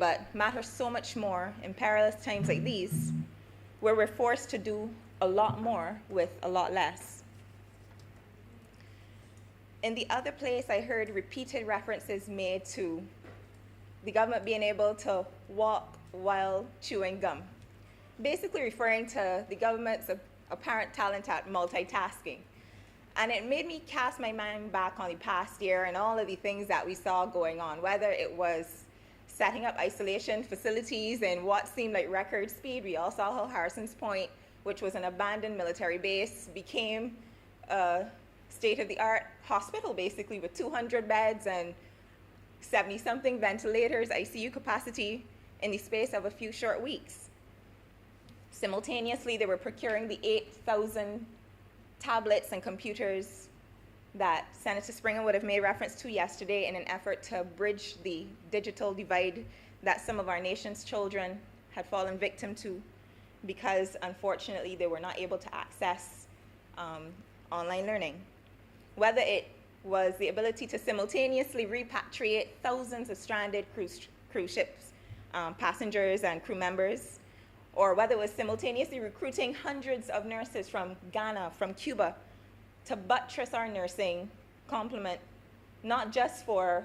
but matters so much more in perilous times like these, where we're forced to do a lot more with a lot less. In the other place, I heard repeated references made to the government being able to walk while chewing gum, basically referring to the government's apparent talent at multitasking. And it made me cast my mind back on the past year and all of the things that we saw going on, whether it was setting up isolation facilities in what seemed like record speed. We all saw how Harrison's Point, which was an abandoned military base, became a state-of-the-art hospital, basically, with 200 beds and 70-something ventilators, ICU capacity, in the space of a few short weeks. Simultaneously, they were procuring the 8,000 tablets and computers that Senator Springer would have made reference to yesterday in an effort to bridge the digital divide that some of our nation's children had fallen victim to because, unfortunately, they were not able to access online learning. Whether it was the ability to simultaneously repatriate thousands of stranded cruise ships, passengers and crew members, or whether it was simultaneously recruiting hundreds of nurses from Ghana, from Cuba, to buttress our nursing complement, not just for,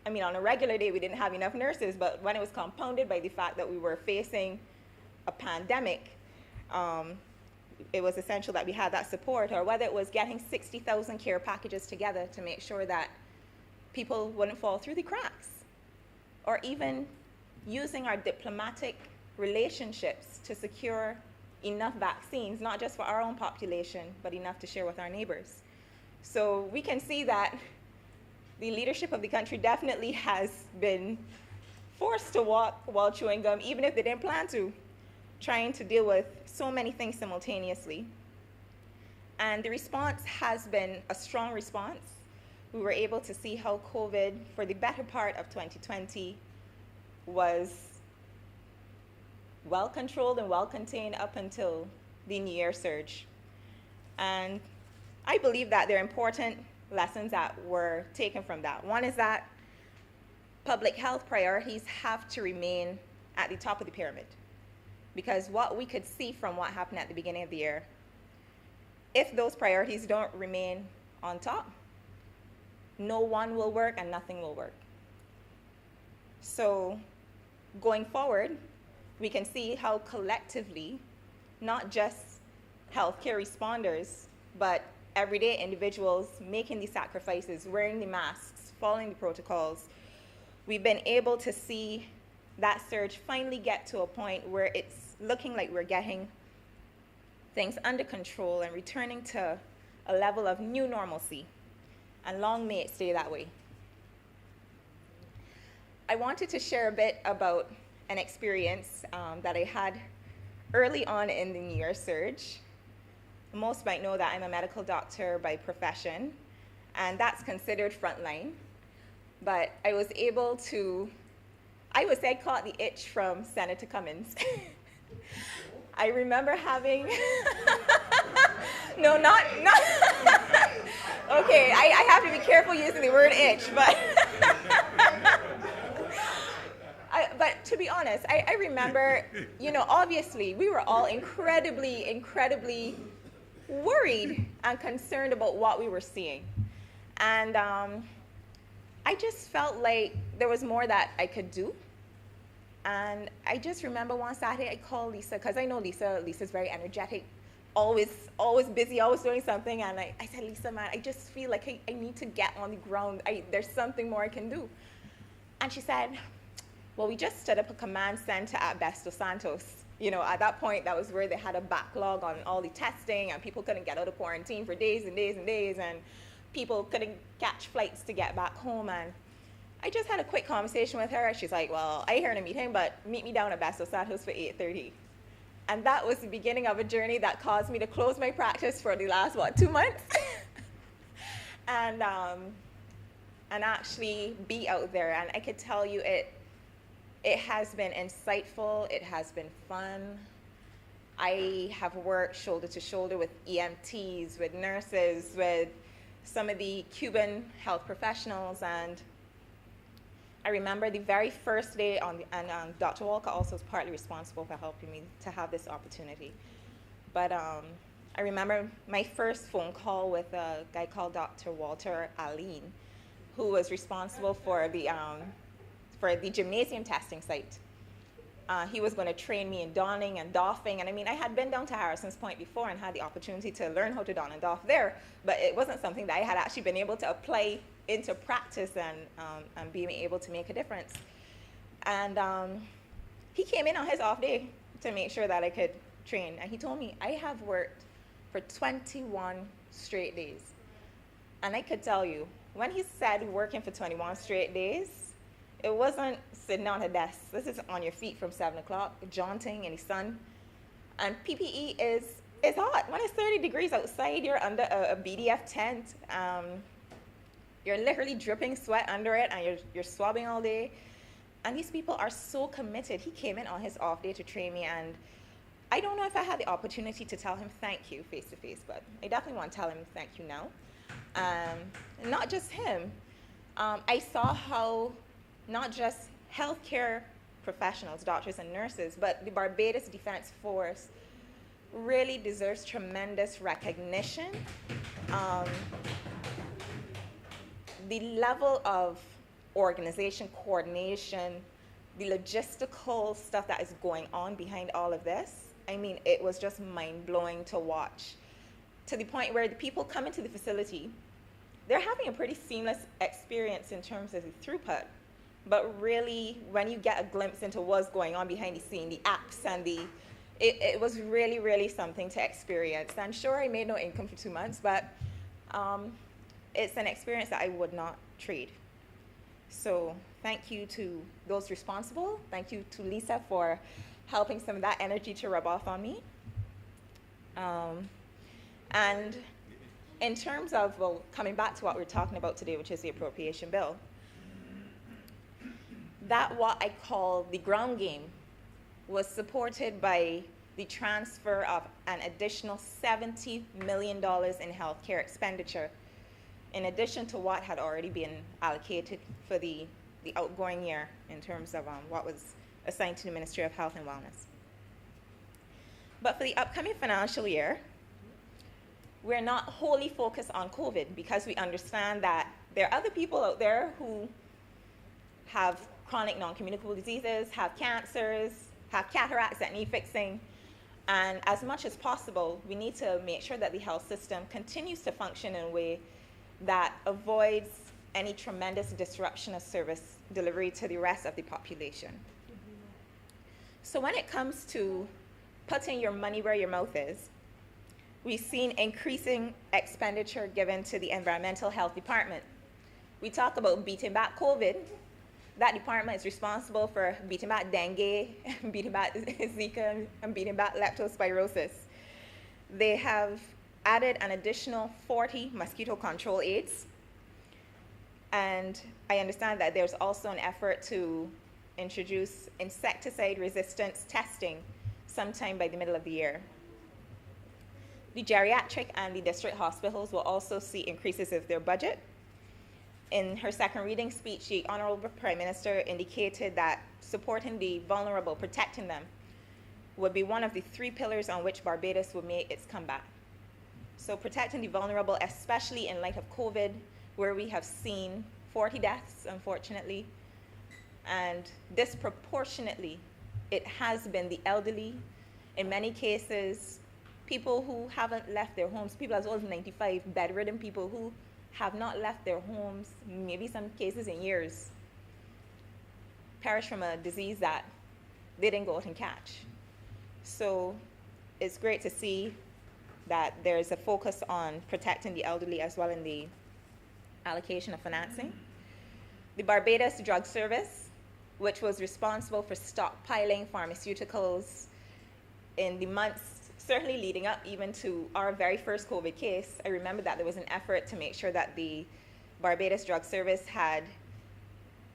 on a regular day we didn't have enough nurses, but when it was compounded by the fact that we were facing a pandemic, it was essential that we had that support, or whether it was getting 60,000 care packages together to make sure that people wouldn't fall through the cracks, or even using our diplomatic relationships to secure enough vaccines, not just for our own population, but enough to share with our neighbors. So we can see that the leadership of the country definitely has been forced to walk while chewing gum, even if they didn't plan to, trying to deal with so many things simultaneously. And the response has been a strong response. We were able to see how COVID, for the better part of 2020, was well controlled and well contained up until the New Year surge. And I believe that there are important lessons that were taken from that. One is that public health priorities have to remain at the top of the pyramid, because what we could see from what happened at the beginning of the year, if those priorities don't remain on top, no one will work and nothing will work. So going forward, we can see how collectively, not just healthcare responders, but everyday individuals making the sacrifices, wearing the masks, following the protocols, we've been able to see that surge finally get to a point where it's looking like we're getting things under control and returning to a level of new normalcy. And long may it stay that way. I wanted to share a bit about an experience that I had early on in the New Year surge. Most might know that I'm a medical doctor by profession, and that's considered frontline. But I was able to, I would say I caught the itch from Senator Cummins. I remember having, no, not okay, I have to be careful using the word itch, but but to be honest, I remember, obviously we were all incredibly worried and concerned about what we were seeing. And I just felt like there was more that I could do. And I just remember one Saturday I called Lisa, because I know Lisa's very energetic, always busy, always doing something. And I said, Lisa, man, I just feel like I need to get on the ground. There's something more I can do. And she said, well, we just set up a command center at Pt2 Santos. At that point, that was where they had a backlog on all the testing, and people couldn't get out of quarantine for days and days and days, and people couldn't catch flights to get back home. And I just had a quick conversation with her. She's like, well, I here in a meeting, but meet me down at Pt2 Santos for 8:30. And that was the beginning of a journey that caused me to close my practice for the last, 2 months? and actually be out there. And I could tell you it has been insightful, it has been fun. I have worked shoulder to shoulder with EMTs, with nurses, with some of the Cuban health professionals, and I remember the very first day and Dr. Walker also was partly responsible for helping me to have this opportunity. But I remember my first phone call with a guy called Dr. Walter Aline, who was responsible for the gymnasium testing site. He was going to train me in donning and doffing, and I mean, I had been down to Harrison's Point before and had the opportunity to learn how to don and doff there, but it wasn't something that I had actually been able to apply into practice and being able to make a difference. And he came in on his off day to make sure that I could train, and he told me, I have worked for 21 straight days. And I could tell you, when he said working for 21 straight days, it wasn't sitting on a desk. This is on your feet from 7 o'clock, jaunting in the sun. And PPE is hot. When it's 30 degrees outside, you're under a BDF tent. You're literally dripping sweat under it, and you're swabbing all day. And these people are so committed. He came in on his off day to train me, and I don't know if I had the opportunity to tell him thank you face to face, but I definitely want to tell him thank you now. Not just him. I saw how not just healthcare professionals, doctors and nurses, but the Barbados Defense Force really deserves tremendous recognition. The level of organization, coordination, the logistical stuff that is going on behind all of this, I mean, it was just mind-blowing to watch, to the point where the people come into the facility, they're having a pretty seamless experience in terms of the throughput. But really, when you get a glimpse into what's going on behind the scene, the apps and it was really, really something to experience. I'm sure I made no income for 2 months, but it's an experience that I would not trade. So thank you to those responsible. Thank you to Lisa for helping some of that energy to rub off on me. And in terms of, well, coming back to what we're talking about today, which is the appropriation bill, that what I call the ground game was supported by the transfer of an additional $70 million in healthcare expenditure, in addition to what had already been allocated for the outgoing year in terms of what was assigned to the Ministry of Health and Wellness. But for the upcoming financial year, we're not wholly focused on COVID, because we understand that there are other people out there who have chronic non-communicable diseases, have cancers, have cataracts that need fixing. And as much as possible, we need to make sure that the health system continues to function in a way that avoids any tremendous disruption of service delivery to the rest of the population. So when it comes to putting your money where your mouth is, we've seen increasing expenditure given to the Environmental Health Department. We talk about beating back COVID. That department is responsible for beating back dengue, beating back Zika, and beating back leptospirosis. They have added an additional 40 mosquito control aids. And I understand that there's also an effort to introduce insecticide resistance testing sometime by the middle of the year. The geriatric and the district hospitals will also see increases of their budget. In her second reading speech, the Honorable Prime Minister indicated that supporting the vulnerable, protecting them, would be one of the 3 pillars on which Barbados would make its comeback. So protecting the vulnerable, especially in light of COVID, where we have seen 40 deaths, unfortunately, and disproportionately, it has been the elderly, in many cases, people who haven't left their homes, people as old as 95, bedridden people who have not left their homes, maybe some cases in years, perish from a disease that they didn't go out and catch. So it's great to see that there's a focus on protecting the elderly as well in the allocation of financing. The Barbados Drug Service, which was responsible for stockpiling pharmaceuticals in the months certainly leading up even to our very first COVID case. I remember that there was an effort to make sure that the Barbados Drug Service had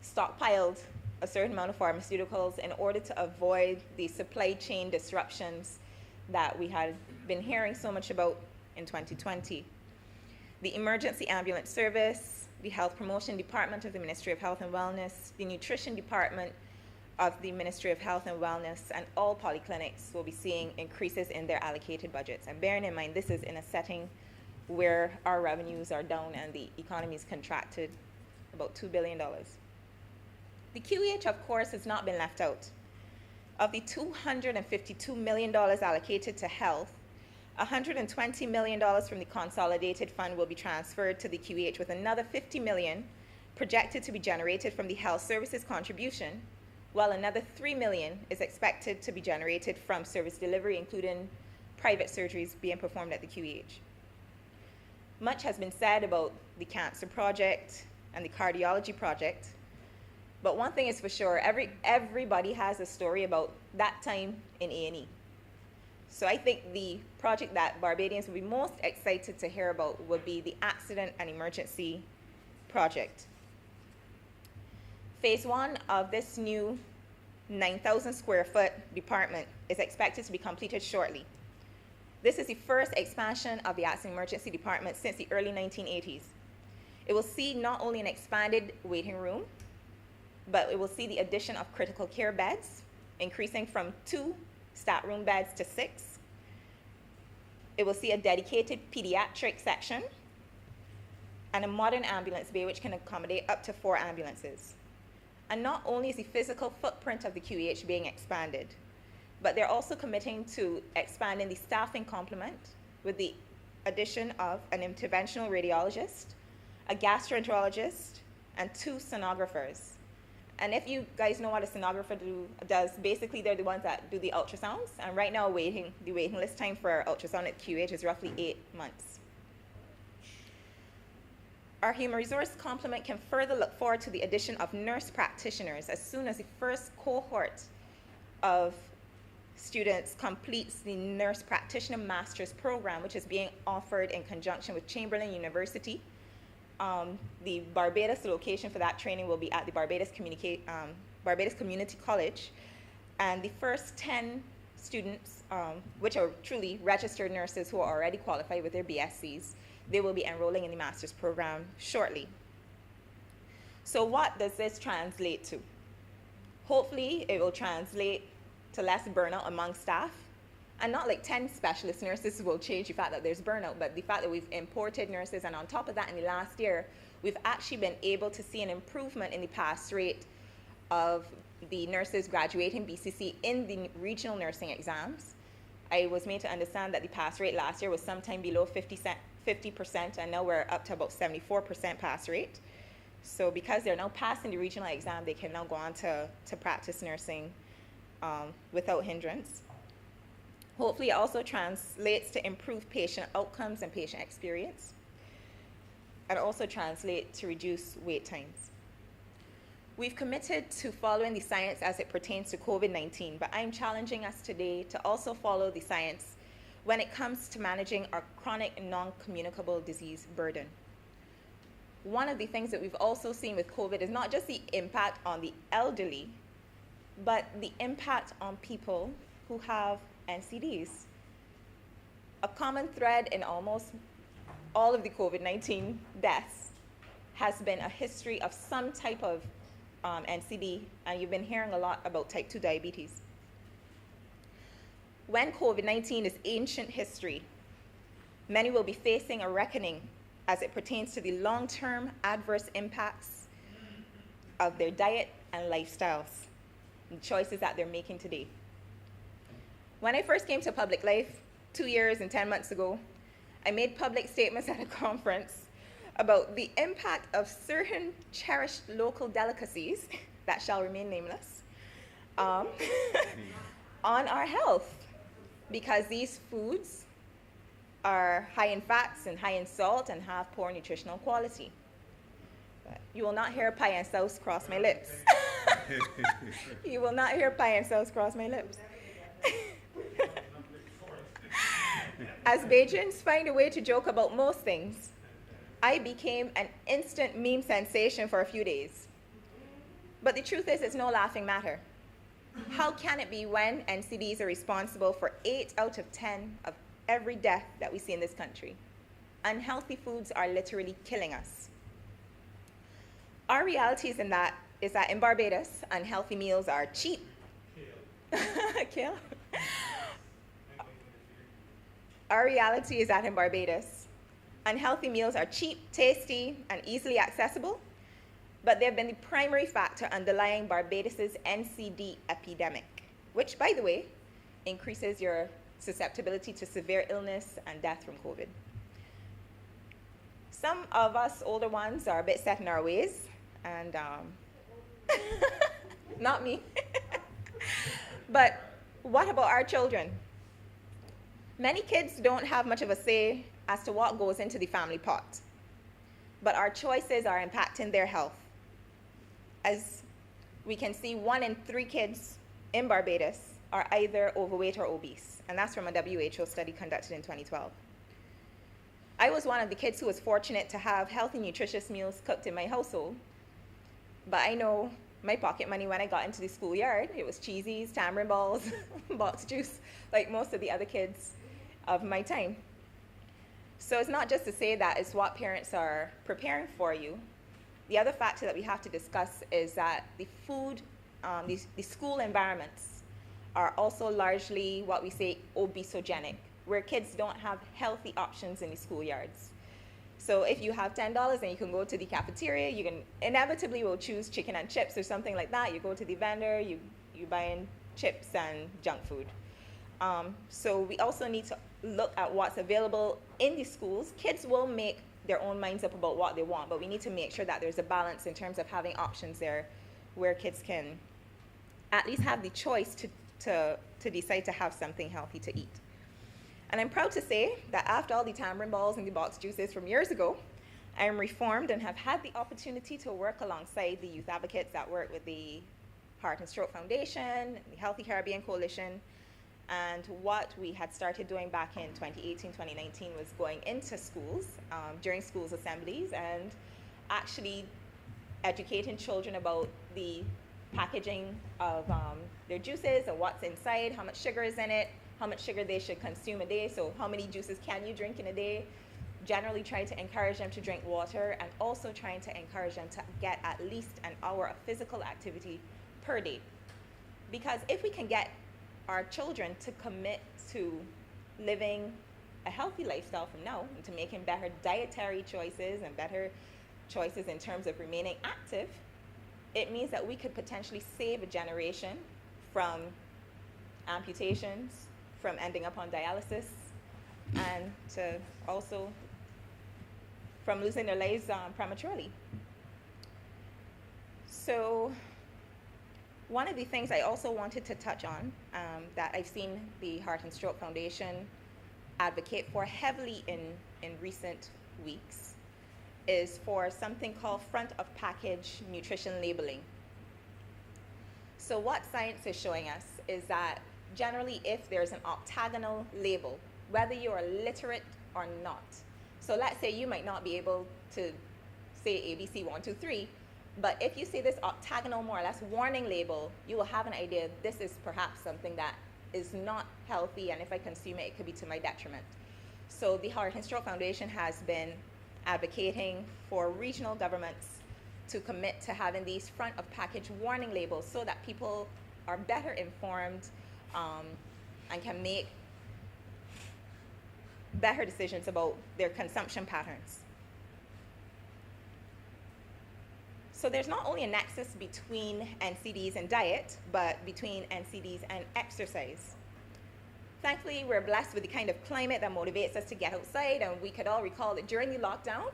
stockpiled a certain amount of pharmaceuticals in order to avoid the supply chain disruptions that we had been hearing so much about in 2020. The Emergency Ambulance Service the Health Promotion Department of the Ministry of Health and Wellness, the Nutrition Department of the Ministry of Health and Wellness, and all polyclinics will be seeing increases in their allocated budgets. And bearing in mind, this is in a setting where our revenues are down and the economy is contracted about $2 billion. The QEH, of course, has not been left out. Of the $252 million allocated to health, $120 million from the consolidated fund will be transferred to the QEH, with another $50 million projected to be generated from the health services contribution, while another $3 million is expected to be generated from service delivery, including private surgeries being performed at the QEH. Much has been said about the cancer project and the cardiology project, but one thing is for sure, everybody has a story about that time in A&E. So I think the project that Barbadians will be most excited to hear about would be the Accident and Emergency Project. Phase 1 of this new 9,000 square foot department is expected to be completed shortly. This is the first expansion of the Accident and Emergency Department since the early 1980s. It will see not only an expanded waiting room, but it will see the addition of critical care beds, increasing from 2 stat room beds to 6. It will see a dedicated pediatric section and a modern ambulance bay which can accommodate up to 4 ambulances. And not only is the physical footprint of the QEH being expanded, but they're also committing to expanding the staffing complement with the addition of an interventional radiologist, a gastroenterologist, and 2 sonographers. And if you guys know what a sonographer does, basically they're the ones that do the ultrasounds. And right now, the waiting list time for ultrasound at QH is roughly 8 months. Our human resource complement can further look forward to the addition of nurse practitioners as soon as the first cohort of students completes the nurse practitioner master's program, which is being offered in conjunction with Chamberlain University. The Barbados location for that training will be at the Barbados Community College. And the first 10 students, which are truly registered nurses who are already qualified with their BScs, they will be enrolling in the master's program shortly. So what does this translate to? Hopefully it will translate to less burnout among staff. And not like 10 specialist nurses will change the fact that there's burnout, but the fact that we've imported nurses, and on top of that, in the last year, we've actually been able to see an improvement in the pass rate of the nurses graduating BCC in the regional nursing exams. I was made to understand that the pass rate last year was sometime below 50%, and now we're up to about 74% pass rate. So because they're now passing the regional exam, they can now go on to practice nursing without hindrance. Hopefully it also translates to improved patient outcomes and patient experience, and also translate to reduce wait times. We've committed to following the science as it pertains to COVID-19, but I'm challenging us today to also follow the science when it comes to managing our chronic non-communicable disease burden. One of the things that we've also seen with COVID is not just the impact on the elderly, but the impact on people who have NCDs. A common thread in almost all of the COVID-19 deaths has been a history of some type of NCD, and you've been hearing a lot about type 2 diabetes. When COVID-19 is ancient history, many will be facing a reckoning as it pertains to the long-term adverse impacts of their diet and lifestyles, and choices that they're making today. When I first came to public life 2 years and 10 months ago, I made public statements at a conference about the impact of certain cherished local delicacies that shall remain nameless on our health, because these foods are high in fats and high in salt and have poor nutritional quality. But you will not hear pie and sauce cross my lips. You will not hear pie and sauce cross my lips. As Bajans find a way to joke about most things, I became an instant meme sensation for a few days. But the truth is, it's no laughing matter. How can it be when NCDs are responsible for 8 out of 10 of every death that we see in this country? Unhealthy foods are literally killing us. Our reality is that in Barbados, unhealthy meals are cheap. Kale. Our reality is that in Barbados, unhealthy meals are cheap, tasty, and easily accessible, but they've been the primary factor underlying Barbados's NCD epidemic, which, by the way, increases your susceptibility to severe illness and death from COVID. Some of us older ones are a bit set in our ways, and not me. But what about our children? Many kids don't have much of a say as to what goes into the family pot, but our choices are impacting their health. As we can see, 1 in 3 kids in Barbados are either overweight or obese, and that's from a WHO study conducted in 2012. I was one of the kids who was fortunate to have healthy, nutritious meals cooked in my household, but I know my pocket money when I got into the schoolyard, it was cheesies, tamarind balls, box juice, like most of the other kids of my time. So it's not just to say that it's what parents are preparing for you. The other factor that we have to discuss is that the food, the school environments are also largely what we say obesogenic, where kids don't have healthy options in the schoolyards. So if you have $10 and you can go to the cafeteria, you can inevitably will choose chicken and chips or something like that. You go to the vendor, you buy in chips and junk food. So we also need to look at what's available in the schools. Kids will make their own minds up about what they want, but we need to make sure that there's a balance in terms of having options there where kids can at least have the choice to decide to have something healthy to eat. And I'm proud to say that after all the tamarind balls and the box juices from years ago, I am reformed and have had the opportunity to work alongside the youth advocates that work with the Heart and Stroke Foundation, the Healthy Caribbean Coalition, and what we had started doing back in 2018, 2019 was going into schools, during schools assemblies, and actually educating children about the packaging of their juices and what's inside, how much sugar is in it, how much sugar they should consume a day, so how many juices can you drink in a day. Generally try to encourage them to drink water, and also trying to encourage them to get at least an hour of physical activity per day. Because if we can get our children to commit to living a healthy lifestyle from now, and to making better dietary choices and better choices in terms of remaining active, it means that we could potentially save a generation from amputations, from ending up on dialysis, and to also from losing their lives prematurely. So one of the things I also wanted to touch on that I've seen the Heart and Stroke Foundation advocate for heavily in recent weeks is for something called front of package nutrition labeling. So what science is showing us is that generally if there's an octagonal label, whether you are literate or not, so let's say you might not be able to say ABC 1, 2, 3, but if you see this octagonal, more or less, warning label, you will have an idea this is perhaps something that is not healthy, and if I consume it, it could be to my detriment. So the Heart and Stroke Foundation has been advocating for regional governments to commit to having these front of package warning labels so that people are better informed and can make better decisions about their consumption patterns. So there's not only a nexus between NCDs and diet, but between NCDs and exercise. Thankfully, we're blessed with the kind of climate that motivates us to get outside, and we could all recall that during the lockdown,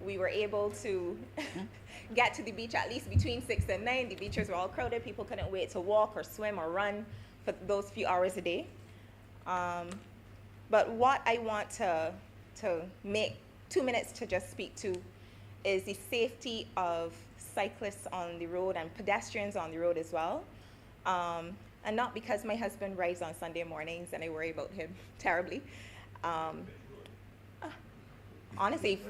we were able to get to the beach at least between 6 and 9. The beaches were all crowded. People couldn't wait to walk or swim or run for those few hours a day. But what I want to make 2 minutes to just speak to is the safety of cyclists on the road and pedestrians on the road as well. And not because my husband rides on Sunday mornings and I worry about him terribly. Honestly,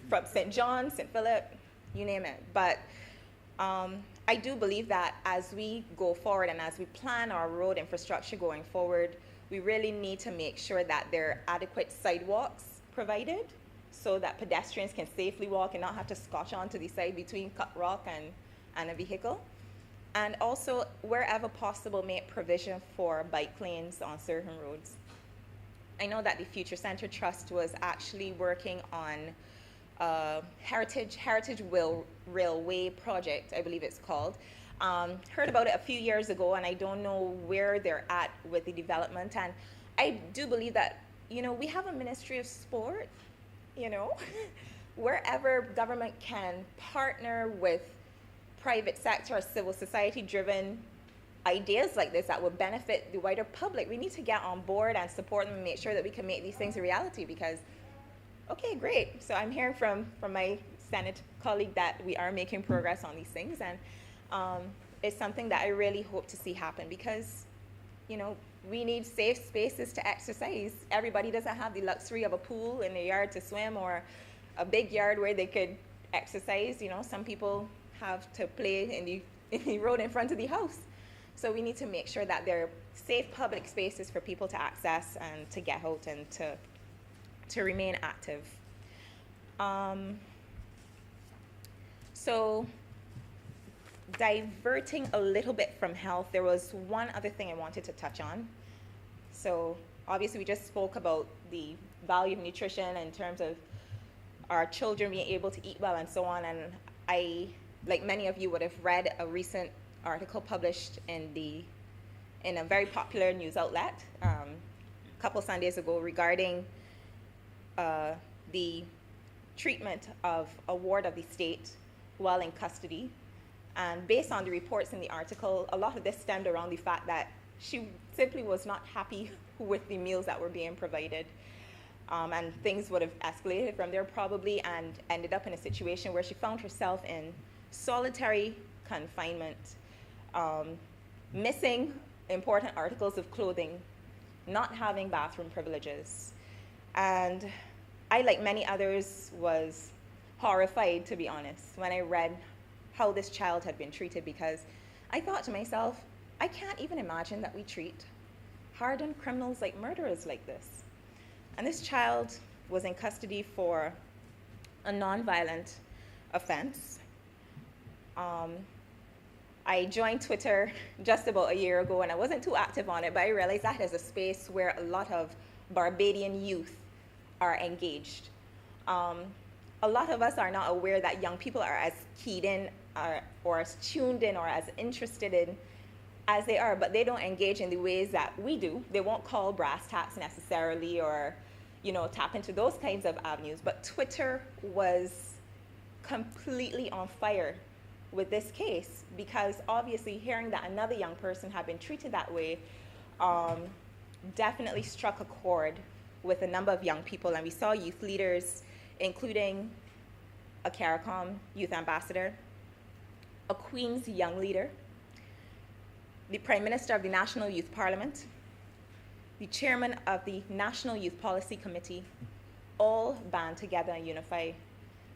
from St. John, St. Philip, you name it. But I do believe that as we go forward and as we plan our road infrastructure going forward, we really need to make sure that there are adequate sidewalks provided so that pedestrians can safely walk and not have to scotch onto the side between cut rock and a vehicle. And also, wherever possible, make provision for bike lanes on certain roads. I know that the Future Center Trust was actually working on a Heritage Railway project, I believe it's called. Heard about it a few years ago, and I don't know where they're at with the development. And I do believe that, we have a Ministry of Sport, wherever government can partner with private sector or civil society driven ideas like this that would benefit the wider public, we need to get on board and support them and make sure that we can make these things a reality. Because, okay, great. So I'm hearing from my Senate colleague that we are making progress on these things, and it's something that I really hope to see happen, because, we need safe spaces to exercise. Everybody doesn't have the luxury of a pool in their yard to swim, or a big yard where they could exercise. Some people have to play in the road in front of the house. So we need to make sure that they're safe public spaces for people to access and to get out and to remain active. So diverting a little bit from health, there was one other thing I wanted to touch on. So obviously we just spoke about the value of nutrition in terms of our children being able to eat well and so on. And I, like many of you, would have read a recent article published in a very popular news outlet a couple Sundays ago regarding the treatment of a ward of the state while in custody. And based on the reports in the article, a lot of this stemmed around the fact that she simply was not happy with the meals that were being provided. And things would have escalated from there probably, and ended up in a situation where she found herself in solitary confinement, missing important articles of clothing, not having bathroom privileges. And I, like many others, was horrified, to be honest, when I read how this child had been treated, because I thought to myself, I can't even imagine that we treat hardened criminals like murderers like this. And this child was in custody for a nonviolent offense. I joined Twitter just about a year ago, and I wasn't too active on it, but I realized that is a space where a lot of Barbadian youth are engaged. A lot of us are not aware that young people are as keyed in or as tuned in or as interested in as they are, but they don't engage in the ways that we do. They won't call brass tacks necessarily, or tap into those kinds of avenues. But Twitter was completely on fire with this case, because obviously hearing that another young person had been treated that way definitely struck a chord with a number of young people. And we saw youth leaders, including a CARICOM youth ambassador, a Queen's young leader, the Prime Minister of the National Youth Parliament, the chairman of the National Youth Policy Committee, all band together and unify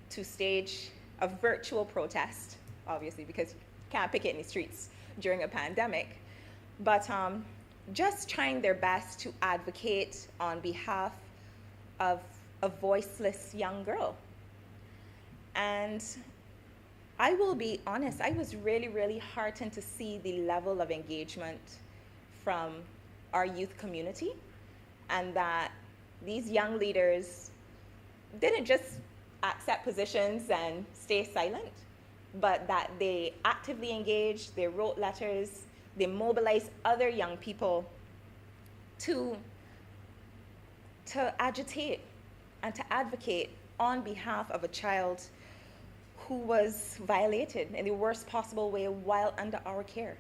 to stage a virtual protest, obviously, because you can't picket in the streets during a pandemic, but just trying their best to advocate on behalf of a voiceless young girl. And I will be honest, I was really, really heartened to see the level of engagement from our youth community, and that these young leaders didn't just accept positions and stay silent, but that they actively engaged, they wrote letters, they mobilized other young people to agitate and to advocate on behalf of a child who was violated in the worst possible way while under our care.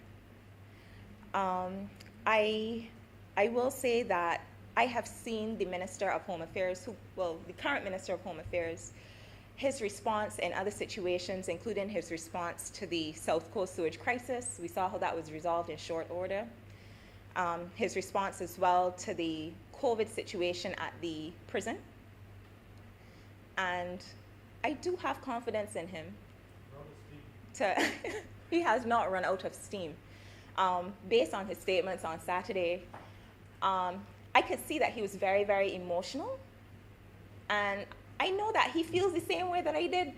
I will say that I have seen the Minister of Home Affairs, the current Minister of Home Affairs, his response in other situations, including his response to the South Coast sewage crisis. We saw how that was resolved in short order. His response as well to the COVID situation at the prison. And I do have confidence in him. He has not run out of steam. Based on his statements on Saturday, I could see that he was very, very emotional. And I know that he feels the same way that I did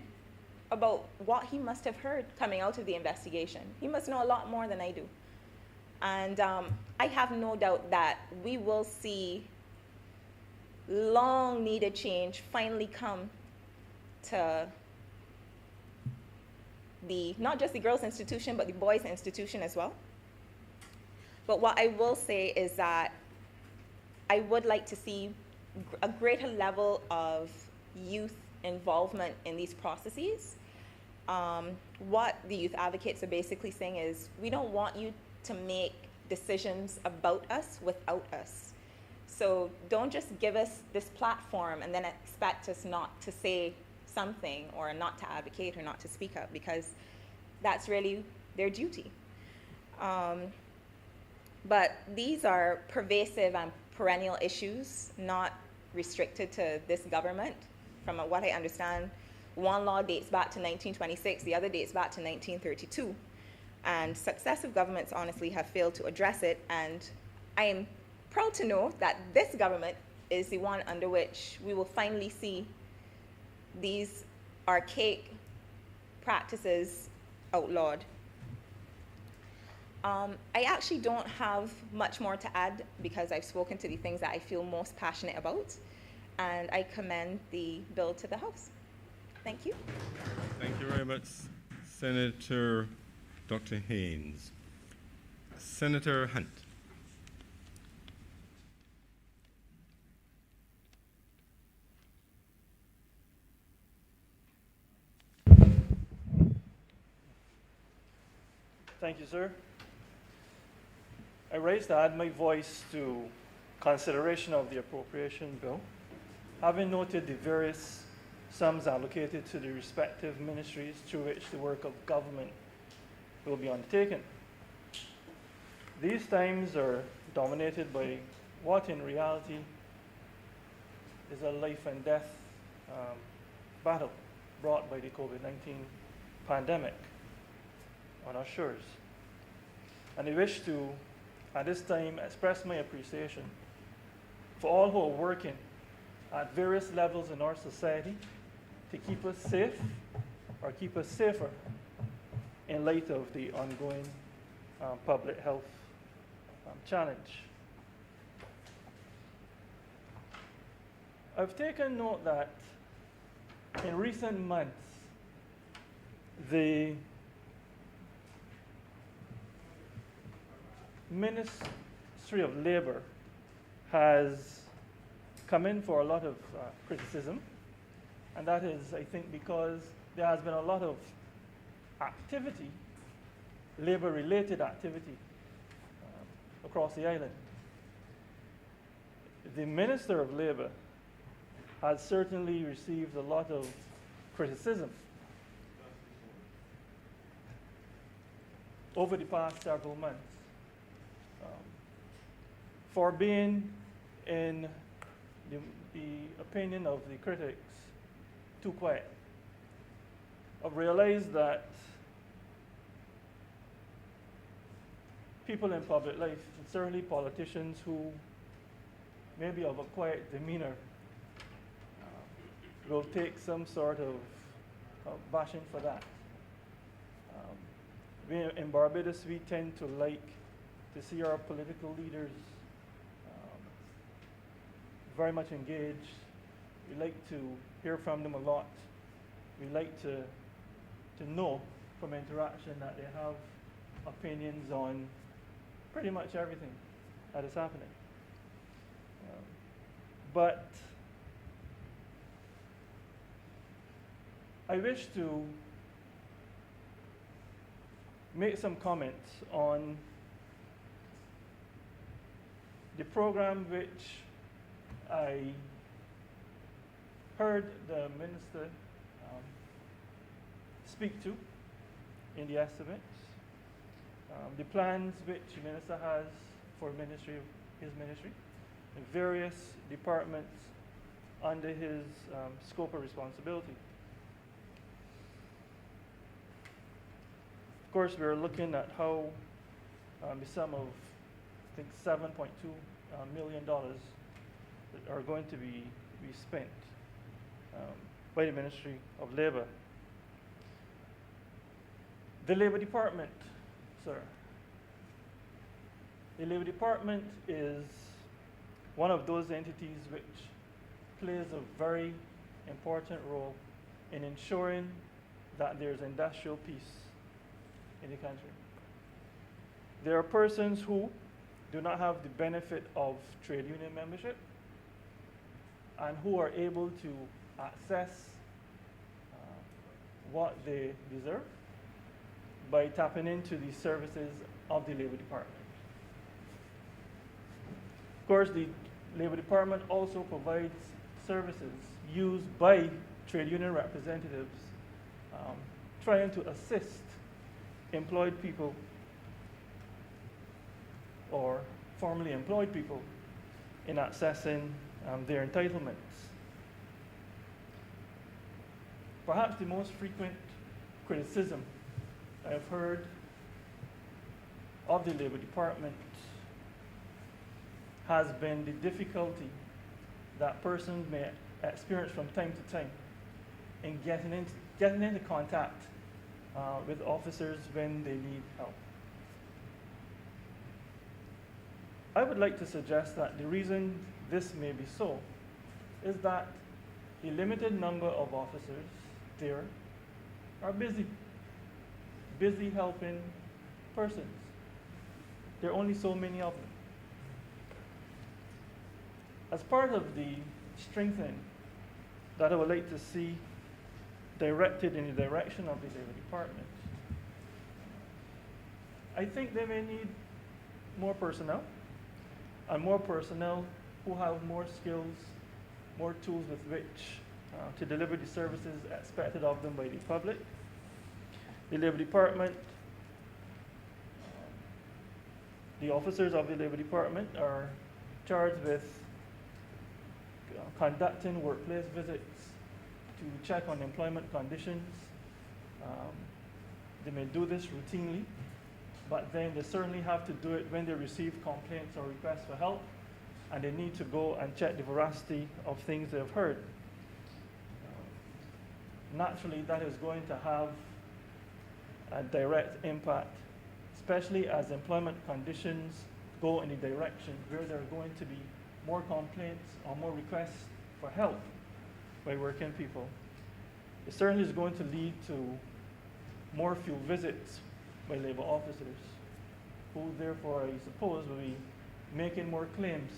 about what he must have heard coming out of the investigation. He must know a lot more than I do. And I have no doubt that we will see long needed change finally come to the, not just the girls' institution, but the boys' institution as well. But what I will say is that I would like to see a greater level of youth involvement in these processes. What the youth advocates are basically saying is, we don't want you to make decisions about us without us. So don't just give us this platform and then expect us not to say something or not to advocate or not to speak up, because that's really their duty. But these are pervasive and perennial issues, not restricted to this government. From what I understand, one law dates back to 1926, the other dates back to 1932. And successive governments honestly have failed to address it. And I am proud to know that this government is the one under which we will finally see these archaic practices outlawed. I actually don't have much more to add because I've spoken to the things that I feel most passionate about, and I commend the bill to the House. Thank you. Thank you very much, Senator Dr. Haynes. Senator Hunt. Thank you, sir. I raise to add my voice to consideration of the appropriation bill, having noted the various sums allocated to the respective ministries through which the work of government will be undertaken. These times are dominated by what in reality is a life and death battle brought by the COVID-19 pandemic on our shores. And I wish to, at this time, express my appreciation for all who are working at various levels in our society to keep us safe or keep us safer in light of the ongoing public health challenge. I've taken note that in recent months, the Ministry of Labor has come in for a lot of criticism, and that is, I think, because there has been a lot of activity, labor-related activity, across the island. The Minister of Labor has certainly received a lot of criticism over the past several months for being, in the opinion of the critics, too quiet. I've realized that people in public life, and certainly politicians who may be of a quiet demeanor, will take some sort of bashing for that. In Barbados, we tend to like to see our political leaders very much engaged. We like to hear from them a lot. We like to know from interaction that they have opinions on pretty much everything that is happening. But I wish to make some comments on the program which I heard the minister speak to in the estimates, the plans which the minister has for his ministry, and various departments under his scope of responsibility. Of course, we're looking at how the sum of, I think, $7.2 million are going to be spent. by the Ministry of Labor. The Labor Department, sir. The Labor Department is one of those entities which plays a very important role in ensuring that there's industrial peace in the country. There are persons who do not have the benefit of trade union membership and who are able to access what they deserve by tapping into the services of the Labor Department. Of course, the Labor Department also provides services used by trade union representatives trying to assist employed people or formerly employed people in accessing their entitlements. Perhaps the most frequent criticism I've heard of the Labor Department has been the difficulty that persons may experience from time to time in getting into contact with officers when they need help. I would like to suggest that the reason this may be so is that the limited number of officers there are busy helping persons. There are only so many of them. As part of the strengthening that I would like to see directed in the direction of the Labor Department, I think they may need more personnel, and more personnel who have more skills, more tools with which to deliver the services expected of them by the public. The Labor Department, the officers of the Labor Department are charged with conducting workplace visits to check on employment conditions. They may do this routinely, but then they certainly have to do it when they receive complaints or requests for help, and they need to go and check the veracity of things they've heard. Naturally, that is going to have a direct impact, especially as employment conditions go in the direction where there are going to be more complaints or more requests for help by working people. It certainly is going to lead to more field visits by labor officers, who therefore, I suppose, will be making more claims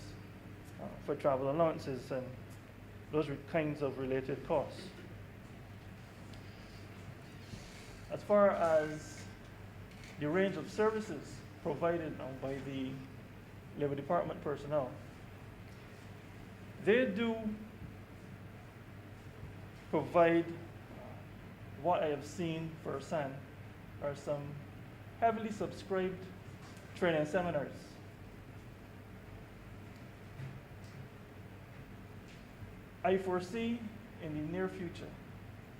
for travel allowances and those kinds of related costs. As far as the range of services provided by the Labor Department personnel, they do provide what I have seen firsthand are some heavily subscribed training seminars. I foresee in the near future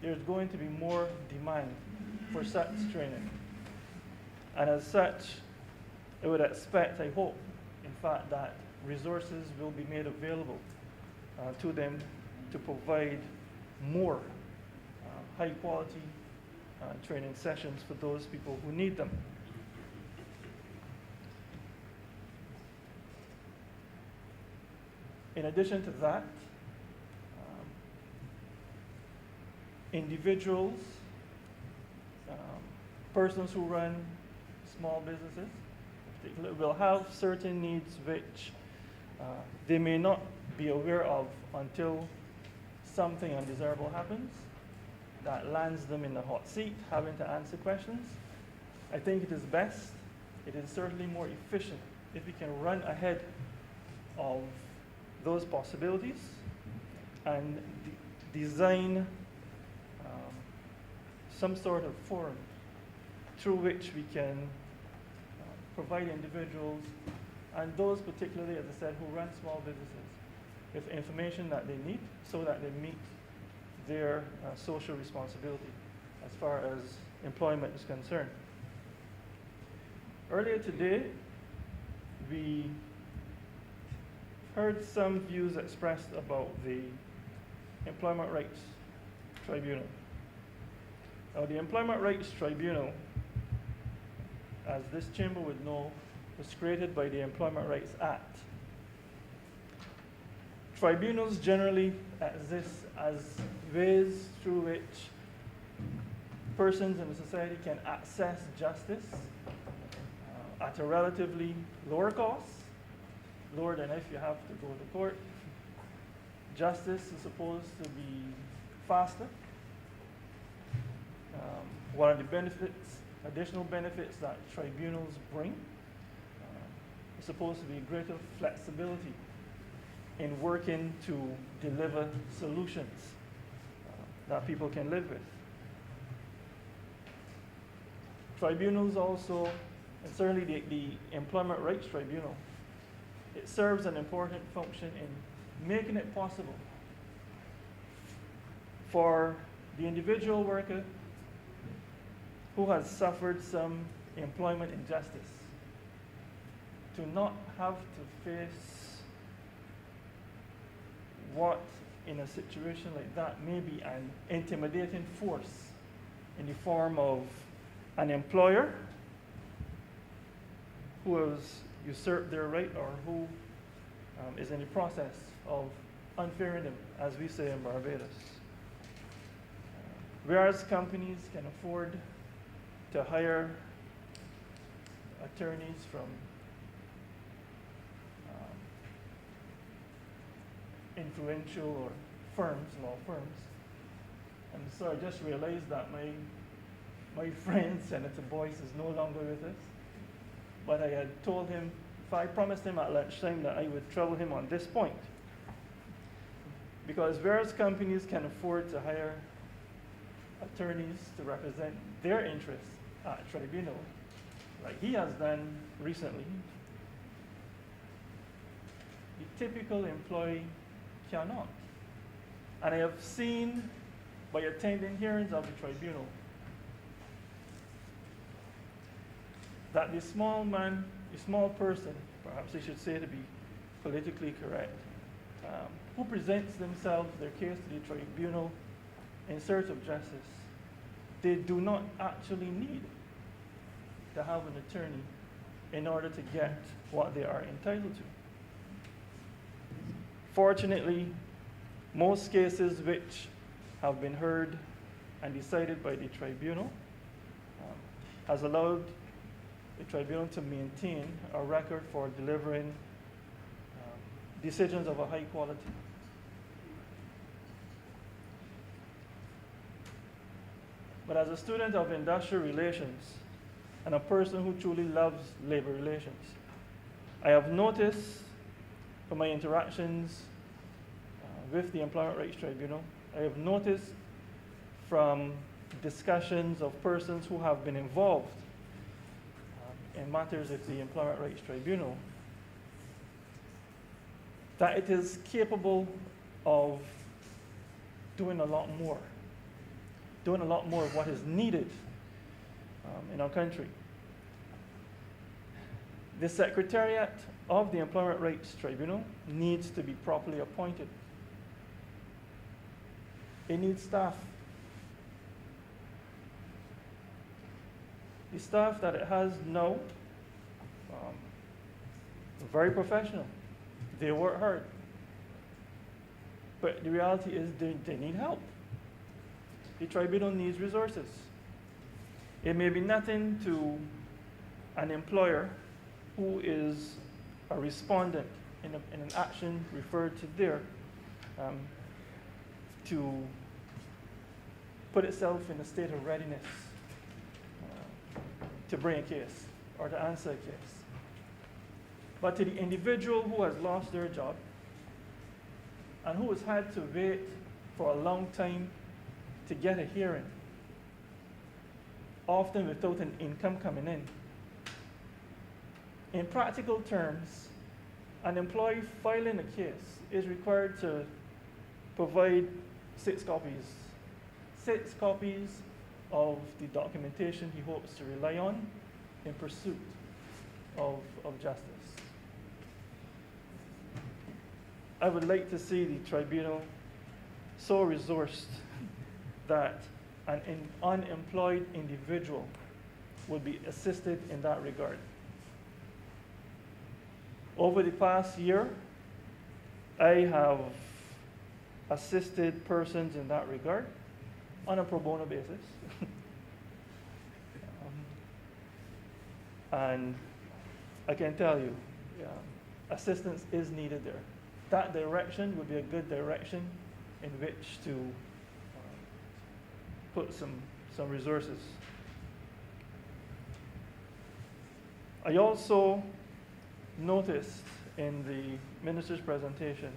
there's going to be more demand for such training. And as such, I would expect, I hope, in fact, that resources will be made available to them to provide more high quality training sessions for those people who need them. In addition to that, individuals, persons who run small businesses, will have certain needs which they may not be aware of until something undesirable happens that lands them in the hot seat, having to answer questions. I think it is best, it is certainly more efficient if we can run ahead of those possibilities and design some sort of forum through which we can provide individuals and those particularly, as I said, who run small businesses with information that they need so that they meet their social responsibility as far as employment is concerned. Earlier today, we heard some views expressed about the Employment Rights Tribunal. Now, the Employment Rights Tribunal, as this chamber would know, was created by the Employment Rights Act. Tribunals generally exist as ways through which persons in the society can access justice at a relatively lower cost, lower than if you have to go to court. Justice is supposed to be faster. One of the benefits, additional benefits that tribunals bring is supposed to be greater flexibility in working to deliver solutions that people can live with. Tribunals also, and certainly the Employment Rights Tribunal, it serves an important function in making it possible for the individual worker who has suffered some employment injustice to not have to face what, in a situation like that, may be an intimidating force in the form of an employer who has usurped their right or who is in the process of unfairing them, as we say in Barbados. Whereas companies can afford to hire attorneys from influential or firms, law firms. And so I just realized that my friend, Senator Boyce, is no longer with us. But I had told him, if I promised him at lunchtime that I would trouble him on this point. Because various companies can afford to hire attorneys to represent their interests at a tribunal, like he has done recently. The typical employee cannot. And I have seen, by attending hearings of the tribunal, that the small man, the small person, perhaps I should say to be politically correct, who presents themselves, their case to the tribunal in search of justice, they do not actually need to have an attorney in order to get what they are entitled to. Fortunately, most cases which have been heard and decided by the tribunal has allowed the tribunal to maintain a record for delivering decisions of a high quality. But as a student of industrial relations and a person who truly loves labor relations, I have noticed from my interactions with the Employment Rights Tribunal, I have noticed from discussions of persons who have been involved in matters with the Employment Rights Tribunal, that it is capable of doing a lot more of what is needed in our country. The Secretariat of the Employment Rights Tribunal needs to be properly appointed. It needs staff. The staff that it has now, very professional. They work hard. But the reality is they need help. The tribunal needs resources. It may be nothing to an employer who is a respondent in an action referred to there to put itself in a state of readiness to bring a case or to answer a case. But to the individual who has lost their job and who has had to wait for a long time to get a hearing, often without an income coming in practical terms, an employee filing a case is required to provide 6 copies of the documentation he hopes to rely on in pursuit of justice. I would like to see the tribunal so resourced that an unemployed individual would be assisted in that regard. Over the past year, I have assisted persons in that regard on a pro bono basis. And I can tell you, yeah, assistance is needed there. That direction would be a good direction in which to put some resources. I also noticed in the minister's presentation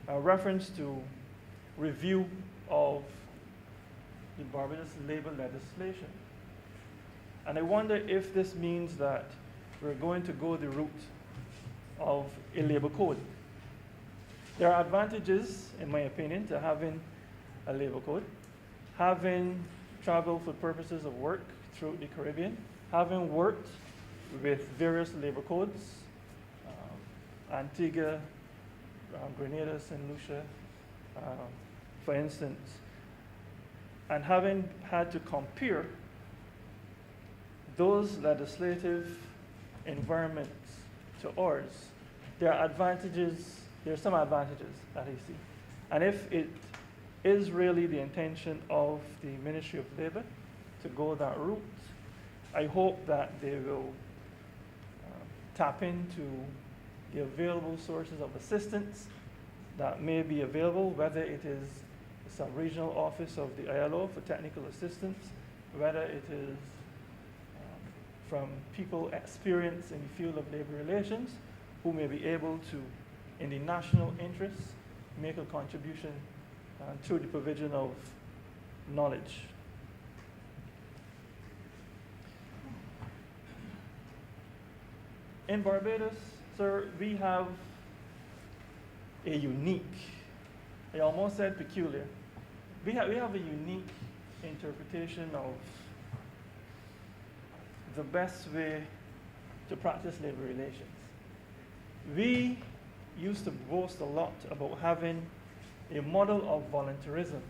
a reference to review of the Barbados labor legislation. And I wonder if this means that we're going to go the route of a labor code. There are advantages, in my opinion, to having a labor code, having traveled for purposes of work through the Caribbean, having worked with various labor codes, Antigua, Grenada, St. Lucia, for instance, and having had to compare those legislative environments to ours, there are some advantages that I see. And if it is really the intention of the Ministry of Labor to go that route, I hope that they will tap into the available sources of assistance that may be available, whether it is the sub-regional office of the ILO for technical assistance, whether it is from people experienced in the field of labor relations who may be able to, in the national interest, make a contribution to the provision of knowledge. In Barbados, sir, we have a unique, I almost said peculiar, we have a unique interpretation of the best way to practice labor relations. We used to boast a lot about having a model of voluntarism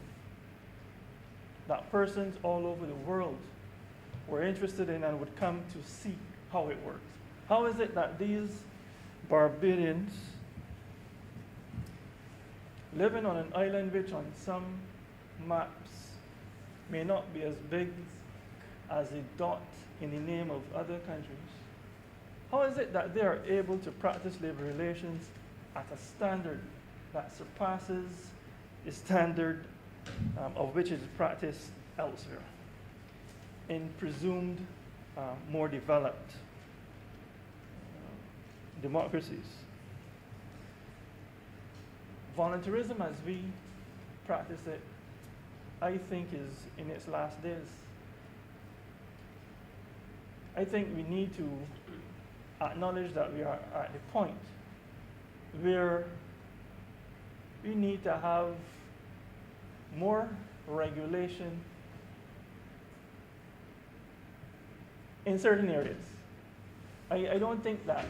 that persons all over the world were interested in and would come to see how it works. How is it that these Barbadians living on an island which on some maps may not be as big as a dot in the name of other countries, how is it that they are able to practice labor relations at a standard that surpasses the standard of which is practiced elsewhere in presumed more developed democracies? Voluntarism as we practice it, I think, is in its last days. I think we need to acknowledge that we are at the point where we need to have more regulation in certain areas. I don't think that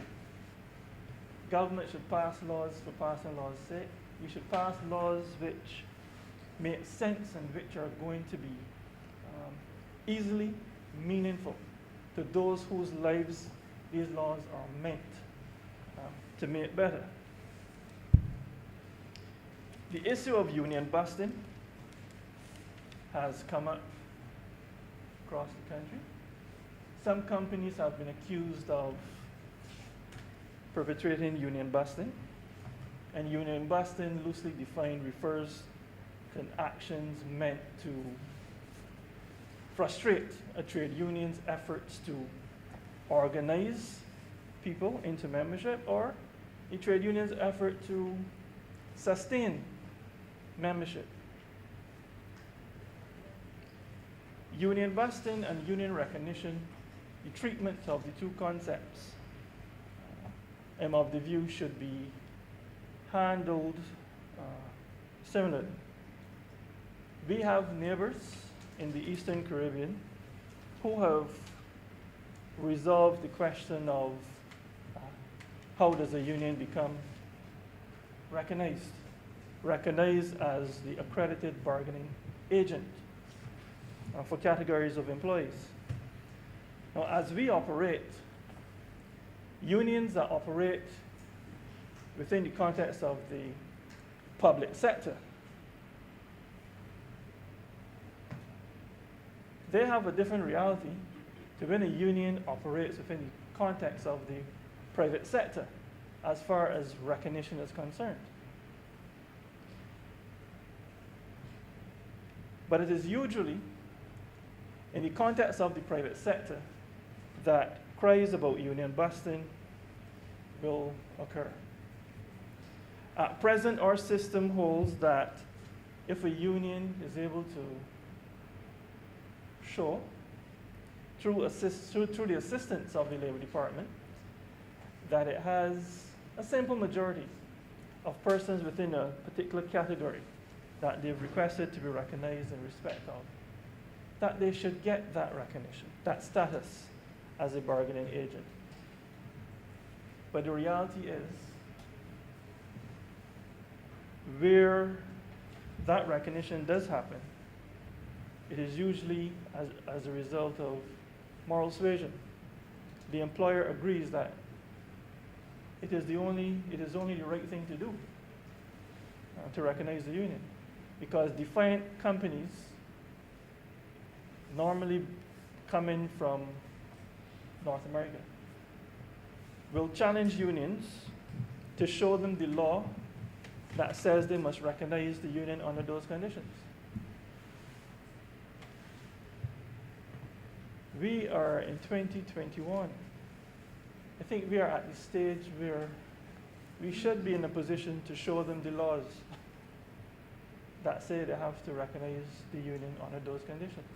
government should pass laws for passing laws' sake. We should pass laws which make sense and which are going to be easily meaningful to those whose lives these laws are meant to make better. The issue of union busting has come up across the country. Some companies have been accused of perpetrating union busting. And union busting, loosely defined, refers to actions meant to frustrate a trade union's efforts to organize people into membership, or a trade union's effort to sustain membership. Union busting and union recognition, the treatment of the two concepts, I'm of the view should be handled similarly. We have neighbors in the Eastern Caribbean who have resolved the question of how does a union become recognized. recognized as the accredited bargaining agent for categories of employees. Now, as we operate, unions that operate within the context of the public sector, they have a different reality to when a union operates within the context of the private sector as far as recognition is concerned. But it is usually in the context of the private sector that cries about union busting will occur. At present, our system holds that if a union is able to show through the assistance of the Labor Department that it has a simple majority of persons within a particular category that they've requested to be recognized in respect of, that they should get that recognition, that status as a bargaining agent. But the reality is, where that recognition does happen, it is usually as a result of moral suasion. The employer agrees that it is only the right thing to do to recognize the union, because defiant companies, normally coming from North America, will challenge unions to show them the law that says they must recognize the union under those conditions. We are in 2021. I think we are at the stage where we should be in a position to show them the laws that say they have to recognize the union under those conditions.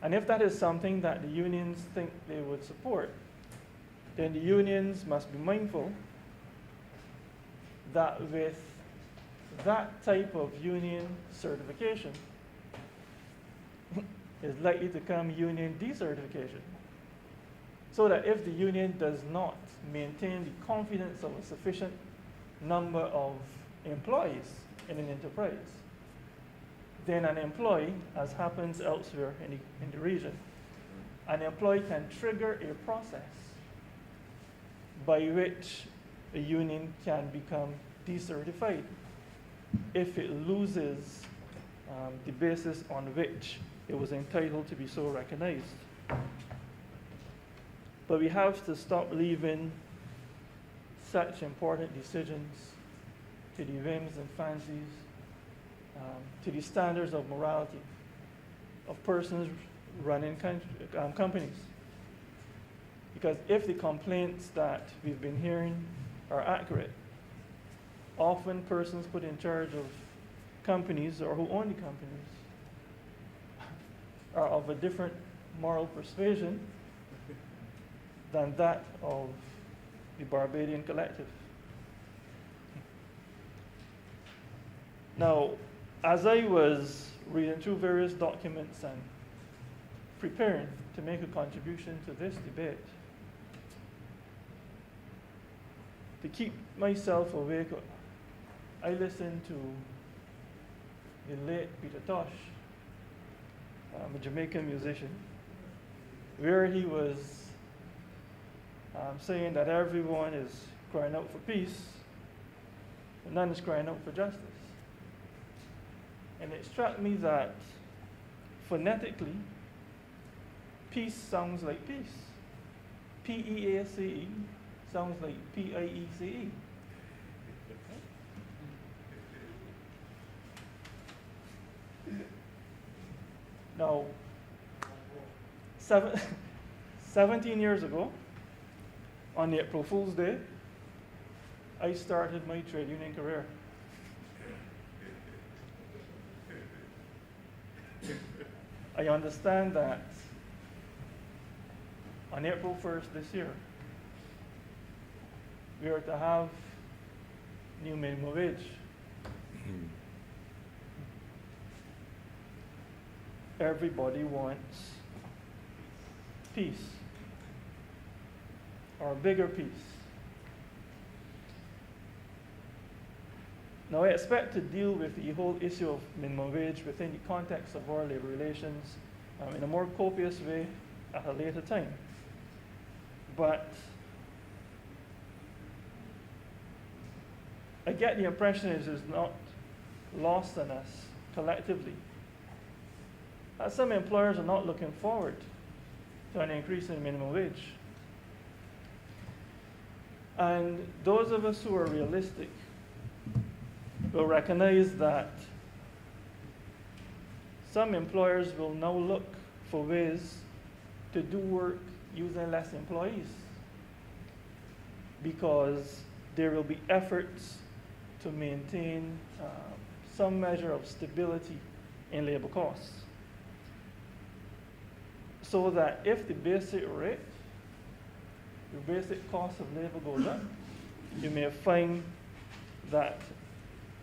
And if that is something that the unions think they would support, then the unions must be mindful that with that type of union certification is likely to come union decertification. So that if the union does not maintain the confidence of a sufficient number of employees in an enterprise, then an employee, as happens elsewhere in the region, an employee can trigger a process by which a union can become decertified if it loses the basis on which it was entitled to be so recognized. But we have to stop leaving such important decisions to the whims and fancies, to the standards of morality of persons running companies. Because if the complaints that we've been hearing are accurate, often persons put in charge of companies or who own the companies are of a different moral persuasion than that of the Barbadian collective. Now, as I was reading through various documents and preparing to make a contribution to this debate, to keep myself awake, I listened to the late Pt2, a Jamaican musician, where he was saying that everyone is crying out for peace, but none is crying out for justice. And it struck me that phonetically, peace sounds like peace. P-E-A-C-E sounds like P-I-E-C-E. Now, 17 years ago, on April Fool's Day, I started my trade union career. I understand that on April 1st this year, we are to have new minimum wage. Everybody wants peace, or bigger peace. Now, I expect to deal with the whole issue of minimum wage within the context of our labor relations in a more copious way at a later time. But I get the impression it is not lost on us collectively that some employers are not looking forward to an increase in minimum wage. And those of us who are realistic will recognize that some employers will now look for ways to do work using less employees, because there will be efforts to maintain some measure of stability in labor costs. So that if the basic rate, the basic cost of labor goes up, you may find that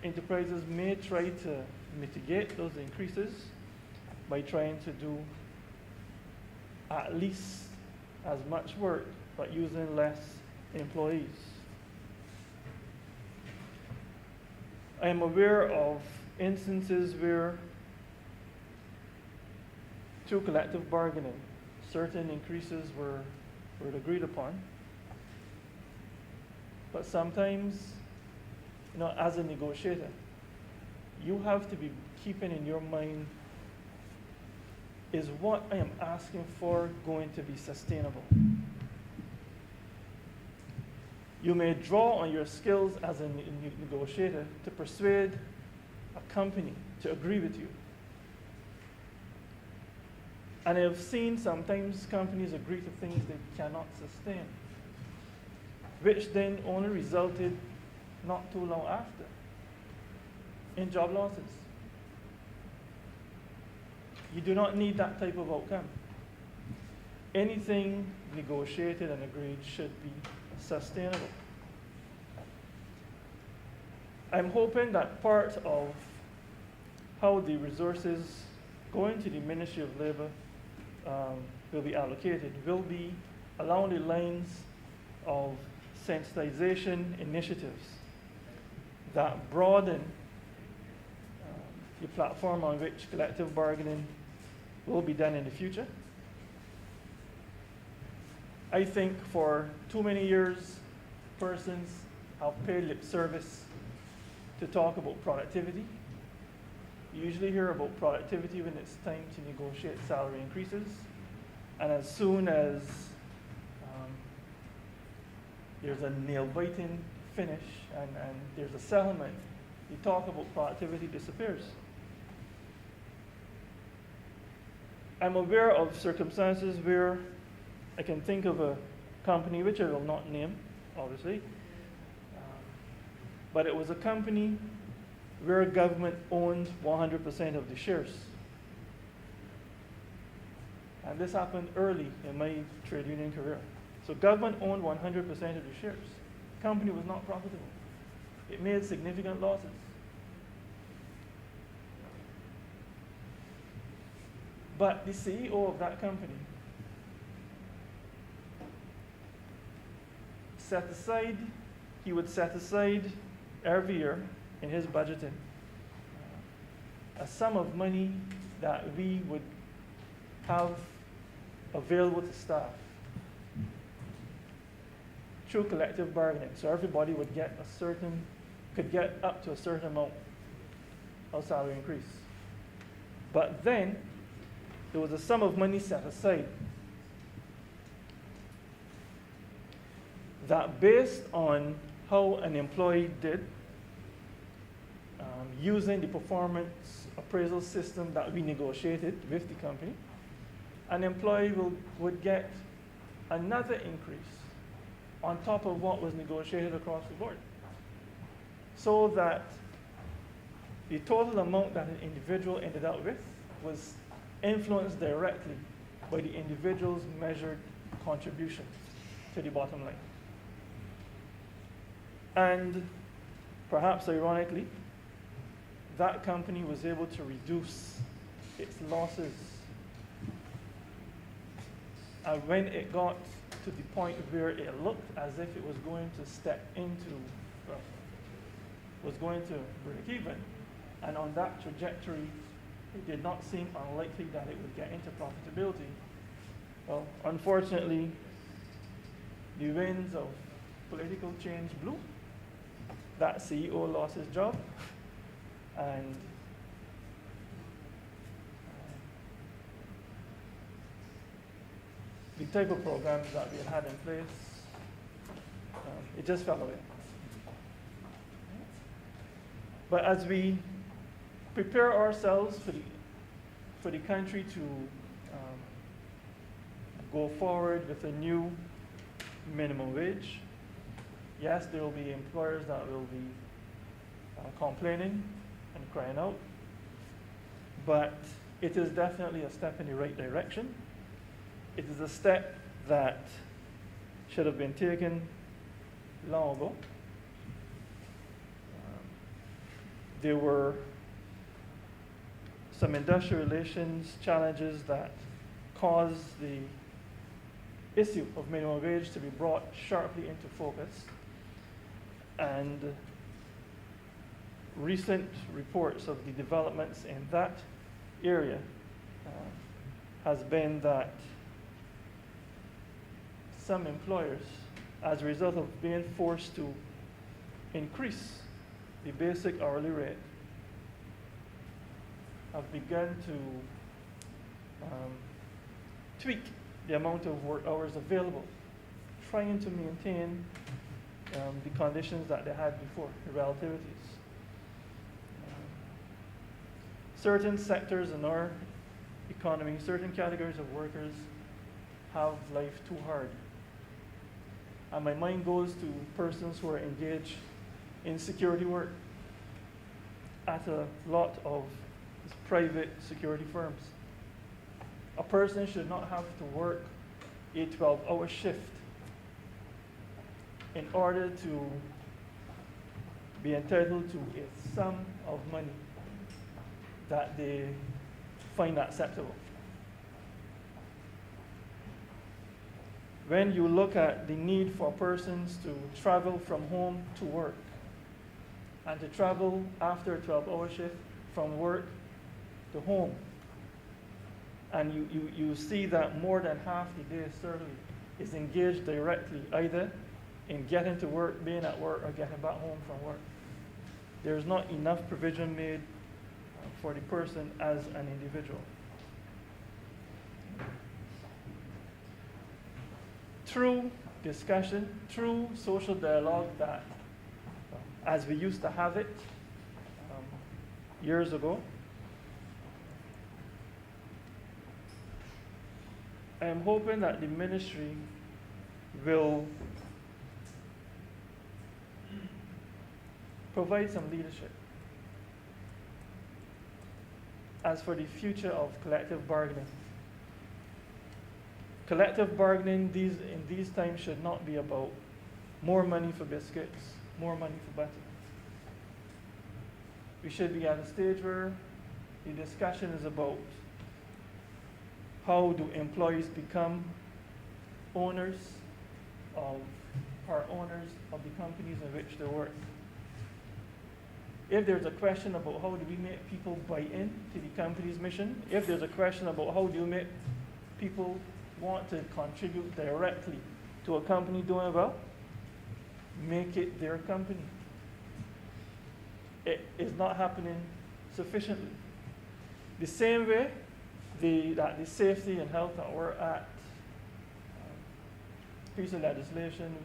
enterprises may try to mitigate those increases by trying to do at least as much work but using less employees. I am aware of instances where, through collective bargaining, certain increases were agreed upon. But sometimes, as a negotiator, you have to be keeping in your mind, is what I am asking for going to be sustainable? You may draw on your skills as a negotiator to persuade a company to agree with you. And I've seen sometimes companies agree to things they cannot sustain, which then only resulted not too long after in job losses. You do not need that type of outcome. Anything negotiated and agreed should be sustainable. I'm hoping that part of how the resources going to the Ministry of Labor will be allocated will be along the lines of sensitization initiatives that broaden the platform on which collective bargaining will be done in the future. I think for too many years, persons have paid lip service to talk about productivity. You usually hear about productivity when it's time to negotiate salary increases. And as soon as there's a nail-biting finish and there's a settlement, the talk about productivity disappears. I'm aware of circumstances where I can think of a company, which I will not name, obviously, but it was a company where government owned 100% of the shares. And this happened early in my trade union career. So government owned 100% of the shares. The company was not profitable. It made significant losses. But the CEO of that company would set aside every year in his budgeting a sum of money that we would have available to staff through collective bargaining. So everybody would could get up to a certain amount of salary increase. But then there was a sum of money set aside that, based on how an employee did, using the performance appraisal system that we negotiated with the company, an employee would get another increase on top of what was negotiated across the board, so that the total amount that an individual ended up with was influenced directly by the individual's measured contribution to the bottom line. And perhaps ironically, that company was able to reduce its losses. And when it got to the point where it looked as if it was going to step into was going to break even. And on that trajectory, it did not seem unlikely that it would get into profitability. Well, unfortunately, the winds of political change blew. That CEO lost his job, and the type of programs that we had in place, it just fell away. But as we prepare ourselves for the country to go forward with a new minimum wage, yes, there will be employers that will be complaining and crying out, but it is definitely a step in the right direction. It is a step that should have been taken long ago. There were some industrial relations challenges that caused the issue of minimum wage to be brought sharply into focus. And recent reports of the developments in that area has been that some employers, as a result of being forced to increase the basic hourly rate, have begun to tweak the amount of work hours available, trying to maintain the conditions that they had before, the relativities. Certain sectors in our economy, certain categories of workers have life too hard. And my mind goes to persons who are engaged in security work at a lot of private security firms. A person should not have to work a 12-hour shift in order to be entitled to a sum of money that they find acceptable. When you look at the need for persons to travel from home to work and to travel after a 12-hour shift from work to home, and you see that more than half the day certainly is engaged directly either in getting to work, being at work, or getting back home from work. There's not enough provision made for the person as an individual. Through discussion, through social dialogue that, as we used to have it years ago, I am hoping that the ministry will provide some leadership as for the future of collective bargaining. Collective bargaining in these times should not be about more money for biscuits, more money for butter. We should be at a stage where the discussion is about how do employees become owners of, part owners of the companies in which they work. If there's a question about how do we make people buy in to the company's mission, if there's a question about how do you make people want to contribute directly to a company doing well, make it their company. It is not happening sufficiently. The same way that the Safety and Health at Work Act, piece of legislation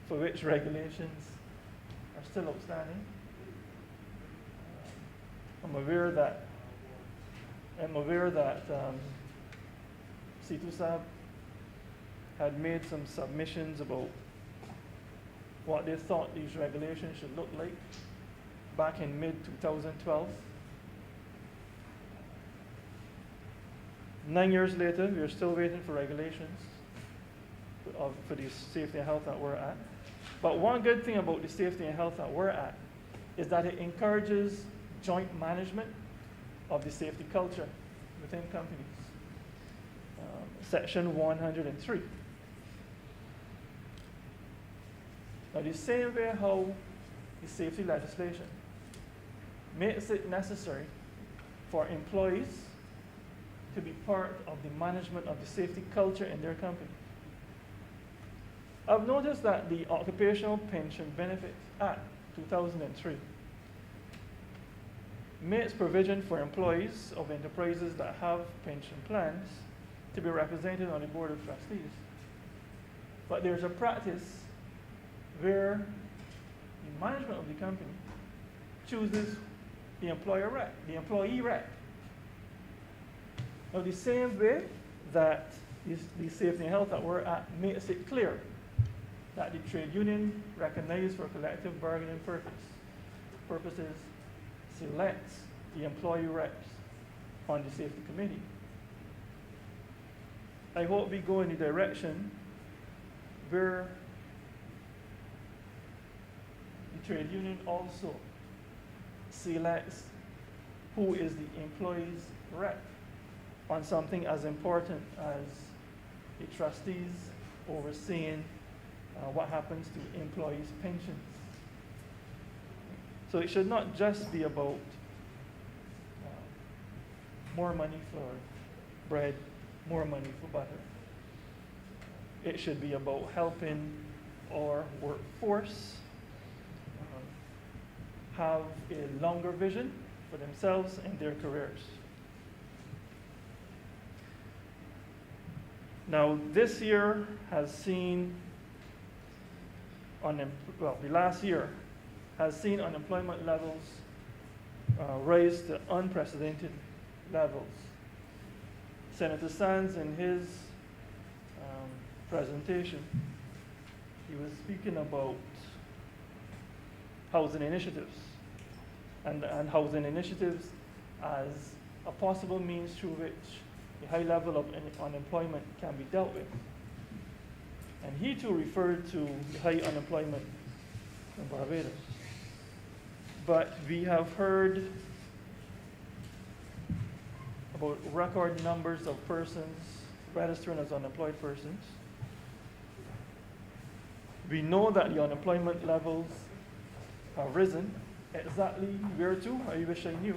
for which regulations are still outstanding. I'm aware that Pt2 had made some submissions about what they thought these regulations should look like back in mid-2012. 9 years later, we are still waiting for regulations for the Safety and Health at Work Act. But one good thing about the Safety and Health at Work Act is that it encourages joint management of the safety culture within companies. Section 103. Now, the same way how the safety legislation makes it necessary for employees to be part of the management of the safety culture in their company. I've noticed that the Occupational Pension Benefits Act 2003 makes provision for employees of enterprises that have pension plans to be represented on the Board of Trustees. But there's a practice where the management of the company chooses the employer rep, the employee rep. Now, the same way that the Safety and Health at Work Act makes it clear that the trade union recognized for collective bargaining purposes selects the employee reps on the safety committee. I hope we go in the direction where the trade union also selects who is the employee's rep on something as important as the trustees overseeing what happens to employees' pensions. So it should not just be about more money for bread, more money for butter. It should be about helping our workforce have a longer vision for themselves and their careers. Now, this year has seen, the last year has seen unemployment levels rise to unprecedented levels. Senator Sands, in his presentation, he was speaking about housing initiatives and housing initiatives as a possible means through which the high level of unemployment can be dealt with. And he too referred to the high unemployment in Barbados. But we have heard about record numbers of persons registering as unemployed persons. We know that the unemployment levels have risen. Exactly where to? I wish I knew.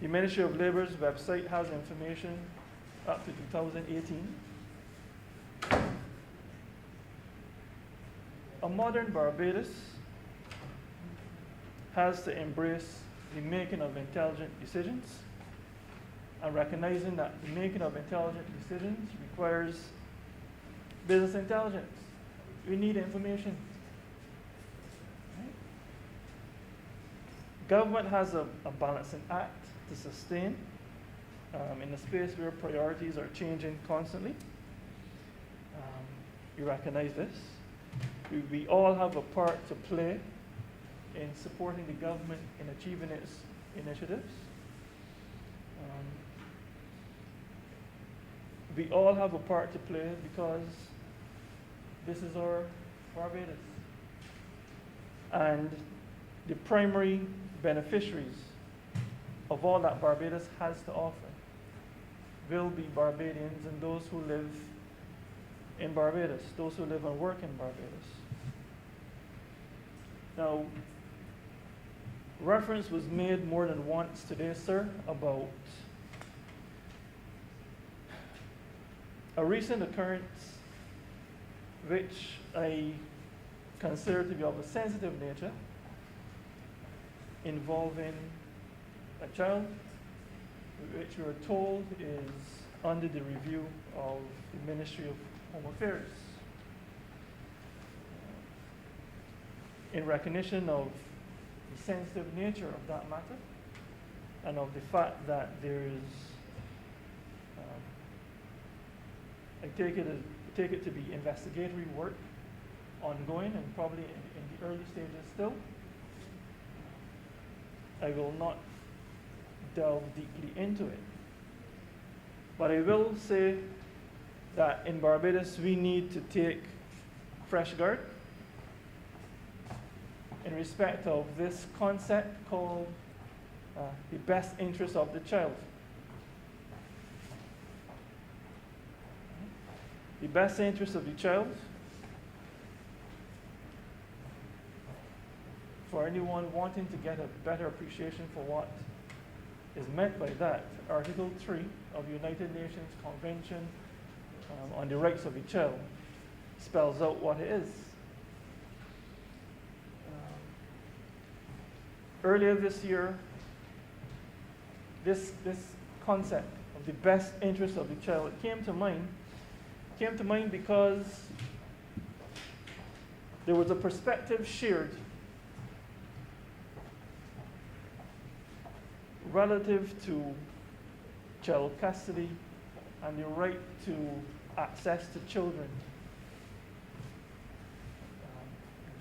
The Ministry of Labor's website has information up to 2018. A modern Barbados has to embrace the making of intelligent decisions, and recognizing that the making of intelligent decisions requires business intelligence. We need information. Right? Government has a balancing act to sustain in a space where priorities are changing constantly. We recognize this. We all have a part to play in supporting the government in achieving its initiatives. We all have a part to play because this is our Barbados. And the primary beneficiaries of all that Barbados has to offer will be Barbadians and those who live in Barbados, those who live and work in Barbados. Now, reference was made more than once today, sir, about a recent occurrence which I consider to be of a sensitive nature, involving a child which we are told is under the review of the Ministry of Home Affairs. In recognition of the sensitive nature of that matter and of the fact that there is, I take it to be investigatory work ongoing and probably in the early stages still, I will not delve deeply into it. But I will say that in Barbados we need to take fresh guard in respect of this concept called the best interest of the child. The best interest of the child for anyone wanting to get a better appreciation for what is meant by that, Article 3 of the United Nations Convention on the Rights of the Child spells out what it is. Earlier this year, this concept of the best interest of the child came to mind because there was a perspective shared relative to child custody and the right to access to children,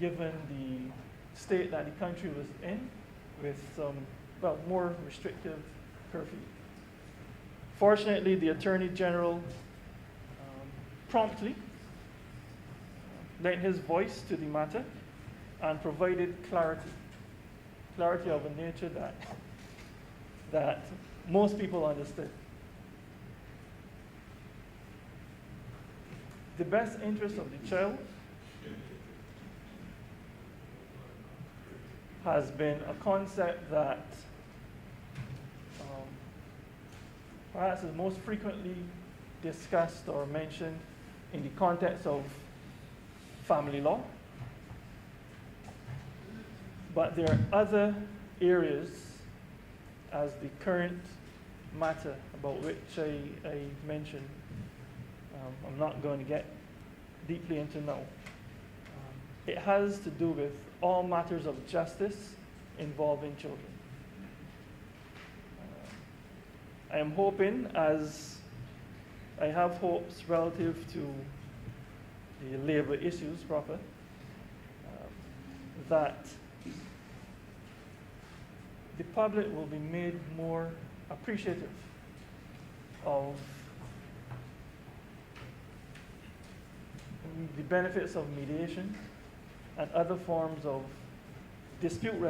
given the state that the country was in, with some, well, more restrictive curfew. Fortunately, the Attorney General promptly lent his voice to the matter and provided clarity of a nature that most people understood. The best interest of the child has been a concept that perhaps is most frequently discussed or mentioned in the context of family law. But there are other areas, as the current matter about which I mentioned, I'm not going to get deeply into now. It has to do with all matters of justice involving children. I am hoping, as I have hopes relative to the labor issues proper, that the public will be made more appreciative of the benefits of mediation and other forms of dispute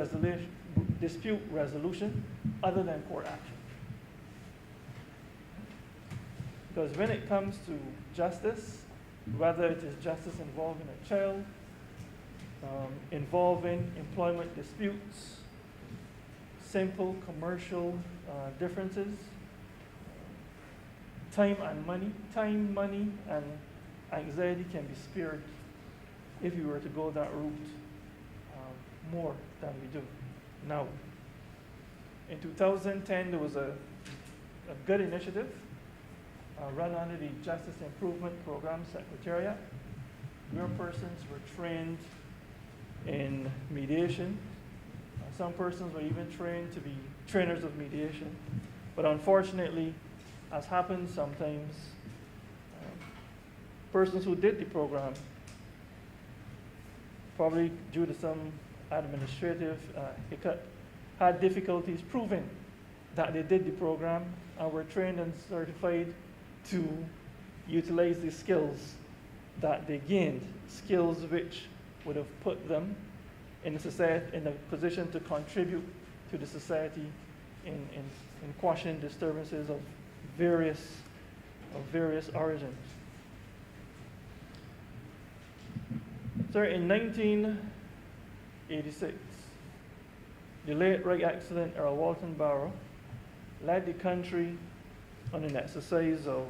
resolution other than court action. Because when it comes to justice, whether it is justice involving a child, involving employment disputes, simple commercial differences, time, money, and anxiety can be spared if you were to go that route more than we do now. In 2010, there was a good initiative run under the Justice Improvement Program Secretariat, where persons were trained in mediation. Some persons were even trained to be trainers of mediation. But unfortunately, as happens sometimes, persons who did the program, probably due to some administrative hiccup, had difficulties proving that they did the program and were trained and certified to utilize the skills that they gained, skills which would have put them in a position to contribute to the society in quashing disturbances of various origins. So in 1986, the late Right Excellent Earl Walton Barrow led the country on an exercise of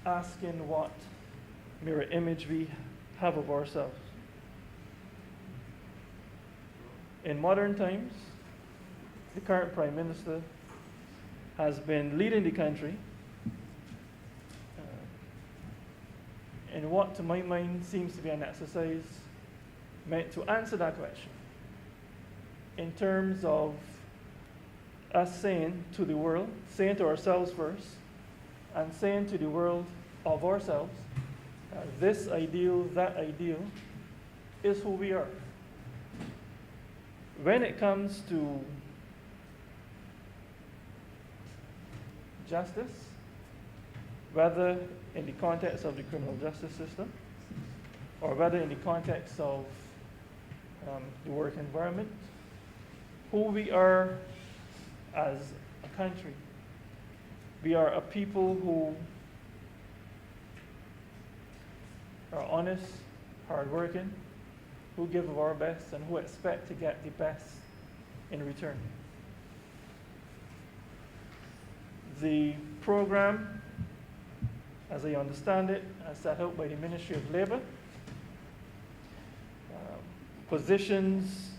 asking what mirror image we have of ourselves. In modern times, the current Prime Minister has been leading the country in what, to my mind, seems to be an exercise meant to answer that question in terms of us saying to the world, saying to ourselves first, and saying to the world of ourselves, this ideal, that ideal, is who we are. When it comes to justice, whether in the context of the criminal justice system, or whether in the context of the work environment, who we are as a country. We are a people who are honest, hardworking, who give of our best, and who expect to get the best in return. The program, as I understand it, as set out by the Ministry of Labour, positions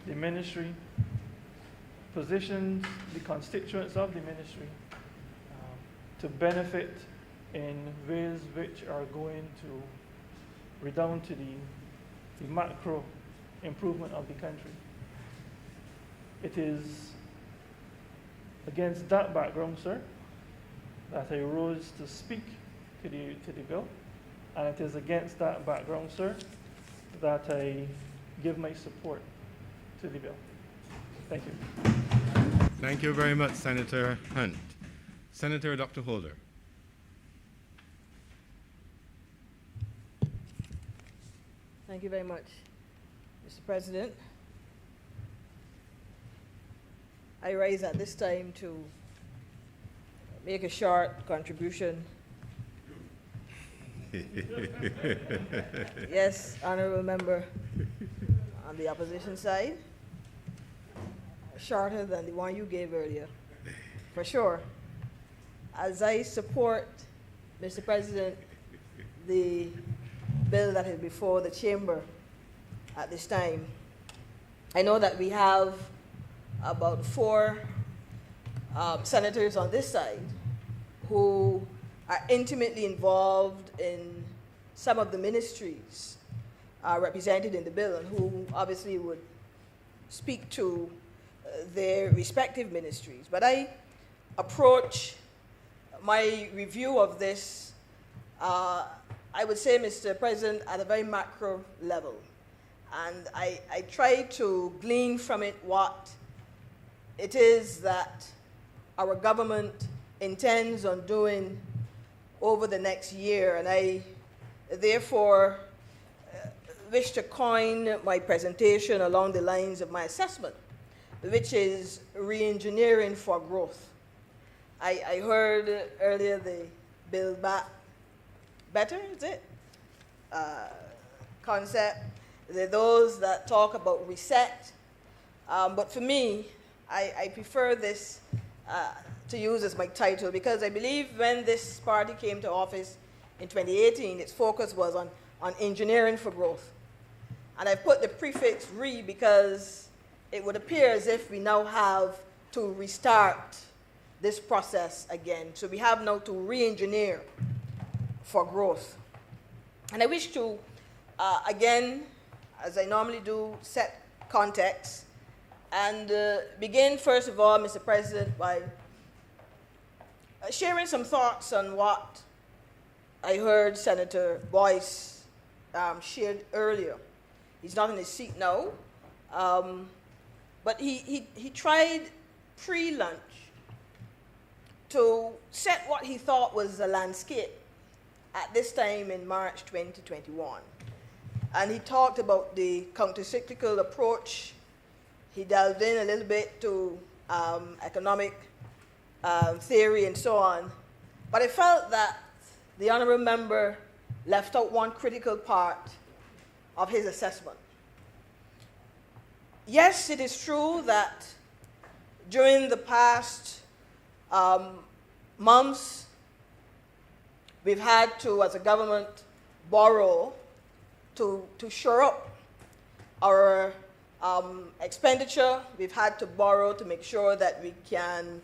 the ministry, positions the constituents of the ministry to benefit in ways which are going to redound to the macro improvement of the country. It is against that background, sir, that I rose to speak to the bill, and it is against that background, sir, that I give my support to the bill. Thank you. Thank you very much, Senator Hunt. Senator Dr. Holder. Thank you very much, Mr. President. I rise at this time to make a short contribution. Yes, honorable member on the opposition side, shorter than the one you gave earlier, for sure. As I support, Mr. President, the bill that is before the chamber at this time, I know that we have about 4 senators on this side who are intimately involved in some of the ministries represented in the bill, and who obviously would speak to their respective ministries. But I approach my review of this, I would say, Mr. President, at a very macro level. And I try to glean from it what it is that our government intends on doing over the next year. And I therefore wish to coin my presentation along the lines of my assessment, which is re-engineering for growth. I heard earlier the Build Back Better, is it? Concept. There are those that talk about reset. But for me, I prefer this to use as my title, because I believe when this party came to office in 2018, its focus was on engineering for growth. And I put the prefix re because it would appear as if we now have to restart this process again. So we have now to re-engineer for growth. And I wish to, again, as I normally do, set context and begin, first of all, Mr. President, by sharing some thoughts on what I heard Senator Boyce shared earlier. He's not in his seat now, but he tried pre-lunch to set what he thought was the landscape at this time in March 2021. And he talked about the countercyclical approach. He delved in a little bit to economic theory and so on. But I felt that the honorable member left out one critical part of his assessment. Yes, it is true that during the past months, we've had to, as a government, borrow to shore up our expenditure. We've had to borrow to make sure that we can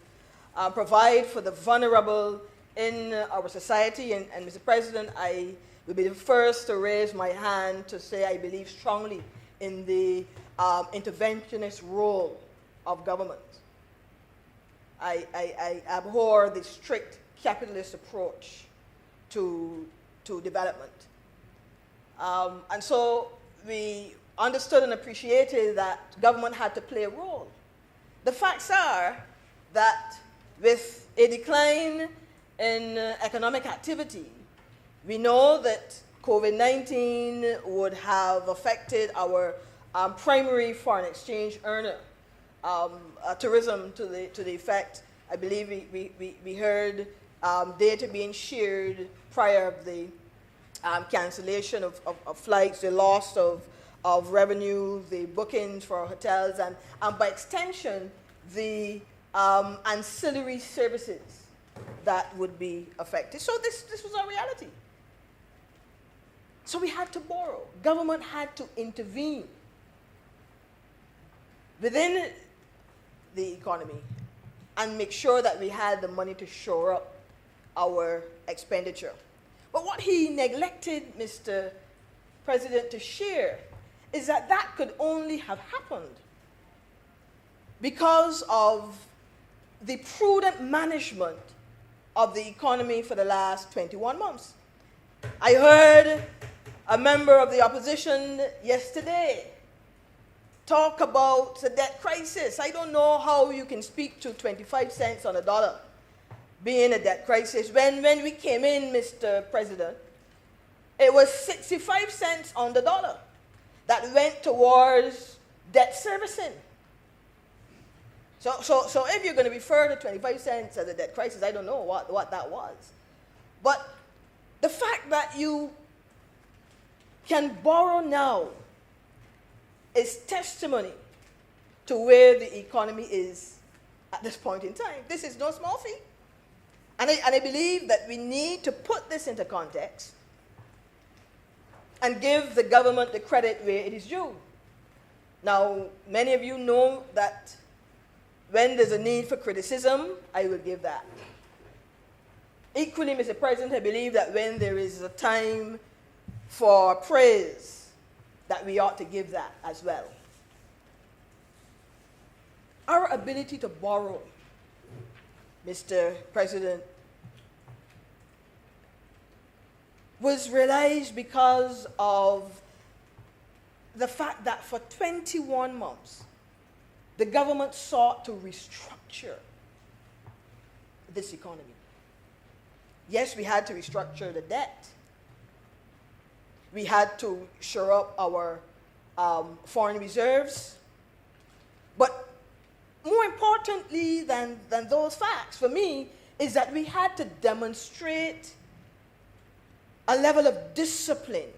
provide for the vulnerable in our society. And Mr. President, I will be the first to raise my hand to say I believe strongly in the interventionist role of government. I abhor the strict capitalist approach to development. And so we understood and appreciated that government had to play a role. The facts are that with a decline in economic activity, we know that COVID-19 would have affected our primary foreign exchange earner, tourism, to the effect, I believe we heard data being shared prior of the cancellation of flights, the loss of of revenue, the bookings for hotels, and by extension, the ancillary services that would be affected. So this was our reality. So we had to borrow. Government had to intervene within the economy and make sure that we had the money to shore up our expenditure. But what he neglected, Mr. President, to share is that that could only have happened because of the prudent management of the economy for the last 21 months. I heard a member of the opposition yesterday talk about the debt crisis. I don't know how you can speak to 25 cents on a dollar being a debt crisis. When we came in, Mr. President, it was 65 cents on the dollar that went towards debt servicing. So if you're going to refer to 25 cents as a debt crisis, I don't know what that was. But the fact that you can borrow now is testimony to where the economy is at this point in time. This is no small feat. And I believe that we need to put this into context and give the government the credit where it is due. Now, many of you know that when there's a need for criticism, I will give that. Equally, Mr. President, I believe that when there is a time for praise, that we ought to give that as well. Our ability to borrow, Mr. President, was realized because of the fact that for 21 months, the government sought to restructure this economy. Yes, we had to restructure the debt. We had to shore up our foreign reserves. But more importantly than those facts, for me, is that we had to demonstrate a level of discipline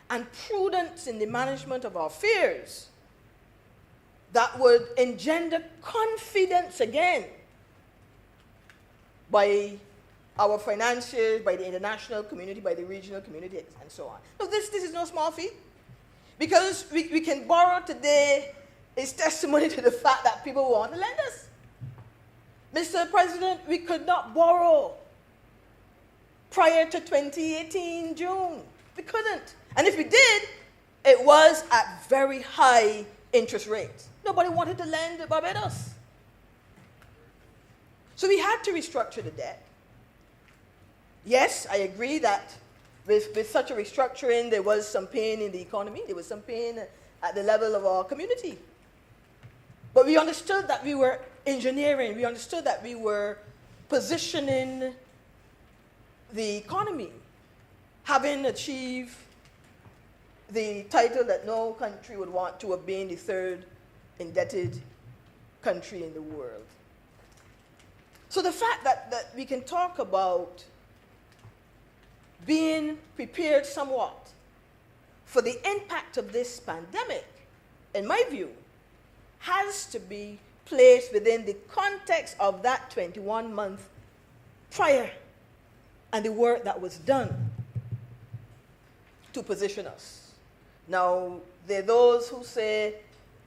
and prudence in the management of our affairs that would engender confidence again by our financiers, by the international community, by the regional community, and so on. So this is no small feat. Because we can borrow today is testimony to the fact that people want to lend us. Mr. President, we could not borrow prior to 2018 June. We couldn't. And if we did, it was at very high interest rates. Nobody wanted to lend to Barbados. So we had to restructure the debt. Yes, I agree that with such a restructuring, there was some pain in the economy. There was some pain at the level of our community. But we understood that we were engineering. We understood that we were positioning the economy, having achieved the title that no country would want to have been the third indebted country in the world. So the fact that we can talk about being prepared somewhat for the impact of this pandemic, in my view, has to be placed within the context of that 21-month prior and the work that was done to position us. Now, there are those who say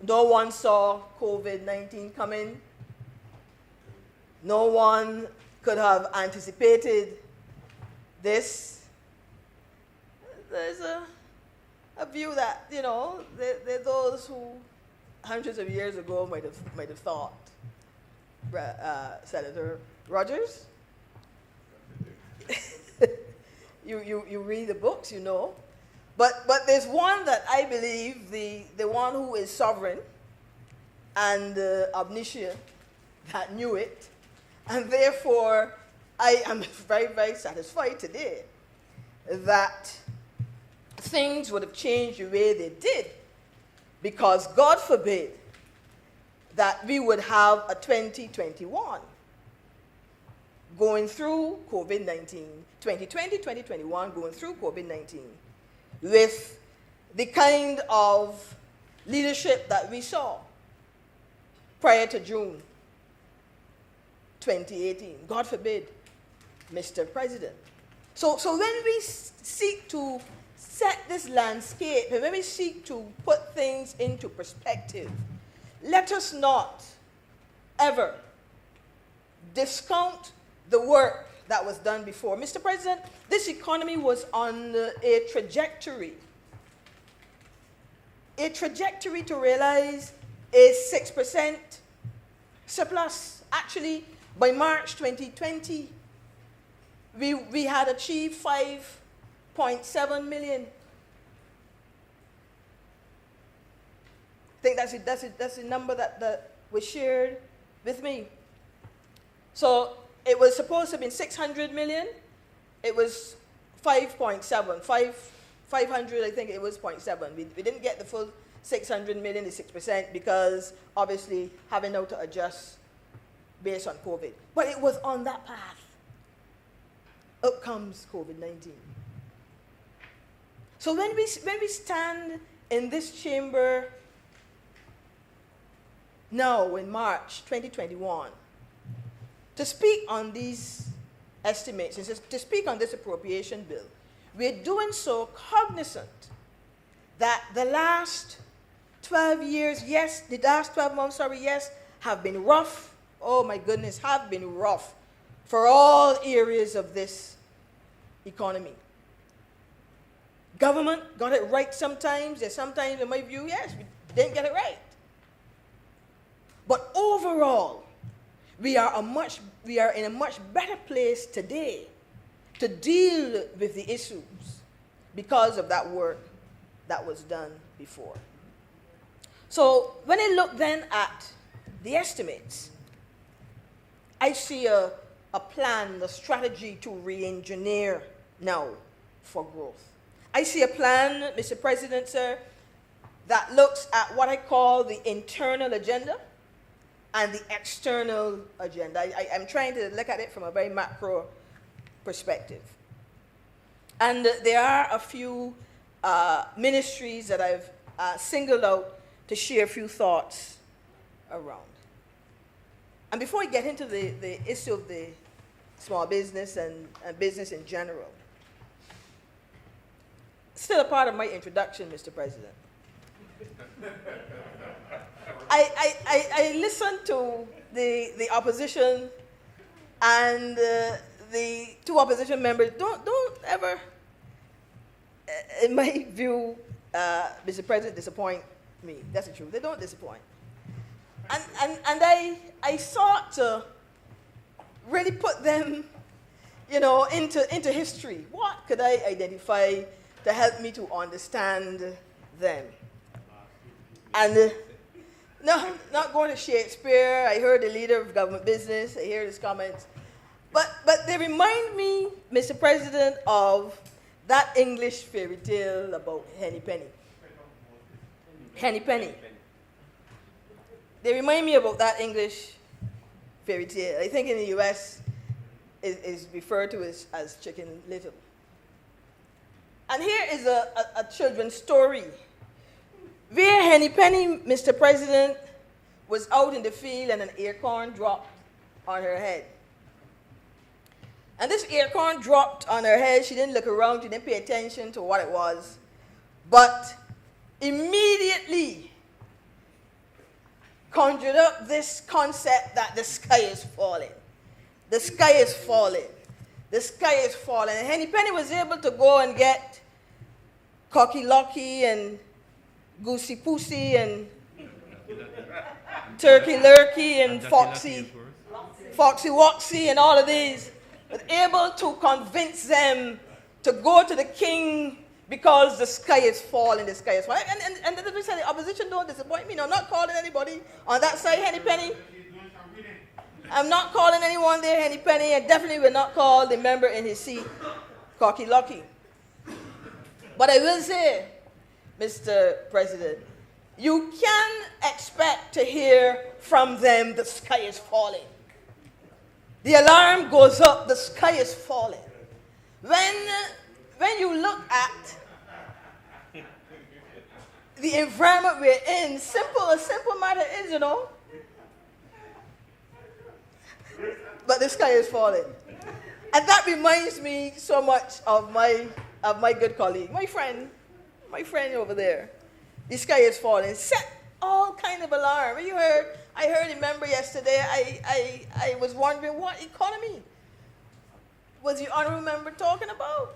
no one saw COVID-19 coming. No one could have anticipated this. There's a view that, there are those who hundreds of years ago might have thought. Senator Rogers? You read the books, you know. But there's one that I believe, the one who is sovereign and omniscient, that knew it. And therefore, I am very, very satisfied today that things would have changed the way they did, because God forbid that we would have a 2021 going through COVID-19, 2020, 2021 going through COVID-19 with the kind of leadership that we saw prior to June 2018. God forbid, Mr. President. So when we seek to set this landscape, and when we seek to put things into perspective, let us not ever discount the work that was done before. Mr. President, this economy was on a trajectory to realize a 6% surplus. Actually, by March 2020, we had achieved 5.7 million. I think that's the number that was shared with me. So it was supposed to have been 600 million. It was 5.7. 500, I think it was 0.7. We didn't get the full 600 million, the 6%, because obviously having now to adjust based on COVID. But it was on that path. Up comes COVID-19. So when we stand in this chamber now in March 2021 to speak on these estimates, to speak on this appropriation bill, we're doing so cognizant that the last 12 years, yes, the last 12 months, yes, have been rough. Oh my goodness, have been rough for all areas of this economy. Government got it right sometimes. There's sometimes, in my view, yes, we didn't get it right. But overall, we are in a much better place today to deal with the issues because of that work that was done before. So when I look then at the estimates, I see a plan, a strategy to re-engineer now for growth. I see a plan, Mr. President, sir, that looks at what I call the internal agenda and the external agenda. I'm trying to look at it from a very macro perspective. And there are a few ministries that I've singled out to share a few thoughts around. And before we get into the issue of the small business and business in general, still a part of my introduction, Mr. President. I listened to the opposition, and the two opposition members don't ever, in my view, Mr. President, disappoint me. That's the truth. They don't disappoint. And I sought to really put them, into history. What could I identify to help me to understand them? And no, not going to Shakespeare. I heard the leader of government business. I hear his comments. But they remind me, Mr. President, of that English fairy tale about Henny Penny. Henny Penny. They remind me about that English fairy tale. I think in the U.S. is referred to as Chicken Little. And here is a children's story where Henny Penny, Mr. President, was out in the field and an acorn dropped on her head. And this acorn dropped on her head. She didn't look around. She didn't pay attention to what it was. But immediately conjured up this concept that the sky is falling. The sky is falling. The sky is falling. And Henny Penny was able to go and get Cocky Locky and Goosey Poosey and Turkey Lurkey and Foxy Woxy and all of these, was able to convince them to go to the king because the sky is falling, the sky is falling. And the opposition don't disappoint me. No, I'm not calling anybody on that side, Henny Penny. I'm not calling anyone there, Henny Penny. I definitely will not call the member in his seat, Cocky Locky. But I will say, Mr. President, you can expect to hear from them the sky is falling. The alarm goes up, the sky is falling. When you look at the environment we're in. A simple matter is, but the sky is falling. And that reminds me so much of my good colleague, my friend over there. The sky is falling. Set all kind of alarm. I remember yesterday, I was wondering what economy was the honorable member talking about.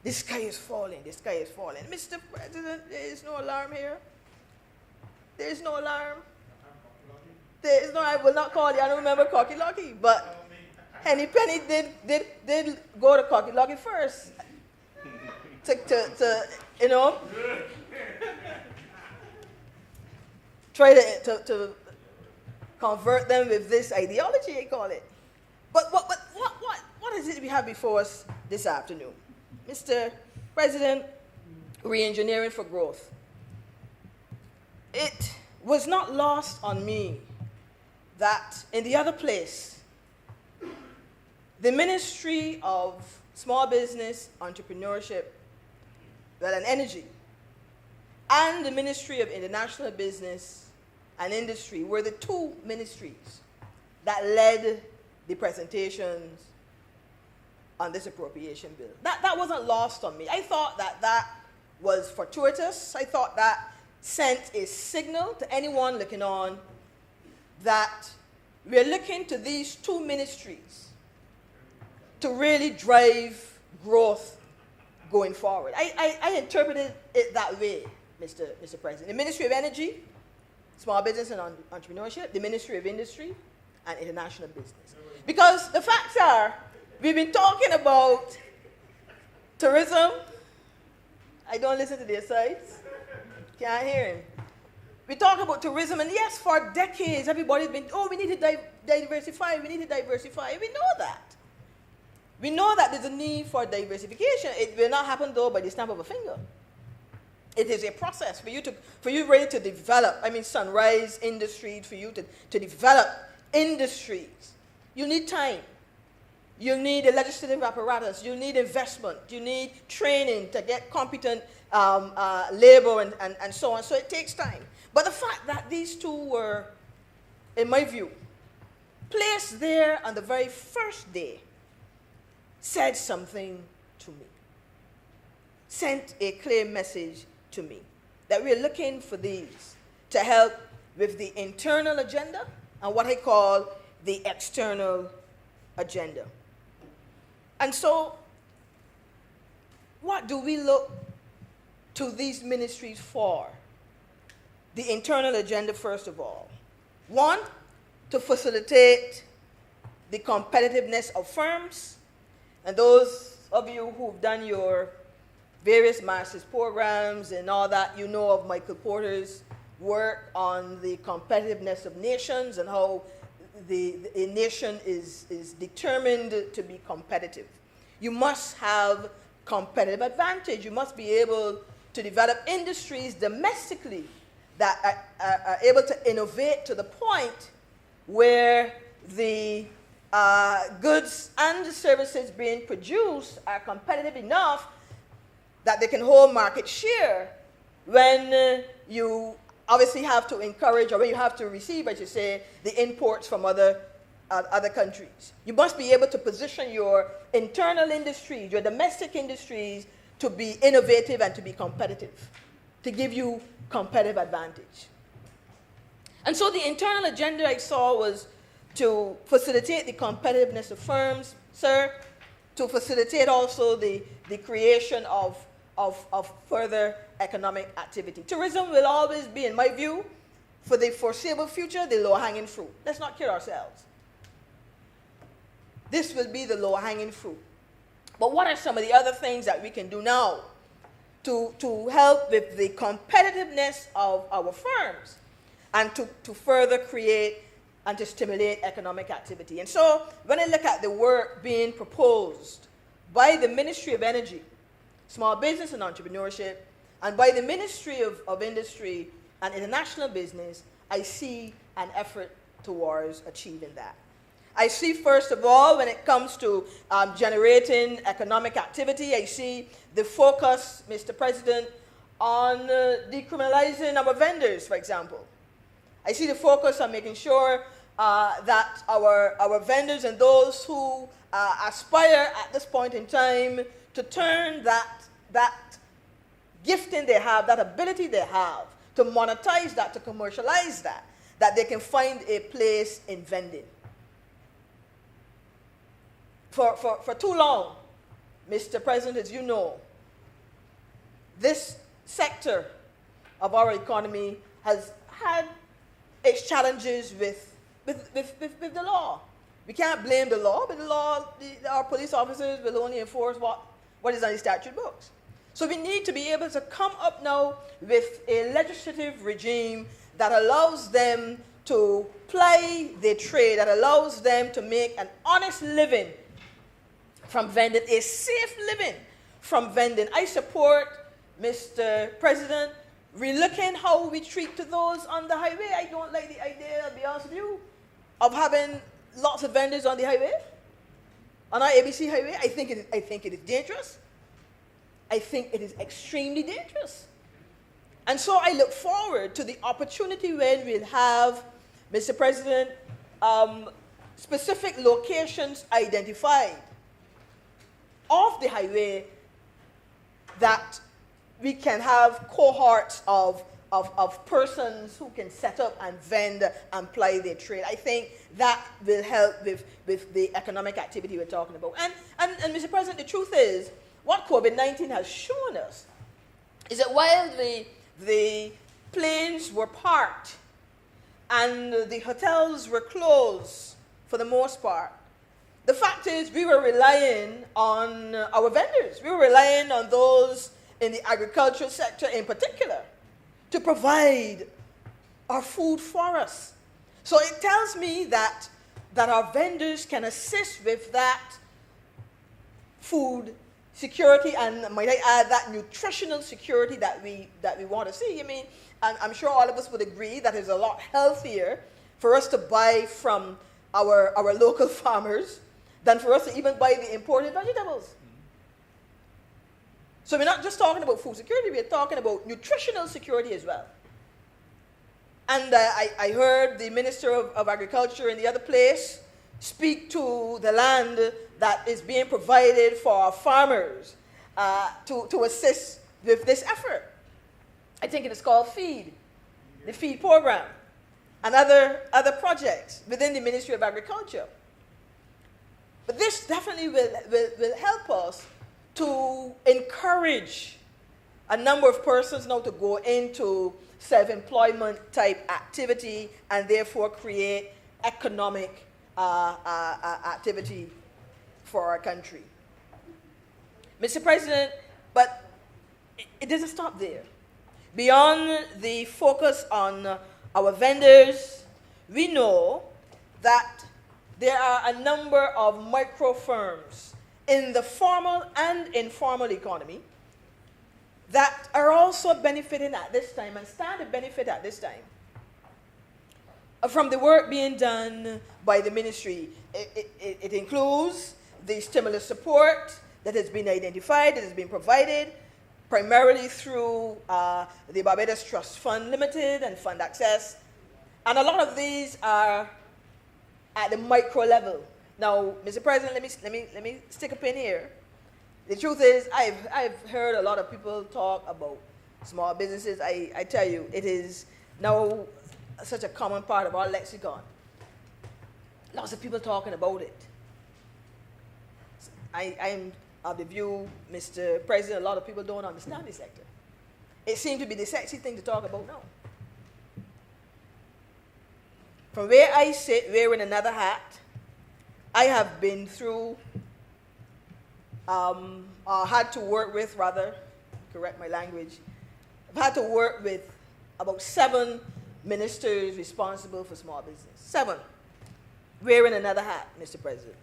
The sky is falling, the sky is falling. Mr. President, there is no alarm here. There is no alarm. There is no, I will not call the honorable member cocky lucky, but Henny Penny did go to cocky lucky first. To try to convert them with this ideology, I call it. But what is it we have before us this afternoon? Mr. President, re-engineering for growth. It was not lost on me that in the other place, the Ministry of Small Business, Entrepreneurship, and Energy, and the Ministry of International Business and Industry were the two ministries that led the presentations on this appropriation bill. That wasn't lost on me. I thought that was fortuitous. I thought that sent a signal to anyone looking on that we're looking to these two ministries to really drive growth going forward. I interpreted it that way, Mr. President. The Ministry of Energy, Small Business and Entrepreneurship, the Ministry of Industry, and International Business. Because the facts are, we've been talking about tourism. I don't listen to their sides. Can't hear him. We talk about tourism, and yes, for decades, everybody's been, we need to diversify, we need to diversify. We know that. We know that there's a need for diversification. It will not happen, though, by the snap of a finger. It is a process for you really to develop, sunrise industries, for you to develop industries. You need time. You need a legislative apparatus. You need investment. You need training to get competent labor and so on. So it takes time. But the fact that these two were, in my view, placed there on the very first day said something to me, sent a clear message to me, that we're looking for these to help with the internal agenda and what I call the external agenda. And so, what do we look to these ministries for? The internal agenda, first of all. One, to facilitate the competitiveness of firms. And those of you who've done your various master's programs and all that, you know of Michael Porter's work on the competitiveness of nations and how a nation is determined to be competitive. You must have competitive advantage. You must be able to develop industries domestically that are able to innovate to the point where the goods and the services being produced are competitive enough that they can hold market share when you obviously have to encourage, or when you have to receive, I should say, the imports from other countries. You must be able to position your internal industries, your domestic industries, to be innovative and to be competitive, to give you competitive advantage. And so the internal agenda I saw was to facilitate the competitiveness of firms, sir, to facilitate also the creation of further economic activity. Tourism will always be, in my view, for the foreseeable future, the low-hanging fruit. Let's not kid ourselves. This will be the low-hanging fruit. But what are some of the other things that we can do now to help with the competitiveness of our firms and to further create and to stimulate economic activity? And so when I look at the work being proposed by the Ministry of Energy, Small Business and Entrepreneurship, and by the Ministry of Industry and International Business, I see an effort towards achieving that. I see, first of all, when it comes to generating economic activity, I see the focus, Mr. President, on decriminalizing our vendors, for example. I see the focus on making sure that our vendors and those who aspire at this point in time to turn that gifting they have, that ability they have, to monetize that, to commercialize that, that they can find a place in vending. For too long, Mr. President, as you know, this sector of our economy has had its challenges with the law. We can't blame the law, but the law, our police officers will only enforce what is on the statute books. So we need to be able to come up now with a legislative regime that allows them to ply their trade, that allows them to make an honest living from vending, a safe living from vending. I support, Mr. President, relooking how we treat to those on the highway. I don't like the idea, I'll be honest with you, of having lots of vendors on the highway, on our ABC highway. I think it is dangerous. I think it is extremely dangerous. And so I look forward to the opportunity when we'll have, Mr. President, specific locations identified off the highway that we can have cohorts of persons who can set up and vend and ply their trade. I think that will help with the economic activity we're talking about. And Mr. President, the truth is, what COVID-19 has shown us is that while the planes were parked and the hotels were closed for the most part, the fact is we were relying on our vendors. We were relying on those in the agricultural sector in particular to provide our food for us. So it tells me that our vendors can assist with that food security, and might I add, that nutritional security that we want to see. I mean, I'm sure all of us would agree that it's a lot healthier for us to buy from our local farmers than for us to even buy the imported vegetables. So we're not just talking about food security, we're talking about nutritional security as well. And I heard the Minister of Agriculture in the other place speak to the land that is being provided for our farmers to assist with this effort. I think it is called FEED, the FEED program, and other projects within the Ministry of Agriculture. But this definitely will help us to encourage a number of persons now to go into self-employment type activity and therefore create economic activity for our country. Mr. President, but it doesn't stop there. Beyond the focus on our vendors, we know that there are a number of micro firms in the formal and informal economy that are also benefiting at this time and stand to benefit at this time from the work being done by the ministry. It includes the stimulus support that has been identified, that has been provided primarily through the Barbados Trust Fund Limited and Fund Access. And a lot of these are at the micro level. Now, Mr. President, let me stick a pin here. The truth is, I've heard a lot of people talk about small businesses. I tell you, it is now such a common part of our lexicon. Lots of people talking about it. I'm of the view, Mr. President, a lot of people don't understand this sector. It seems to be the sexy thing to talk about now. From where I sit, wearing another hat, I have been through, had to work with, rather, correct my language, I've had to work with about 7 ministers responsible for small business. 7. Wearing another hat, Mr. President.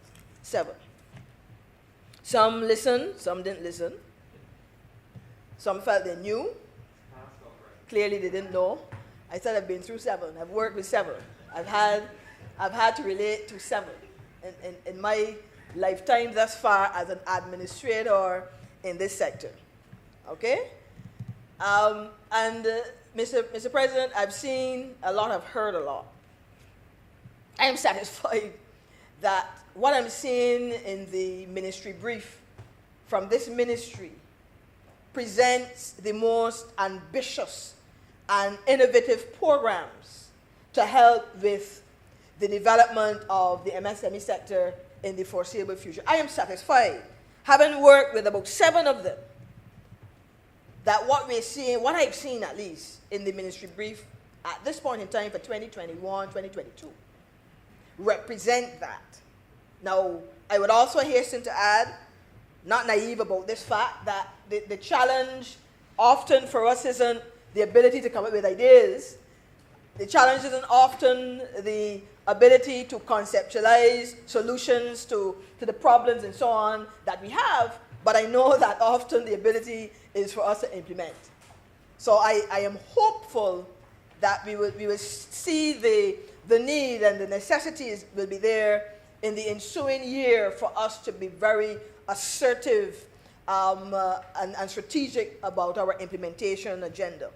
7. Some listened, some didn't listen. Some felt they knew. Clearly they didn't know. I said I've been through 7. I've worked with 7. I've had to relate to 7 in my lifetime thus far as an administrator in this sector. Okay? Mr. President, I've seen a lot, I've heard a lot. I am satisfied that what I'm seeing in the ministry brief from this ministry presents the most ambitious and innovative programs to help with the development of the MSME sector in the foreseeable future. I am satisfied, having worked with about 7 of them, that what we're seeing, what I've seen at least in the ministry brief at this point in time for 2021, 2022, represent that. Now, I would also hasten to add, not naive about this fact, that the challenge often for us isn't the ability to come up with ideas. The challenge isn't often the ability to conceptualize solutions to the problems and so on that we have, but I know that often the ability is for us to implement. So I am hopeful that we will see the need and the necessities will be there in the ensuing year for us to be very assertive and strategic about our implementation agenda.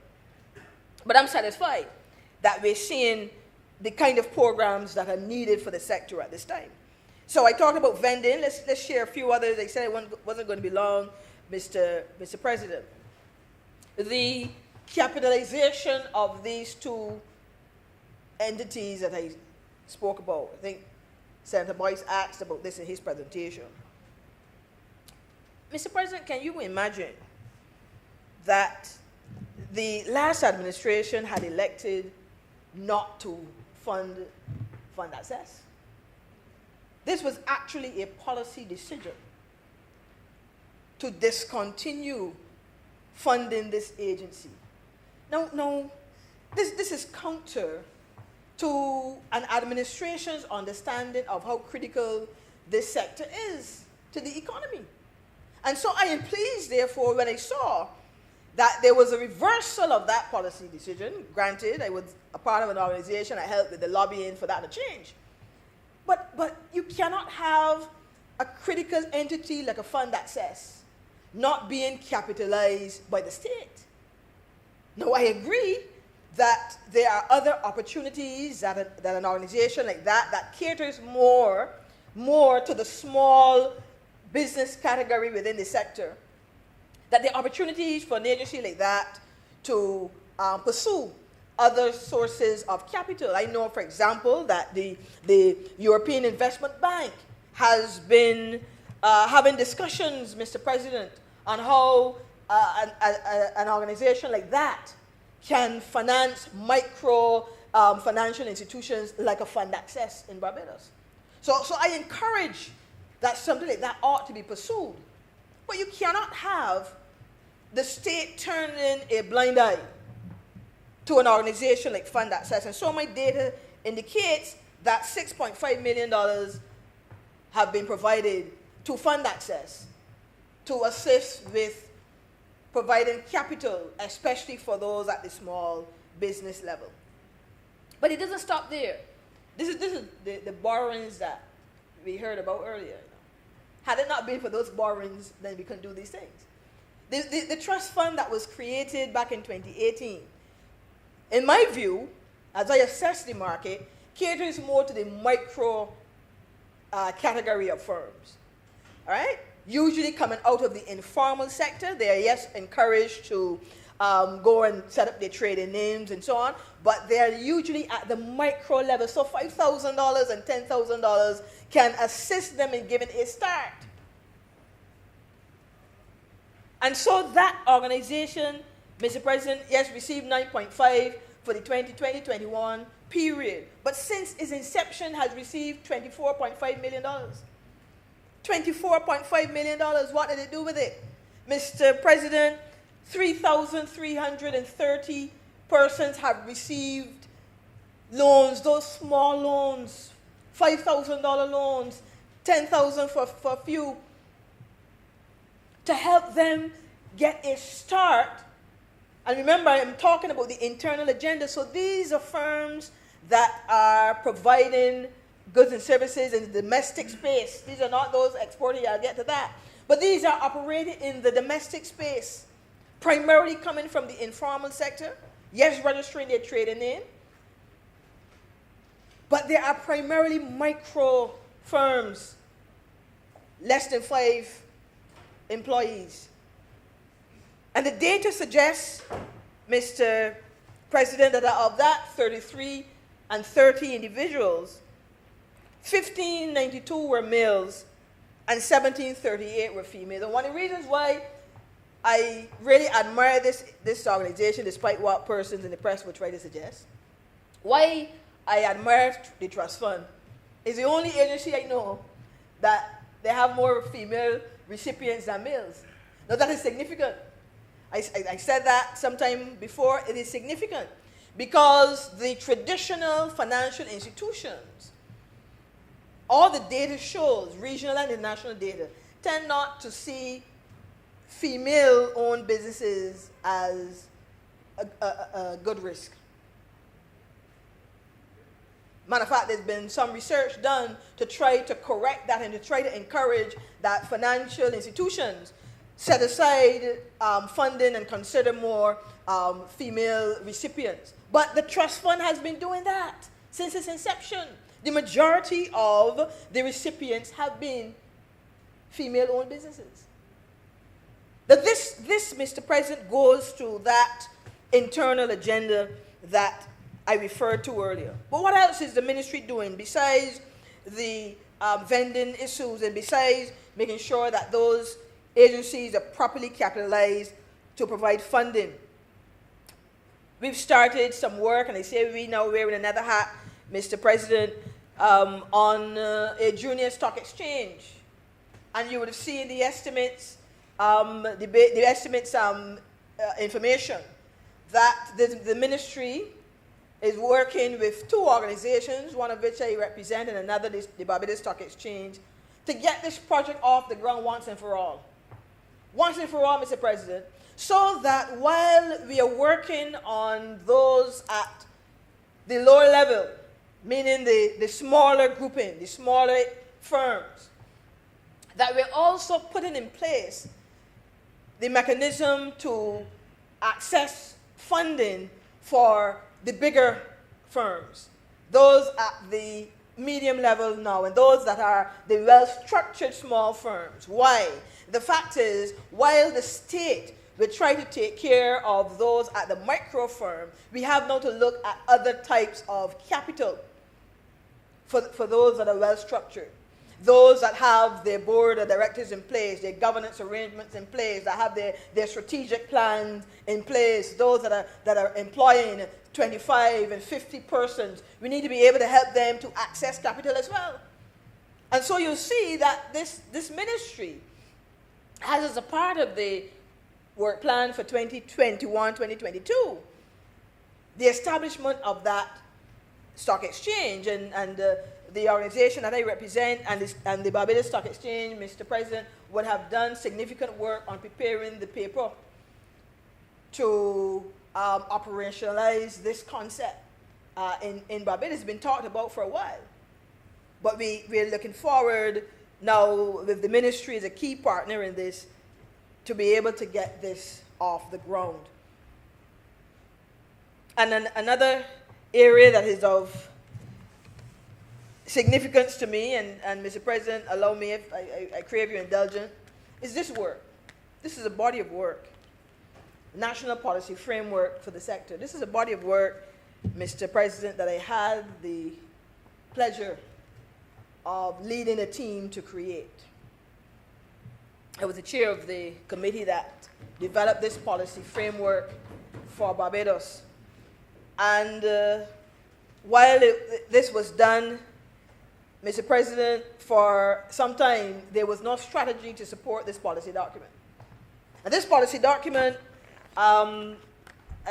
But I'm satisfied that we're seeing the kind of programs that are needed for the sector at this time. So I talked about vending. Let's share a few others. I said it wasn't going to be long, Mr. President. The capitalization of these 2 entities that I spoke about, I think Senator Boyce asked about this in his presentation. Mr. President, can you imagine that the last administration had elected not to fund access? This was actually a policy decision to discontinue funding this agency. Now, this is counter to an administration's understanding of how critical this sector is to the economy. And so I am pleased, therefore, when I saw that there was a reversal of that policy decision. Granted, I was a part of an organization, I helped with the lobbying for that to change. But you cannot have a critical entity like a fund access not being capitalized by the state. Now, I agree that there are other opportunities that an organization like that caters more to the small business category within the sector, that there are opportunities for an agency like that to pursue other sources of capital. I know, for example, that the European Investment Bank has been having discussions, Mr. President, on how an organization like that can finance micro financial institutions like a fund access in Barbados. So I encourage that something like that ought to be pursued. But you cannot have the state turning a blind eye to an organization like Fund Access. And so my data indicates that $6.5 million have been provided to Fund Access to assist with providing capital, especially for those at the small business level. But it doesn't stop there. This is the borrowings that we heard about earlier. Had it not been for those borrowings, then we couldn't do these things. The trust fund that was created back in 2018, in my view, as I assess the market, caters more to the micro category of firms. All right? Usually coming out of the informal sector, they are, yes, encouraged to go and set up their trading names and so on, but they're usually at the micro level. So $5,000 and $10,000 can assist them in giving a start. And so that organization, Mr. President, yes, received 9.5 for the 2020-21 period, but since its inception has received $24.5 million. $24.5 million, what did it do with it? Mr. President, 3,330 persons have received loans, those small loans, $5,000 loans, $10,000 for a few, to help them get a start. And remember, I'm talking about the internal agenda. So these are firms that are providing goods and services in the domestic space. These are not those exporting, I'll get to that. But these are operating in the domestic space, primarily coming from the informal sector, yes, registering their trading name, but they are primarily micro firms, less than 5 employees. And the data suggests, Mr. President, that of that 33 and 30 individuals, 1592 were males and 1738 were females. And one of the reasons why I really admire this organization, despite what persons in the press would try to suggest, why I admire the trust fund is the only agency I know that they have more female recipients than males. Now that is significant. I said that sometime before. It is significant because the traditional financial institutions, all the data shows, regional and international data, tend not to see female-owned businesses as a good risk. Matter of fact, there's been some research done to try to correct that and to try to encourage that financial institutions set aside funding and consider more female recipients. But the trust fund has been doing that since its inception. The majority of the recipients have been female-owned businesses. Now this, Mr. President, goes to that internal agenda that I referred to earlier. But what else is the ministry doing besides the vending issues and besides making sure that those agencies are properly capitalized to provide funding? We've started some work, and I say we now wearing another hat, Mr. President, on a junior stock exchange. And you would have seen the estimates, information that the ministry is working with 2 organizations, one of which I represent and another the Barbados Stock Exchange, to get this project off the ground once and for all. Once and for all, Mr. President, so that while we are working on those at the lower level, meaning the smaller grouping, the smaller firms, that we're also putting in place the mechanism to access funding for the bigger firms, those at the medium level now, and those that are the well-structured small firms. Why? The fact is, while the state will try to take care of those at the micro firm, we have now to look at other types of capital for those that are well-structured. Those that have their board of directors in place, their governance arrangements in place, that have their strategic plans in place, those that are employing 25 and 50 persons, we need to be able to help them to access capital as well. And so you'll see that this ministry has, as a part of the work plan for 2021-2022, the establishment of that stock exchange, and the organization that I represent and the Barbados Stock Exchange, Mr. President, would have done significant work on preparing the paper to operationalize this concept in Barbados. It's been talked about for a while. But we're looking forward now with the ministry as a key partner in this to be able to get this off the ground. And then another area that is of significance to me, and Mr. President, allow me if I crave your indulgence, is this work. This is a body of work. National policy framework for the sector. This is a body of work, Mr. President, that I had the pleasure of leading a team to create. I was the chair of the committee that developed this policy framework for Barbados. And while this was done, Mr. President, for some time, there was no strategy to support this policy document. And this policy document, I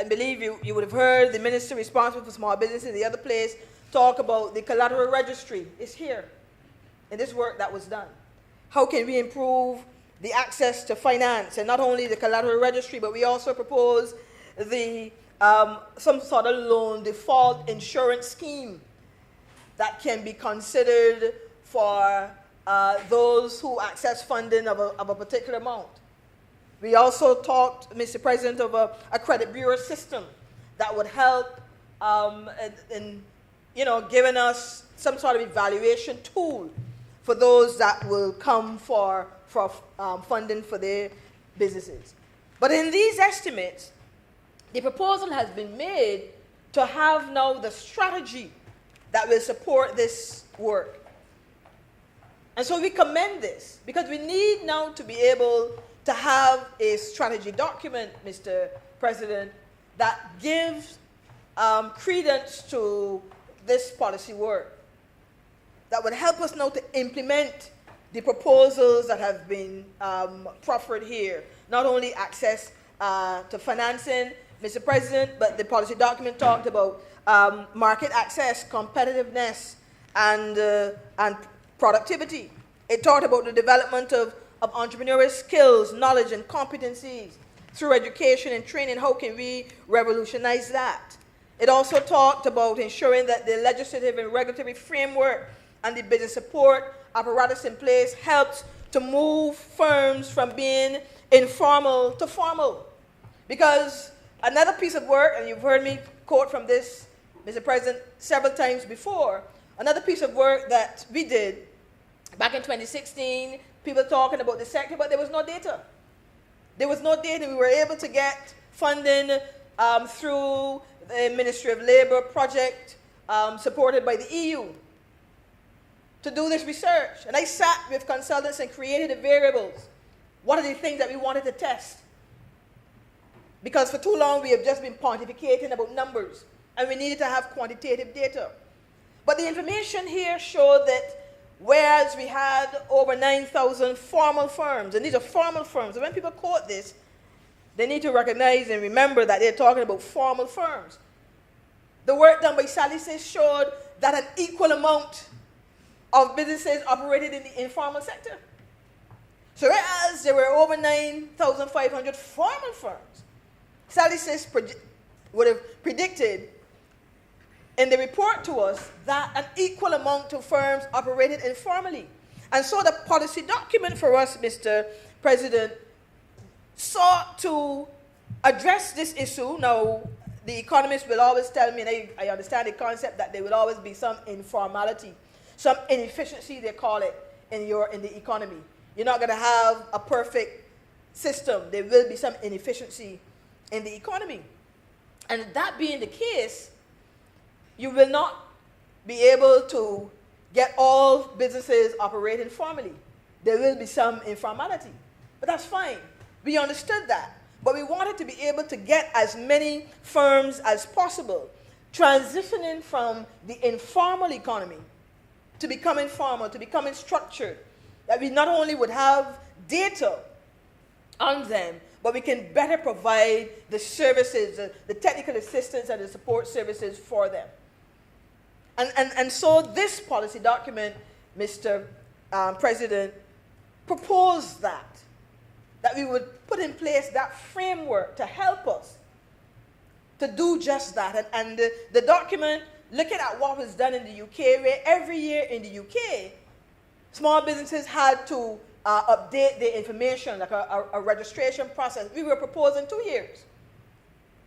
believe you would have heard the minister responsible for small business in the other place talk about the collateral registry. It's here in this work that was done. How can we improve the access to finance, and not only the collateral registry, but we also propose the some sort of loan default insurance scheme that can be considered for those who access funding of a particular amount. We also talked, Mr. President, of a credit bureau system that would help in giving us some sort of evaluation tool for those that will come for funding for their businesses. But in these estimates, the proposal has been made to have now the strategy that will support this work. And so we commend this, because we need now to be able to have a strategy document, Mr. President, that gives credence to this policy work, that would help us now to implement the proposals that have been proffered here. Not only access to financing, Mr. President, but the policy document talked about market access, competitiveness, and productivity. It talked about the development of entrepreneurial skills, knowledge, and competencies through education and training. How can we revolutionize that? It also talked about ensuring that the legislative and regulatory framework and the business support apparatus in place helps to move firms from being informal to formal. Because another piece of work, and you've heard me quote from this, Mr. President, several times before, another piece of work that we did back in 2016, people talking about the sector, but there was no data. There was no data. We were able to get funding through the Ministry of Labor project supported by the EU to do this research. And I sat with consultants and created the variables. What are the things that we wanted to test? Because for too long we have just been pontificating about numbers, and we needed to have quantitative data. But the information here showed that whereas we had over 9,000 formal firms, and these are formal firms, and when people quote this, they need to recognize and remember that they're talking about formal firms. The work done by Salises showed that an equal amount of businesses operated in the informal sector. So whereas there were over 9,500 formal firms, Salises would have predicted in the report to us that an equal amount of firms operated informally. And so the policy document for us, Mr. President, sought to address this issue. Now, the economists will always tell me, and I understand the concept, that there will always be some informality, some inefficiency, they call it, in the economy. You're not going to have a perfect system. There will be some inefficiency in the economy. And that being the case, you will not be able to get all businesses operating formally. There will be some informality. But that's fine. We understood that. But we wanted to be able to get as many firms as possible transitioning from the informal economy to becoming formal, to becoming structured, that we not only would have data on them, but we can better provide the services, the technical assistance and the support services for them. And so this policy document, Mr. President, proposed that we would put in place that framework to help us to do just that. And the document, looking at what was done in the UK, where every year in the UK, small businesses had to update their information, like a registration process. We were proposing 2 years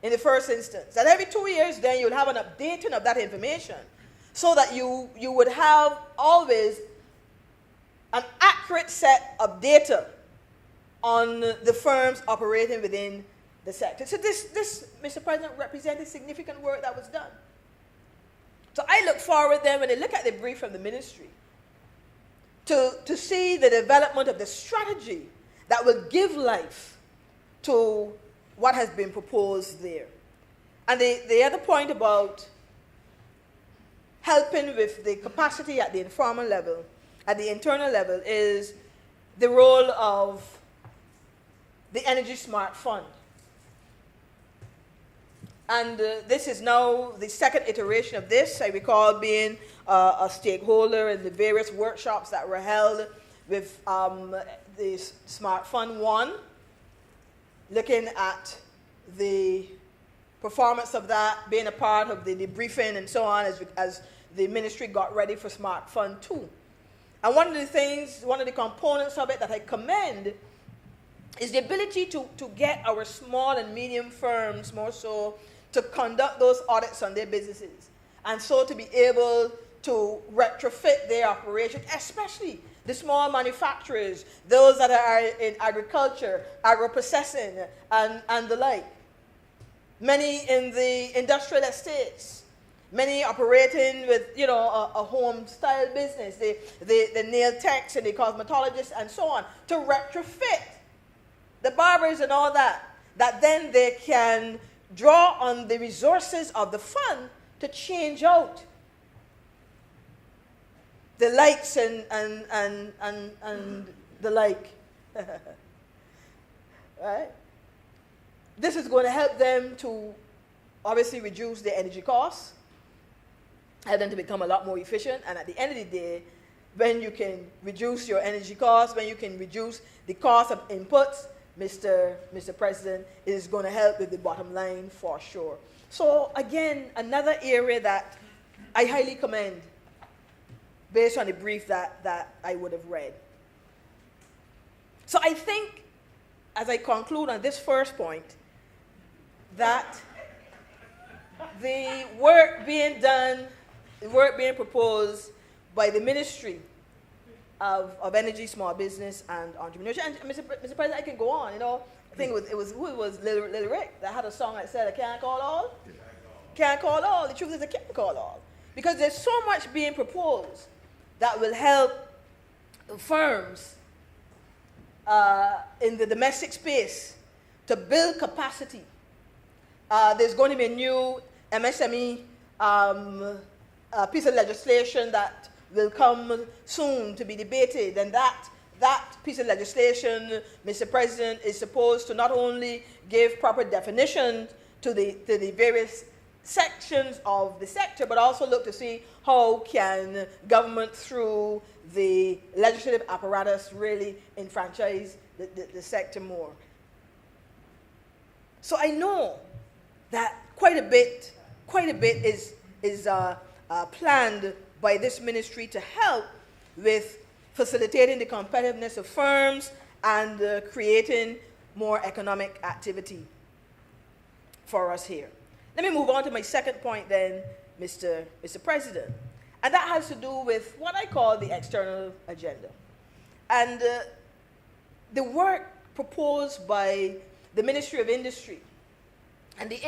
in the first instance. And every 2 years, then you'll have an updating of that information so that you would have always an accurate set of data on the firms operating within the sector. So this, Mr. President, represented significant work that was done. So I look forward then, when I look at the brief from the ministry, to see the development of the strategy that will give life to what has been proposed there. And the other point about helping with the capacity at the informal level, at the internal level, is the role of the Energy Smart Fund. And this is now the second iteration of this. I recall being a stakeholder in the various workshops that were held with the Smart Fund 1, looking at the performance of that, being a part of the debriefing and so on as the ministry got ready for Smart Fund 2. And one of the components of it that I commend is the ability to get our small and medium firms more so to conduct those audits on their businesses, and so to be able to retrofit their operation, especially the small manufacturers, those that are in agriculture, agro-processing, and the like. Many in the industrial estates, many operating with, a home-style business, the nail techs and the cosmetologists and so on, to retrofit the barbers and all that then they can draw on the resources of the fund to change out the lights and the like. Right? This is going to help them to obviously reduce their energy costs, help them to become a lot more efficient, and at the end of the day, when you can reduce your energy costs, when you can reduce the cost of inputs, Mr. President, it is going to help with the bottom line for sure. So again, another area that I highly commend based on the brief that I would have read. So I think, as I conclude on this first point, that the work being done, the work being proposed by the Ministry of Energy, Small Business, and Entrepreneurship, and Mr. President, I can go on, I think it was Lil Rick that had a song that said, I can't call all. Can't call all. The truth is I can't call all. Because there's so much being proposed that will help firms in the domestic space to build capacity. There's going to be a new MSME piece of legislation that will come soon to be debated, and that piece of legislation, Mr. President, is supposed to not only give proper definition to the various sections of the sector, but also look to see how can government through the legislative apparatus really enfranchise the sector more. So I know that quite a bit is planned by this ministry to help with facilitating the competitiveness of firms and creating more economic activity for us here. Let me move on to my second point then, Mr. President. And that has to do with what I call the external agenda. And the work proposed by the Ministry of Industry, and the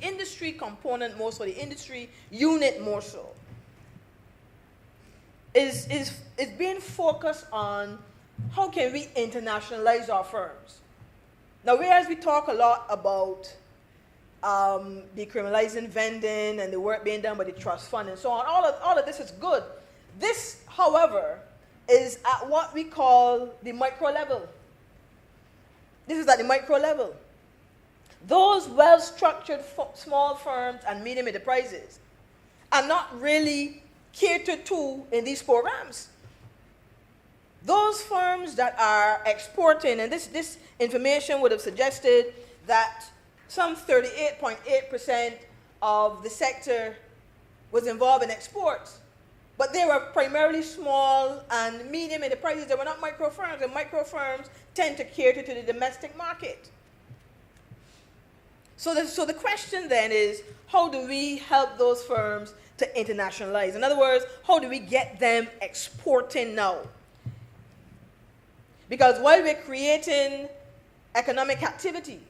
industry component more so, the industry unit more so, is being focused on how can we internationalize our firms. Now, whereas we talk a lot about decriminalizing vending and the work being done by the trust fund and so on, all of this is good. This, however, is at what we call the micro level. This is at the micro level. Those well-structured small firms and medium enterprises are not really catered to in these programs. Those firms that are exporting, and this information would have suggested that some 38.8% of the sector was involved in exports. But they were primarily small and medium enterprises. They were not micro firms, and micro firms tend to cater to the domestic market. So the question then is, how do we help those firms to internationalize? In other words, how do we get them exporting now? Because while we're creating economic activity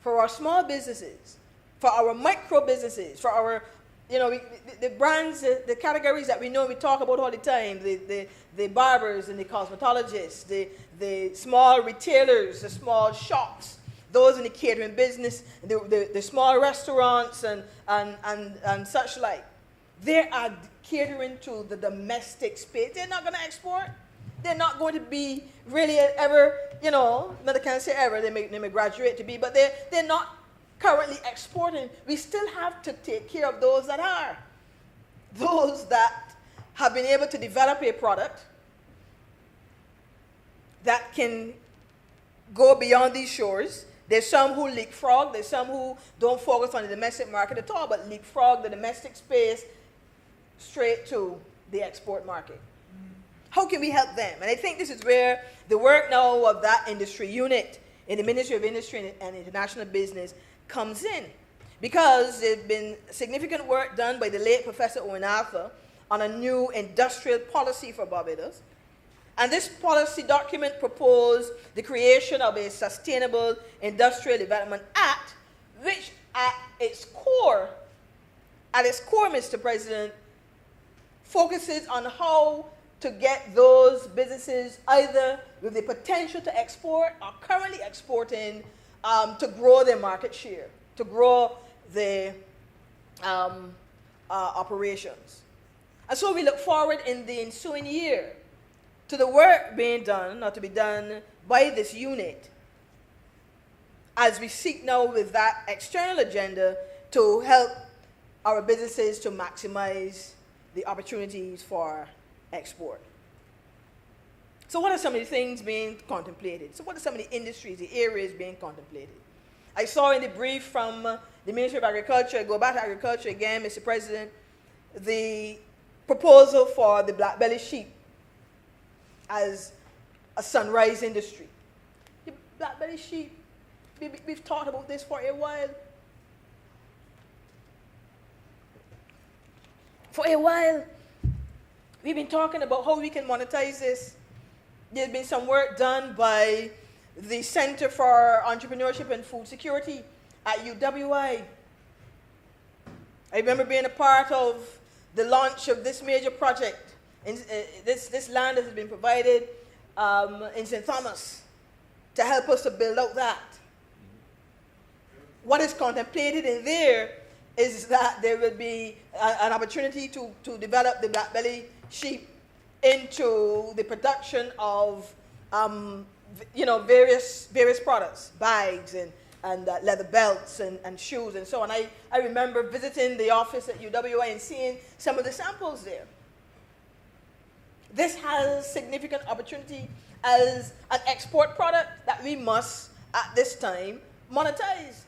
for our small businesses, for our micro businesses, for our, the brands, the categories that we know, we talk about all the time, the barbers and the cosmetologists, the small retailers, the small shops, those in the catering business, the small restaurants and such like. They are catering to the domestic space. They're not going to export. They're not going to be really ever, I can't say ever, they may graduate to be, but they're not currently exporting. We still have to take care of those that are. Those that have been able to develop a product that can go beyond these shores. There's some who leapfrog. There's some who don't focus on the domestic market at all, but leapfrog the domestic space straight to the export market. How can we help them? And I think this is where the work now of that industry unit in the Ministry of Industry and International Business comes in. Because there's been significant work done by the late Professor Owen Arthur on a new industrial policy for Barbados. And this policy document proposed the creation of a Sustainable Industrial Development Act, which at its core, Mr. President, focuses on how to get those businesses either with the potential to export or currently exporting to grow their market share, to grow their operations. And so we look forward in the ensuing year to the work being done, or to be done by this unit, as we seek now with that external agenda to help our businesses to maximize the opportunities for export. So what are some of the things being contemplated? So what are some of the industries, the areas being contemplated? I saw in the brief from the Ministry of Agriculture, go back to agriculture again, Mr. President, the proposal for the black-bellied sheep as a sunrise industry. The black-bellied sheep, we've talked about this for a while. For a while, we've been talking about how we can monetize this. There's been some work done by the Center for Entrepreneurship and Food Security at UWI. I remember being a part of the launch of this major project. This land has been provided in St. Thomas to help us to build out that. What is contemplated in there is that there will be an opportunity to develop the black-bellied sheep into the production of various products, bags and leather belts and shoes and so on. I remember visiting the office at UWI and seeing some of the samples there. This has significant opportunity as an export product that we must, at this time, monetize.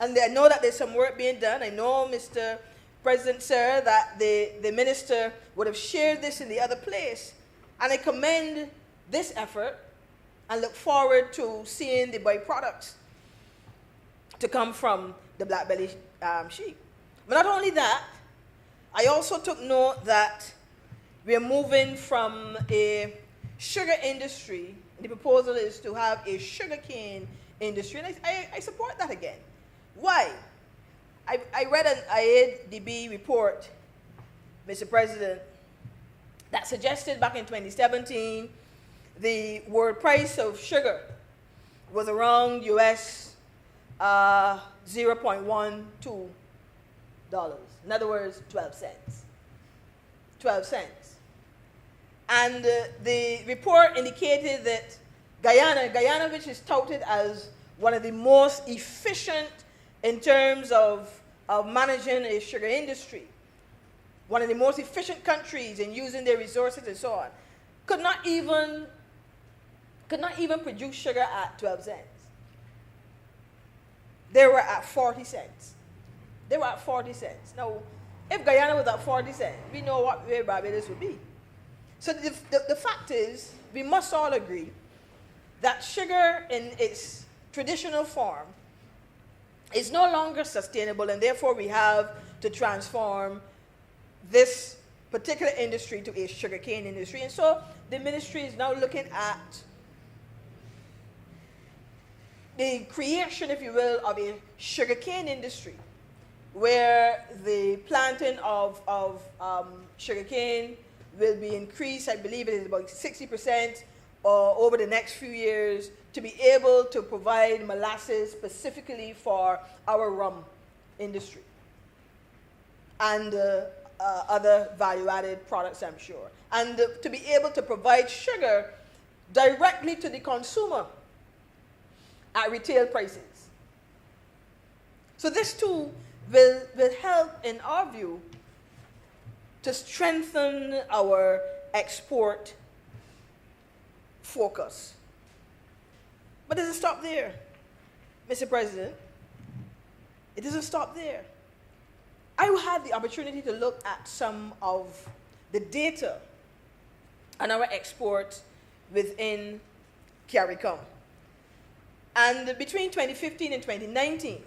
And I know that there's some work being done. I know, Mr. President, sir, that the minister would have shared this in the other place. And I commend this effort and look forward to seeing the byproducts to come from the black-bellied sheep. But not only that, I also took note that we are moving from a sugar industry. The proposal is to have a sugarcane industry, and I support that again. Why? I read an IADB report, Mr. President, that suggested back in 2017 the world price of sugar was around US $0.12. In other words, 12 cents. 12 cents. And the report indicated that Guyana, which is touted as one of the most efficient in terms of managing a sugar industry, one of the most efficient countries in using their resources and so on, could not even produce sugar at 12 cents. They were at 40 cents. They were at 40 cents. Now, if Guyana was at 40 cents, we know where Barbados would be. So the fact is, we must all agree that sugar in its traditional form is no longer sustainable, and therefore we have to transform this particular industry to a sugarcane industry. And so the ministry is now looking at the creation, if you will, of a sugarcane industry, where the planting of sugarcane will be increased. I believe it is about 60% over the next few years, to be able to provide molasses specifically for our rum industry and other value-added products, I'm sure. And to be able to provide sugar directly to the consumer at retail prices. So this too will help, in our view, to strengthen our export focus. But it doesn't stop there, Mr. President. It doesn't stop there. I had the opportunity to look at some of the data on our exports within CARICOM. And between 2015 and 2019,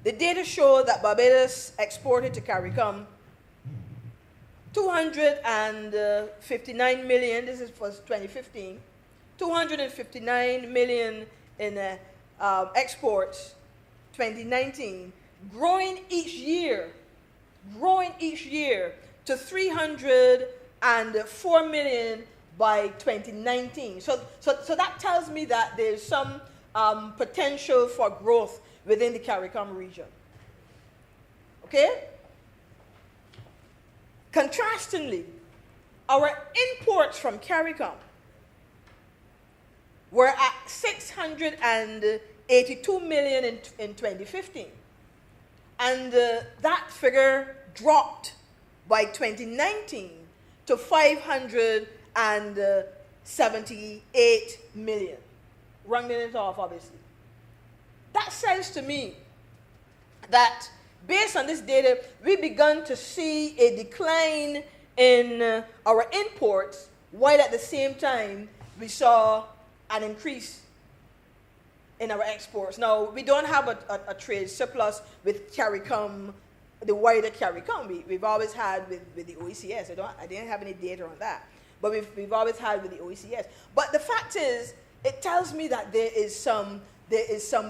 the data show that Barbados exported to CARICOM 259 million, this is for 2015, 259 million in exports 2019, growing each year to 304 million by 2019. So that tells me that there's some potential for growth within the CARICOM region. Okay? Contrastingly, our imports from CARICOM were at 682 million in 2015. And that figure dropped by 2019 to 578 million. Rounding it off, obviously. That says to me that based on this data, we begun to see a decline in our imports, while at the same time we saw an increase in our exports. Now, we don't have a trade surplus with CARICOM, the wider CARICOM. We've always had with the OECS. I didn't have any data on that, but we've always had with the OECS. But the fact is, it tells me that there is some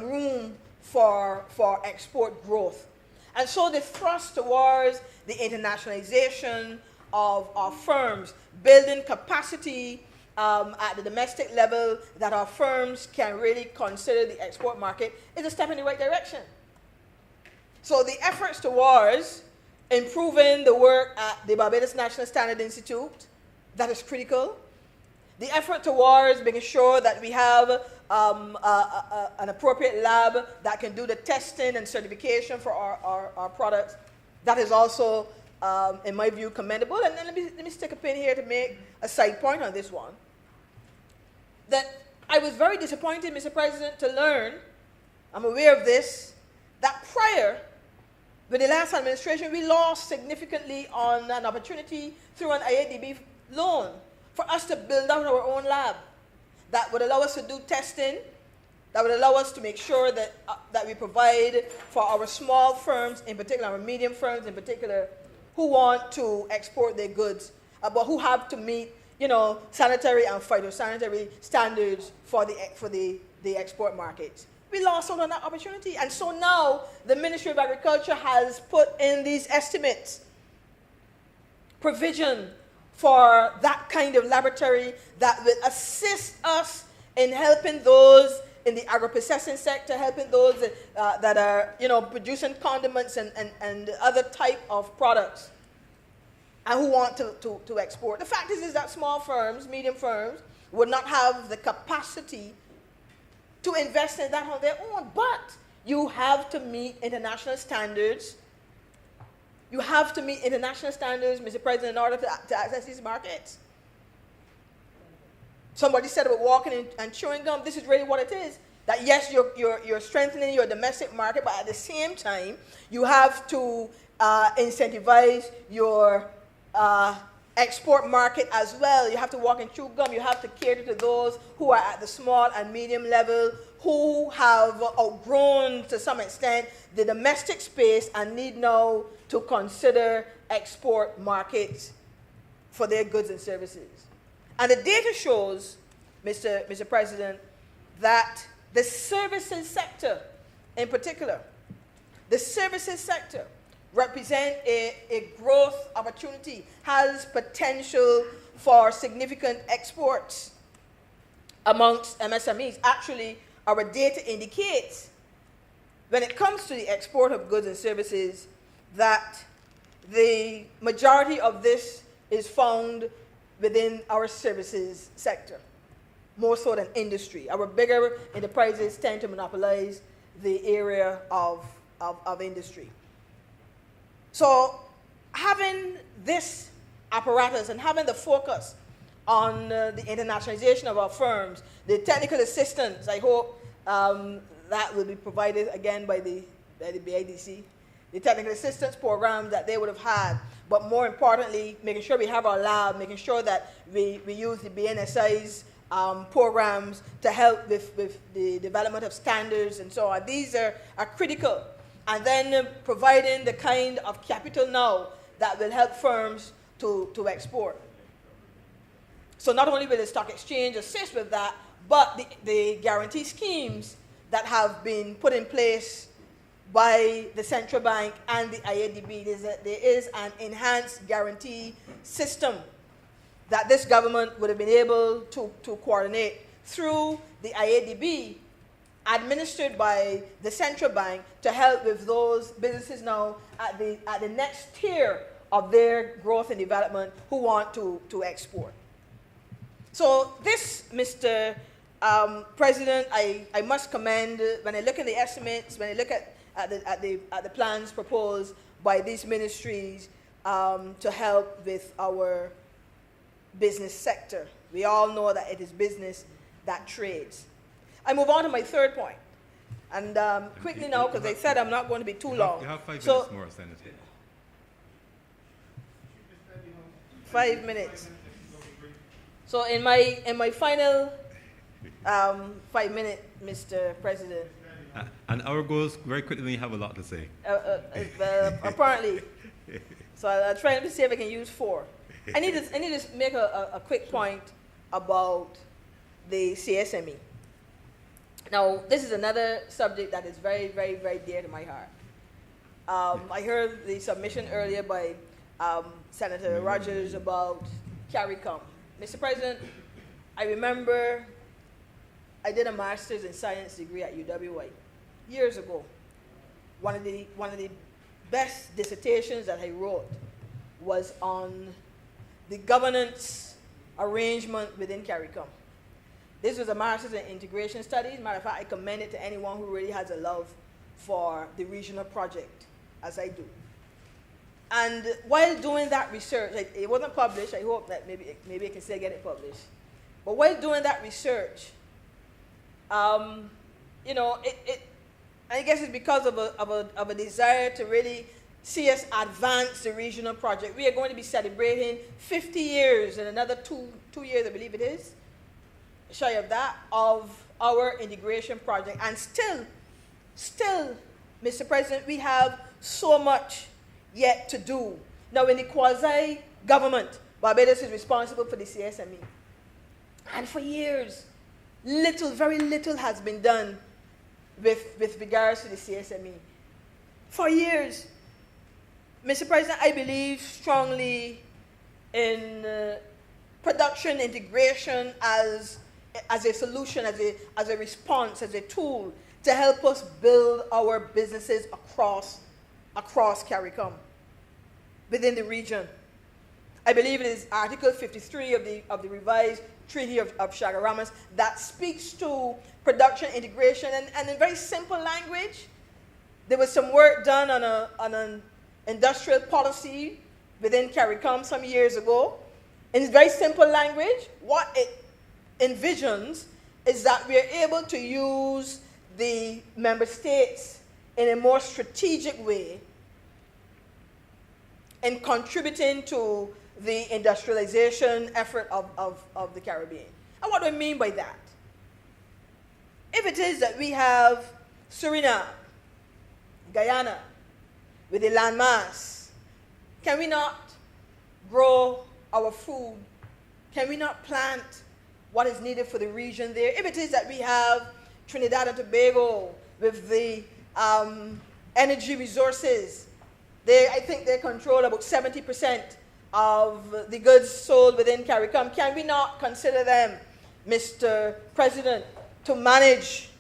room for export growth. And so the thrust towards the internationalization of our firms, building capacity at the domestic level that our firms can really consider the export market is a step in the right direction. So the efforts towards improving the work at the Barbados National Standard Institute, that is critical. The effort towards making sure that we have an appropriate lab that can do the testing and certification for our products, that is also, in my view, commendable. And then let me stick a pin here to make a side point on this one. That I was very disappointed, Mr. President, to learn, I'm aware of this, that prior, with the last administration, we lost significantly on an opportunity through an IADB loan for us to build out our own lab that would allow us to do testing, that would allow us to make sure that, that we provide for our small firms in particular, our medium firms in particular, who want to export their goods, but who have to meet, sanitary and phytosanitary standards for the export markets. We lost out on that opportunity. And so now the Ministry of Agriculture has put in these estimates provision for that kind of laboratory that will assist us in helping those in the agro-processing sector, helping those that are, producing condiments and other type of products and who want to export. The fact is that small firms, medium firms, would not have the capacity to invest in that on their own, but you have to meet international standards. You have to meet international standards, Mr. President, in order to access these markets. Somebody said about walking and chewing gum. This is really what it is. That yes, you're strengthening your domestic market, but at the same time, you have to incentivize your export market as well. You have to walk and chew gum. You have to cater to those who are at the small and medium level, who have outgrown to some extent the domestic space and need now to consider export markets for their goods and services. And the data shows, Mr. President, that the services sector in particular, the services sector represent a growth opportunity, has potential for significant exports amongst MSMEs. Actually, our data indicates when it comes to the export of goods and services that the majority of this is found within our services sector, more so than industry. Our bigger enterprises tend to monopolize the area of industry. So having this apparatus and having the focus on the internationalization of our firms, the technical assistance, I hope that will be provided again by the BIDC, the technical assistance program that they would have had, but more importantly, making sure we have our lab, making sure that we use the BNSI's programs to help with the development of standards and so on. These are critical. And then providing the kind of capital now that will help firms to export. So not only will the stock exchange assist with that, but the guarantee schemes that have been put in place by the central bank and the IADB, there is an enhanced guarantee system that this government would have been able to coordinate through the IADB, administered by the central bank, to help with those businesses now at the next tier of their growth and development who want to export. So this, Mr. President, I must commend, when I look at the estimates, when I look at the plans proposed by these ministries to help with our business sector. We all know that it is business that trades. I move on to my third point. And quickly now, because I said I'm not going to be too long. You have 5 So, minutes more, Senator. 5 minutes. So in my final 5 minutes, Mr. President. And our goals very quickly, you have a lot to say. Apparently. So I'll try to see if I can use 4. I need to make a quick point about the CSME. Now, this is another subject that is very, very, very dear to my heart. I heard the submission earlier by Senator Rogers about CARICOM. Mr. President, I remember I did a master's in science degree at UWI years ago. One of the best dissertations that I wrote was on the governance arrangement within CARICOM. This was a master's in integration studies. Matter of fact, I commend it to anyone who really has a love for the regional project, as I do. And while doing that research, it wasn't published. I hope that maybe I can still get it published. But while doing that research, you know, I guess it's because of a desire to really see us advance the regional project. We are going to be celebrating 50 years in another two years, I believe it is, shy of that, of our integration project. And still, Mr. President, we have so much yet to do. Now, in the quasi-government, Barbados is responsible for the CSME. And for years, very little has been done with regards to the CSME. For years, Mr. President, I believe strongly in production integration as a solution, as a response, as a tool to help us build our businesses across CARICOM, within the region. I believe it is Article 53 of the revised Treaty of Chaguaramas that speaks to production integration, and in very simple language, there was some work done on an industrial policy within CARICOM some years ago. In very simple language, what it envisions is that we are able to use the member states in a more strategic way in contributing to the industrialization effort of the Caribbean. And what do I mean by that? If it is that we have Suriname, Guyana, with a landmass, can we not grow our food? Can we not plant what is needed for the region there? If it is that we have Trinidad and Tobago with the energy resources, I think they control about 70% of the goods sold within CARICOM. Can we not consider them, Mr. President, to manage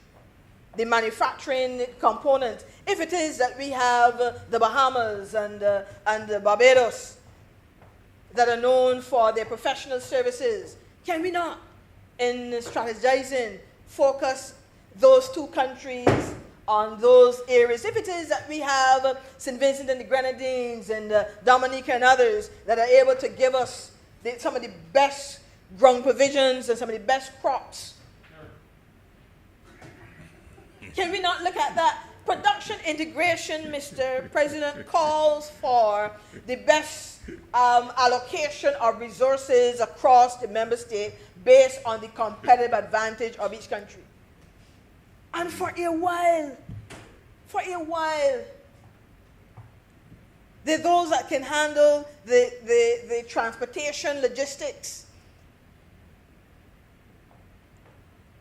the manufacturing component? If it is that we have the Bahamas and Barbados that are known for their professional services, can we not, in strategizing, focus those two countries on those areas? If it is that we have St. Vincent and the Grenadines and Dominica and others that are able to give us some of the best ground provisions and some of the best crops, can we not look at that? Production integration, Mr. President, calls for the best allocation of resources across the member state based on the competitive advantage of each country. And for a while, those that can handle the transportation logistics.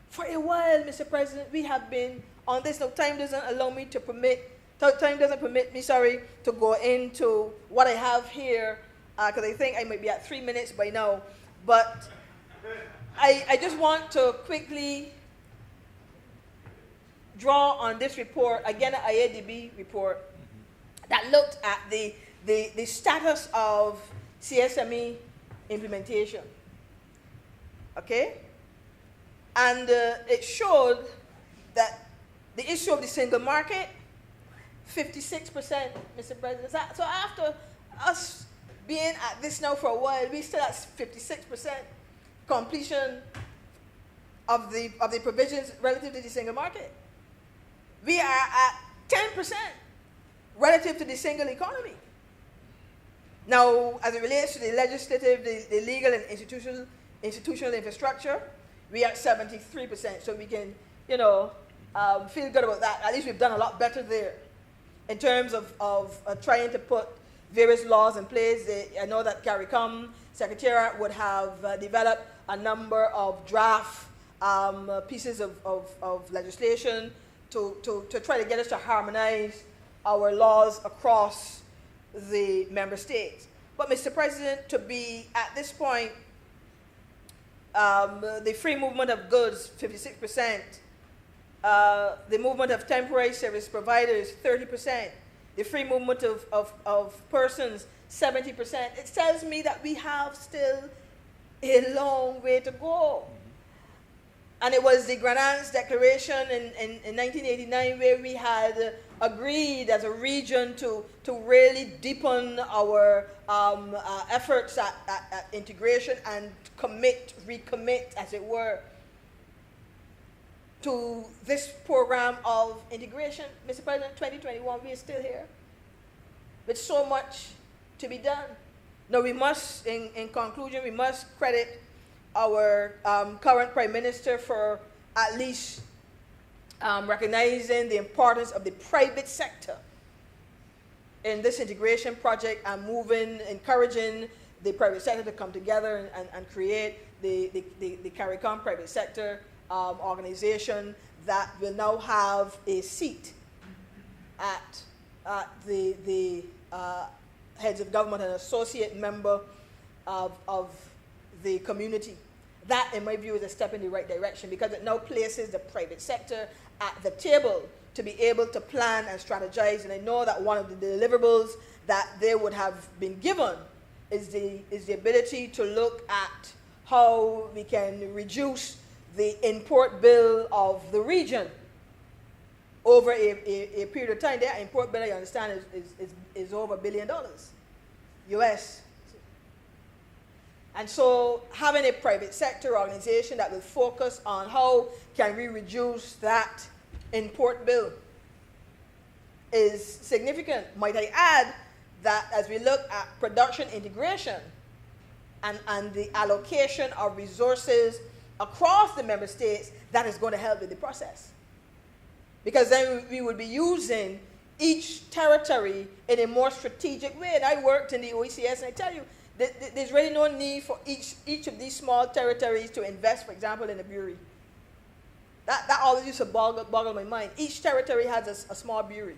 For a while, Mr. President, we have been on this. Now, time doesn't permit me, to go into what I have here, because I think I might be at 3 minutes by now. But I just want to quickly draw on this report, again, an IADB report, that looked at the status of CSME implementation. Okay? And it showed that the issue of the single market, 56%, Mr. President. So after us being at this now for a while, we still at 56% completion of the provisions relative to the single market. We are at 10% relative to the single economy. Now, as it relates to the legislative, the legal and institutional infrastructure, we are at 73%. So we can, feel good about that. At least we've done a lot better there in terms of trying to put various laws in place. I know that CARICOM Secretariat would have developed a number of draft pieces of legislation to try to get us to harmonize our laws across the member states. But, Mr. President, to be at this point, the free movement of goods, 56%, the movement of temporary service providers, 30%, the free movement of persons, 70%. It tells me that we have still a long way to go. And it was the Grenad's declaration in 1989 where we had agreed as a region to really deepen our efforts at integration and recommit, as it were, to this program of integration. Mr. President, 2021, we are still here with so much to be done. Now we must, in conclusion, we must credit our current Prime Minister for at least recognizing the importance of the private sector in this integration project and encouraging the private sector to come together and create the CARICOM private sector organization that will now have a seat at the heads of government and associate member of the community. That, in my view, is a step in the right direction because it now places the private sector at the table to be able to plan and strategize. And I know that one of the deliverables that they would have been given is the ability to look at how we can reduce the import bill of the region over a period of time. Their import bill, I understand, is over $1 billion US. And so having a private sector organization that will focus on how can we reduce that import bill is significant. Might I add that as we look at production integration and the allocation of resources across the member states, that is going to help with the process. Because then we would be using each territory in a more strategic way. And I worked in the OECS, and I tell you, there's really no need for each of these small territories to invest, for example, in a brewery. That always used to boggle my mind. Each territory has a small brewery,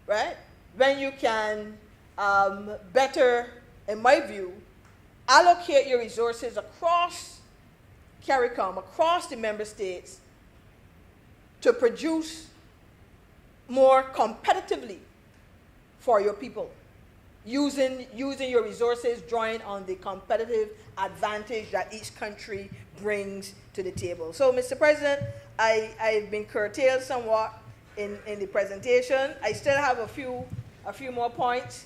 right? When you can better, in my view, allocate your resources across CARICOM, across the member states, to produce more competitively for your people. Using your resources, drawing on the competitive advantage that each country brings to the table. So, Mr. President, I've been curtailed somewhat in the presentation. I still have a few more points.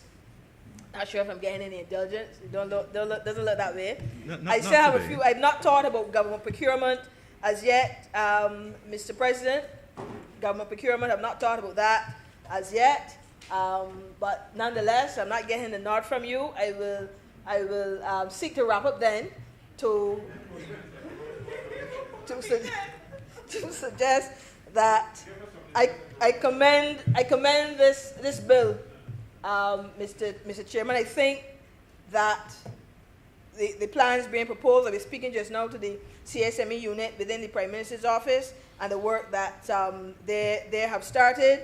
Not sure if I'm getting any indulgence. It doesn't look that way. I still have a few. I've not thought about government procurement as yet, Mr. President. Government procurement, I've not thought about that as yet. But nonetheless, I'm not getting a nod from you. I will seek to wrap up then to, to, su- to suggest that I commend this bill, Mr. Chairman. I think that the plans being proposed, I was speaking just now to the CSME unit within the Prime Minister's office, and the work that they have started,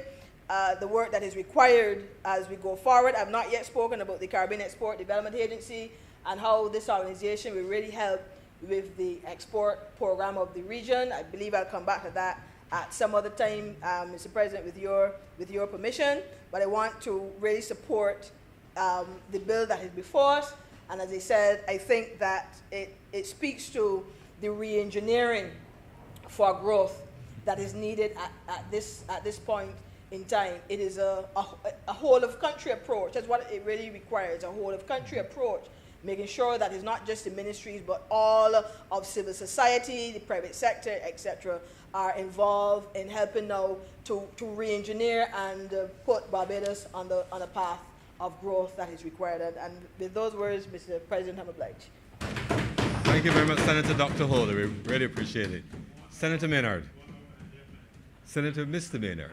the work that is required as we go forward. I've not yet spoken about the Caribbean Export Development Agency and how this organization will really help with the export program of the region. I believe I'll come back to that at some other time, Mr. President, with your permission. But I want to really support the bill that is before us. And as I said, I think that it speaks to the re-engineering for growth that is needed at this point in time. It is a whole of country approach. That's what it really requires, a whole of country approach, making sure that it's not just the ministries, but all of civil society, the private sector, etc., are involved in helping now to re-engineer and put Barbados on the path of growth that is required. And with those words, Mr. President, I'm obliged. Thank you very much, Senator Dr. Holder. We really appreciate it. Senator Maynard. Senator Mr. Maynard.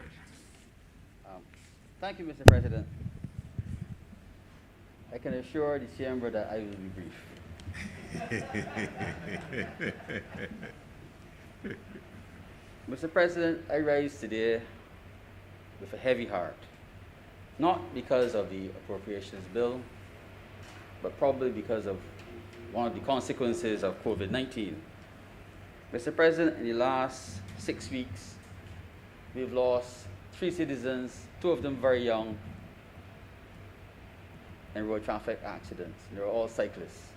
Thank you, Mr. President. I can assure the chamber that I will be brief. Mr. President, I rise today with a heavy heart, not because of the appropriations bill, but probably because of one of the consequences of COVID-19. Mr. President, in the last 6 weeks, we've lost 3 citizens, 2 of them very young, in road traffic accidents. They're all cyclists.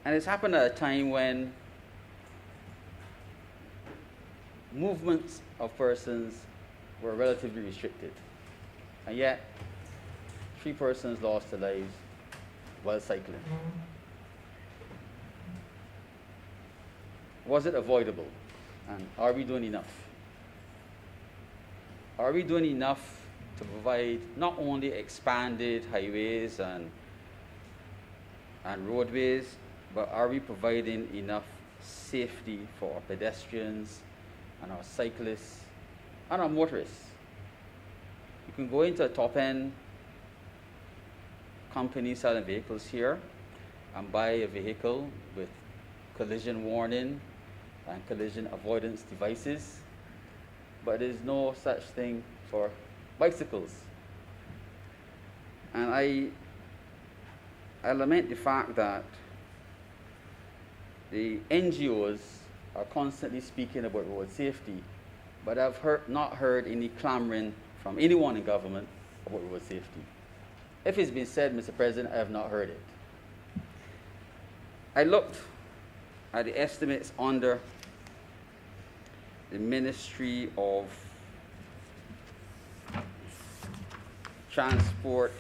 And it's happened at a time when movements of persons were relatively restricted. And yet, 3 persons lost their lives while cycling. Was it avoidable? And are we doing enough? Are we doing enough to provide not only expanded highways and roadways, but are we providing enough safety for our pedestrians and our cyclists and our motorists? You can go into a top-end company selling vehicles here and buy a vehicle with collision warning and collision avoidance devices, but there's no such thing for bicycles. And I lament the fact that the NGOs are constantly speaking about road safety, but I've not heard any clamoring from anyone in government about road safety. If it's been said, Mr. President, I have not heard it. I looked at the estimates under the Ministry of Transport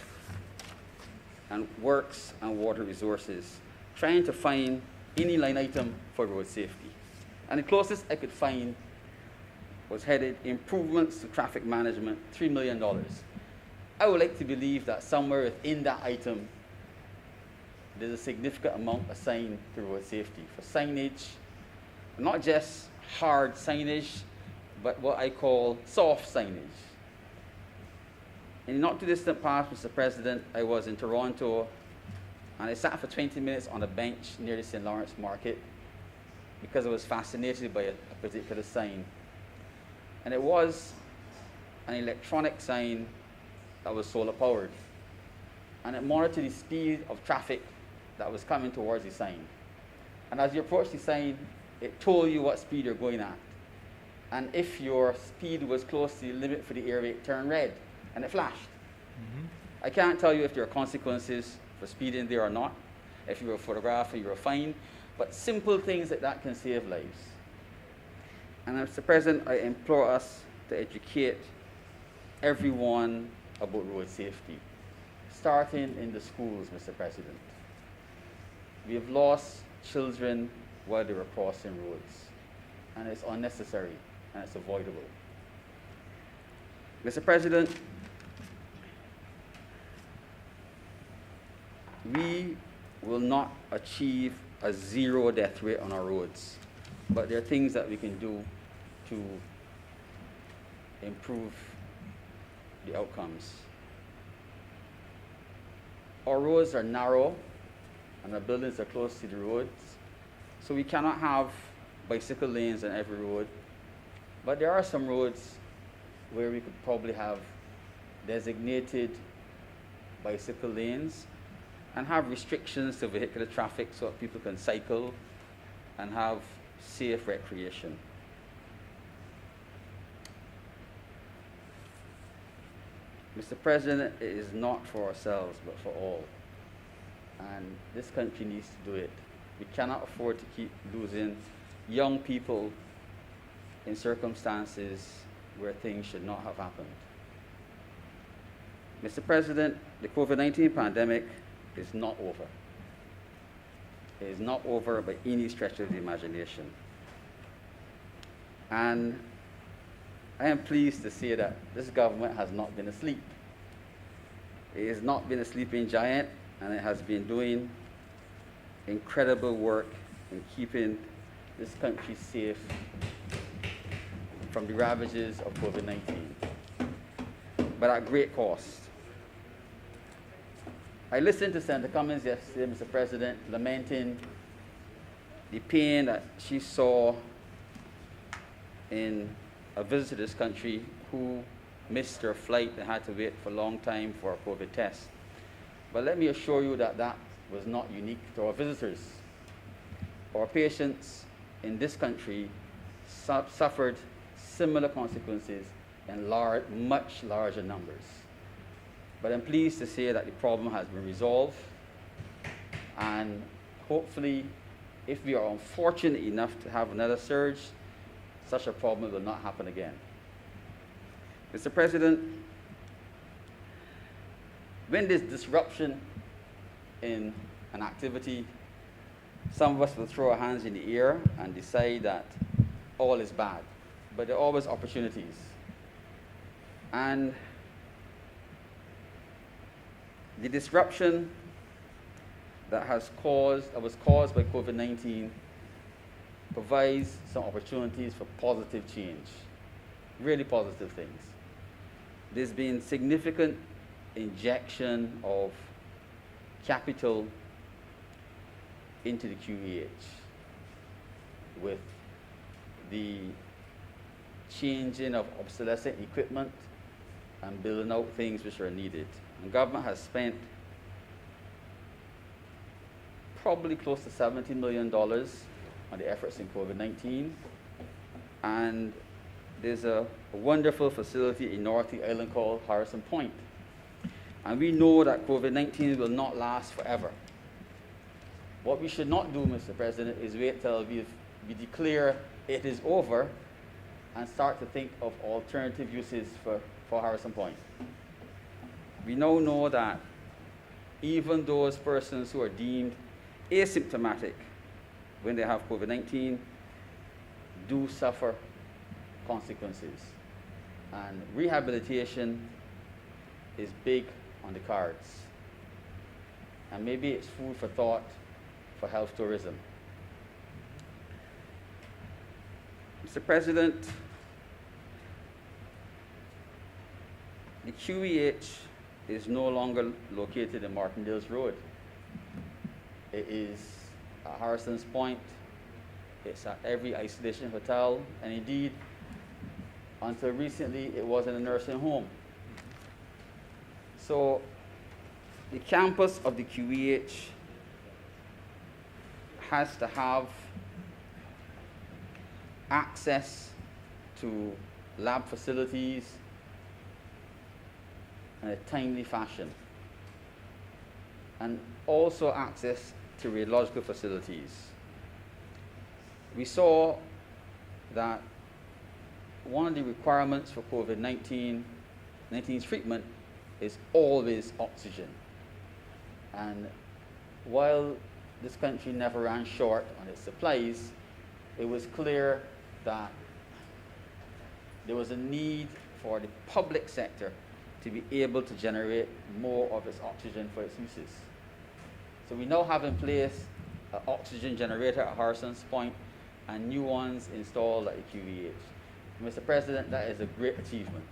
and Works and Water Resources, trying to find any line item for road safety. And the closest I could find was headed improvements to traffic management, $3 million. I would like to believe that somewhere within that item, there's a significant amount assigned to road safety for signage, not just hard signage, but what I call soft signage. In the not too distant past, Mr. President, I was in Toronto, and I sat for 20 minutes on a bench near the St. Lawrence Market because I was fascinated by a particular sign. And it was an electronic sign that was solar powered. And it monitored the speed of traffic that was coming towards the sign. And as you approach the sign, it told you what speed you're going at. And if your speed was close to the limit for the area, it turned red and it flashed. Mm-hmm. I can't tell you if there are consequences for speeding there or not, if you were photographed or you were fined, but simple things like that can save lives. And Mr. President, I implore us to educate everyone about road safety, starting in the schools, Mr. President. We have lost children while they were crossing roads, and it's unnecessary and it's avoidable. Mr. President, we will not achieve a zero death rate on our roads, but there are things that we can do to improve the outcomes. Our roads are narrow and our buildings are close to the roads, so we cannot have bicycle lanes on every road, but there are some roads where we could probably have designated bicycle lanes and have restrictions to vehicular traffic so that people can cycle and have safe recreation. Mr. President, it is not for ourselves, but for all. And this country needs to do it. We cannot afford to keep losing young people in circumstances where things should not have happened. Mr. President, the COVID-19 pandemic is not over. It is not over by any stretch of the imagination. And I am pleased to say that this government has not been asleep. It has not been a sleeping giant, and it has been doing incredible work in keeping this country safe from the ravages of COVID-19, but at great cost. I listened to Senator Cummings yesterday, Mr. President, lamenting the pain that she saw in a visitor to this country who missed their flight and had to wait for a long time for a COVID test. But let me assure you that that was not unique to our visitors. Our patients in this country suffered similar consequences in much larger numbers. But I'm pleased to say that the problem has been resolved, and hopefully, if we are unfortunate enough to have another surge, such a problem will not happen again. Mr. President, when there's disruption in an activity, some of us will throw our hands in the air and decide that all is bad, but there are always opportunities. And the disruption that was caused by COVID-19 provides some opportunities for positive change, really positive things. There's been significant injection of capital into the QEH with the changing of obsolescent equipment and building out things which are needed. The government has spent probably close to $70 million on the efforts in COVID-19, and there's a wonderful facility in North Island called Harrison Point. And we know that COVID-19 will not last forever. What we should not do, Mr. President, is wait till we declare it is over and start to think of alternative uses for Harrison Point. We now know that even those persons who are deemed asymptomatic when they have COVID-19 do suffer consequences. And rehabilitation is big on the cards. And maybe it's food for thought for health tourism. Mr. President, the QEH is no longer located in Martindale's Road. It is at Harrison's Point. It's at every isolation hotel, and indeed, until recently, it was in a nursing home. So, the campus of the QEH has to have access to lab facilities in a timely fashion, and also access to radiological facilities. We saw that one of the requirements for COVID-19 treatment is always oxygen. And while this country never ran short on its supplies, it was clear that there was a need for the public sector to be able to generate more of its oxygen for its uses. So we now have in place an oxygen generator at Harrison's Point and new ones installed at the QVH. Mr. President, that is a great achievement.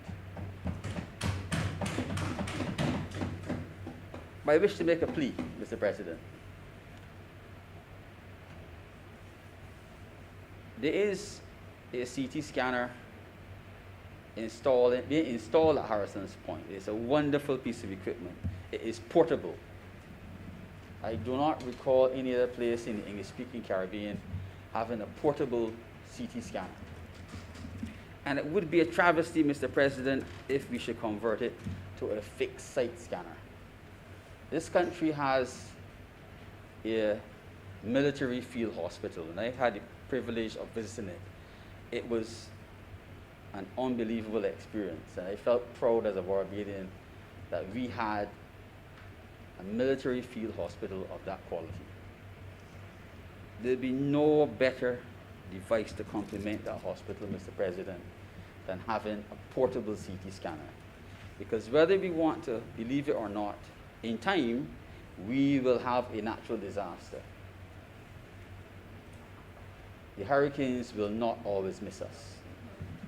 But I wish to make a plea, Mr. President. There is a CT scanner being installed at Harrison's Point. It's a wonderful piece of equipment. It is portable. I do not recall any other place in the English-speaking Caribbean having a portable CT scanner. And it would be a travesty, Mr. President, if we should convert it to a fixed site scanner. This country has a military field hospital, and I had the privilege of visiting it. It was an unbelievable experience, and I felt proud as a Barbadian that we had a military field hospital of that quality. There'd be no better device to complement that hospital, Mr. President, than having a portable CT scanner. Because whether we want to believe it or not, in time, we will have a natural disaster. The hurricanes will not always miss us.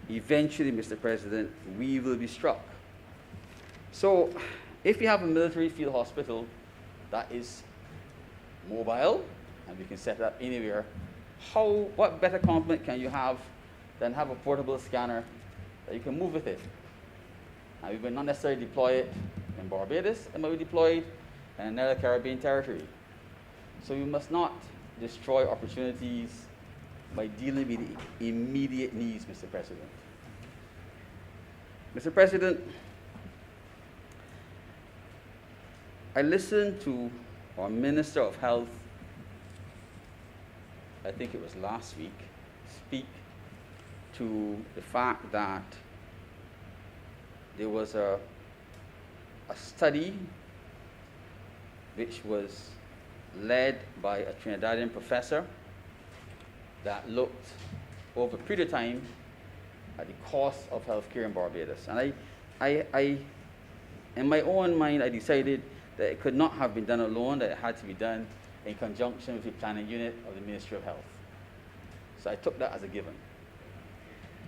Eventually, Mr. President, we will be struck. So, if we have a military field hospital that is mobile, and we can set it up anywhere, what better complement can you have than have a portable scanner that you can move with it? And we will not necessarily deploy it in Barbados, it might be deployed in another Caribbean territory. So we must not destroy opportunities by dealing with the immediate needs, Mr. President. Mr. President, I listened to our Minister of Health, I think it was last week, speak to the fact that there was a study which was led by a Trinidadian professor that looked over a period of time at the cost of healthcare in Barbados. And I, in my own mind, I decided that it could not have been done alone, that it had to be done in conjunction with the planning unit of the Ministry of Health. So I took that as a given.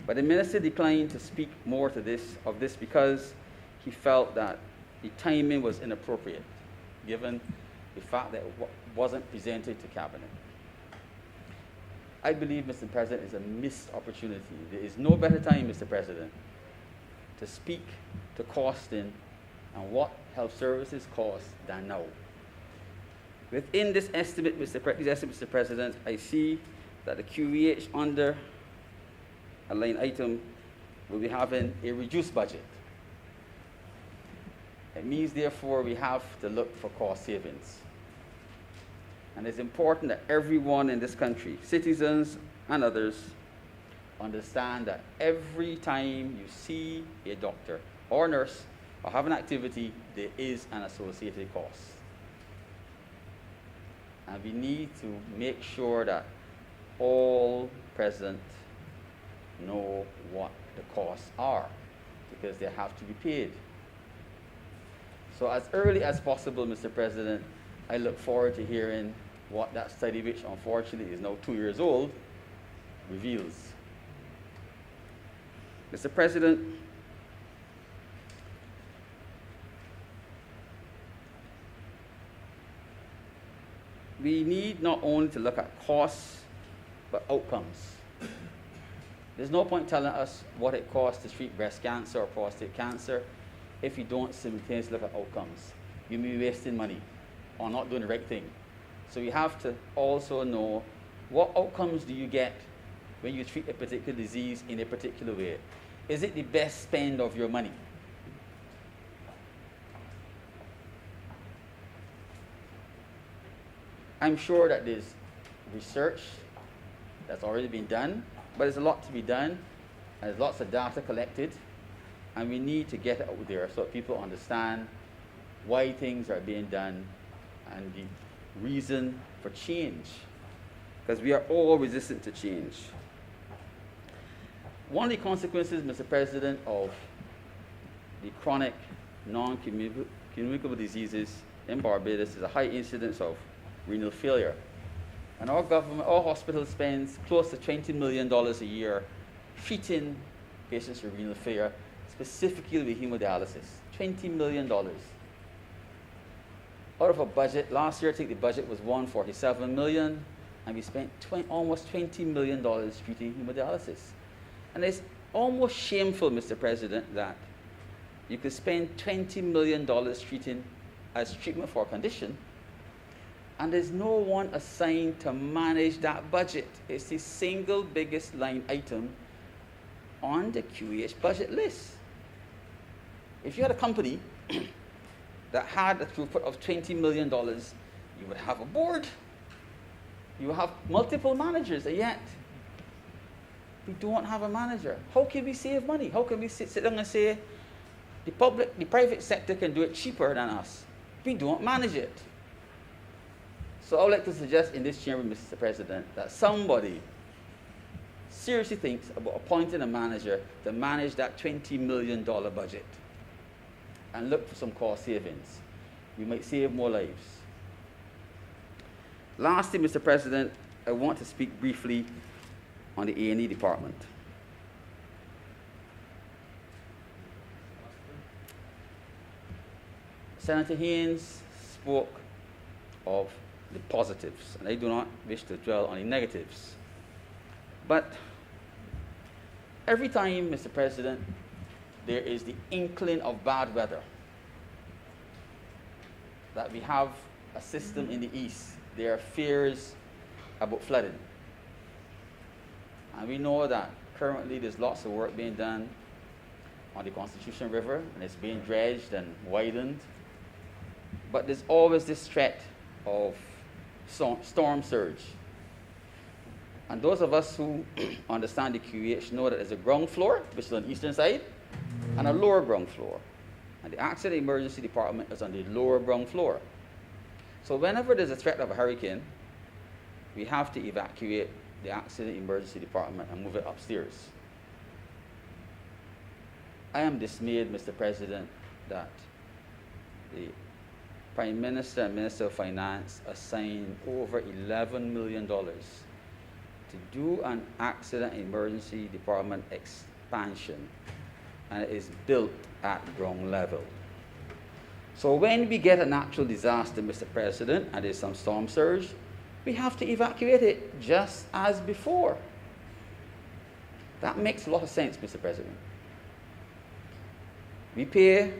But the minister declined to speak more to this because he felt that the timing was inappropriate, given the fact that it wasn't presented to cabinet. I believe, Mr. President, is a missed opportunity. There is no better time, Mr. President, to speak to costing and what health services cost than now. Within this estimate, Mr. President, I see that the QVH under a line item will be having a reduced budget. It means, therefore, we have to look for cost savings. And it's important that everyone in this country, citizens and others, understand that every time you see a doctor or nurse or have an activity, there is an associated cost. And we need to make sure that all present know what the costs are, because they have to be paid. So as early as possible, Mr. President, I look forward to hearing what that study, which unfortunately is now 2 years old, reveals. Mr. President, we need not only to look at costs, but outcomes. There's no point telling us what it costs to treat breast cancer or prostate cancer if you don't simultaneously look at outcomes. You may be wasting money or not doing the right thing. So you have to also know what outcomes do you get when you treat a particular disease in a particular way. Is it the best spend of your money? I'm sure that there's research that's already been done, but there's a lot to be done, and there's lots of data collected, and we need to get it out there so that people understand why things are being done and the reason for change, because we are all resistant to change. One of the consequences, Mr. President, of the chronic non-communicable diseases in Barbados is a high incidence of renal failure. And our government, our hospital spends close to $20 million a year treating patients with renal failure, specifically with hemodialysis. $20 million. Out of a budget, last year I think the budget was $147 million, and we spent almost $20 million treating hemodialysis. And it's almost shameful, Mr. President, that you could spend $20 million treating as treatment for a condition, and there's no one assigned to manage that budget. It's the single biggest line item on the QEH budget list. If you had a company that had a throughput of $20 million, you would have a board. You would have multiple managers, and yet we don't have a manager. How can we save money? How can we sit down and say the private sector can do it cheaper than us? We don't manage it. So I would like to suggest in this chamber, Mr. President, that somebody seriously thinks about appointing a manager to manage that $20 million budget and look for some cost savings. We might save more lives. Lastly, Mr. President, I want to speak briefly on the A&E department. Senator Haynes spoke of the positives, and I do not wish to dwell on the negatives. But every time, Mr. President, there is the inkling of bad weather, that we have a system in the east, there are fears about flooding. And we know that currently there's lots of work being done on the Constitution River, and it's being dredged and widened. But there's always this threat of storm surge. And those of us who understand the QEH know that there's a ground floor, which is on the eastern side, and a lower ground floor. And the accident emergency department is on the lower ground floor. So whenever there's a threat of a hurricane, we have to evacuate the accident emergency department and move it upstairs. I am dismayed, Mr. President, that the Prime Minister and Minister of Finance assigned over $11 million to do an accident emergency department expansion, and it is built at ground level. So when we get a natural disaster, Mr. President, and there's some storm surge, we have to evacuate it just as before. That makes a lot of sense, Mr. President. We pay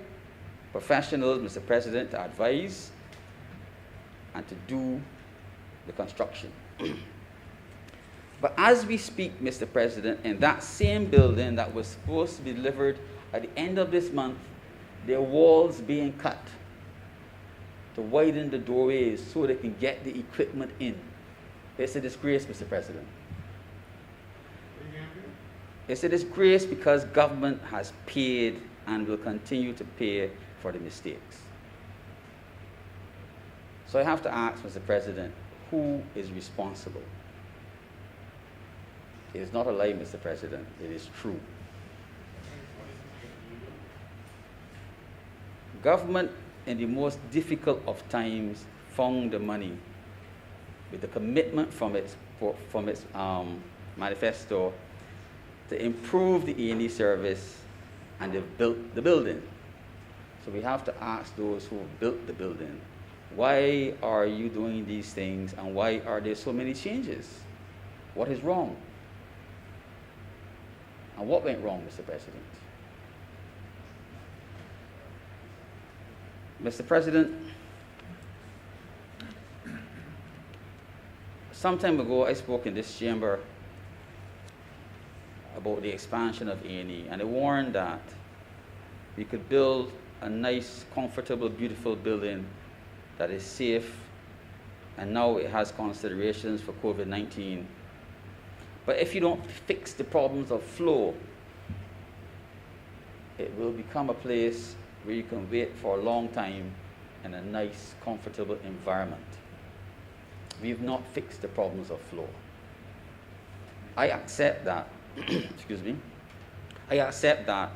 professionals, Mr. President, to advise and to do the construction. But as we speak, Mr. President, in that same building that was supposed to be delivered at the end of this month, there are walls being cut to widen the doorways so they can get the equipment in. It's a disgrace, Mr. President. It's a disgrace because government has paid and will continue to pay for the mistakes. So I have to ask, Mr. President, who is responsible? It is not a lie, Mr. President. It is true. Government, in the most difficult of times, found the money with the commitment from its manifesto to improve the A&E service, and they've built the building. So we have to ask those who built the building, why are you doing these things, and why are there so many changes? What is wrong? And what went wrong, Mr. President? Mr. President, some time ago I spoke in this chamber about the expansion of A&E, and I warned that we could build a nice, comfortable, beautiful building that is safe, and now it has considerations for COVID-19. But if you don't fix the problems of flow, it will become a place where you can wait for a long time in a nice, comfortable environment. We've not fixed the problems of flow. I accept that, excuse me, I accept that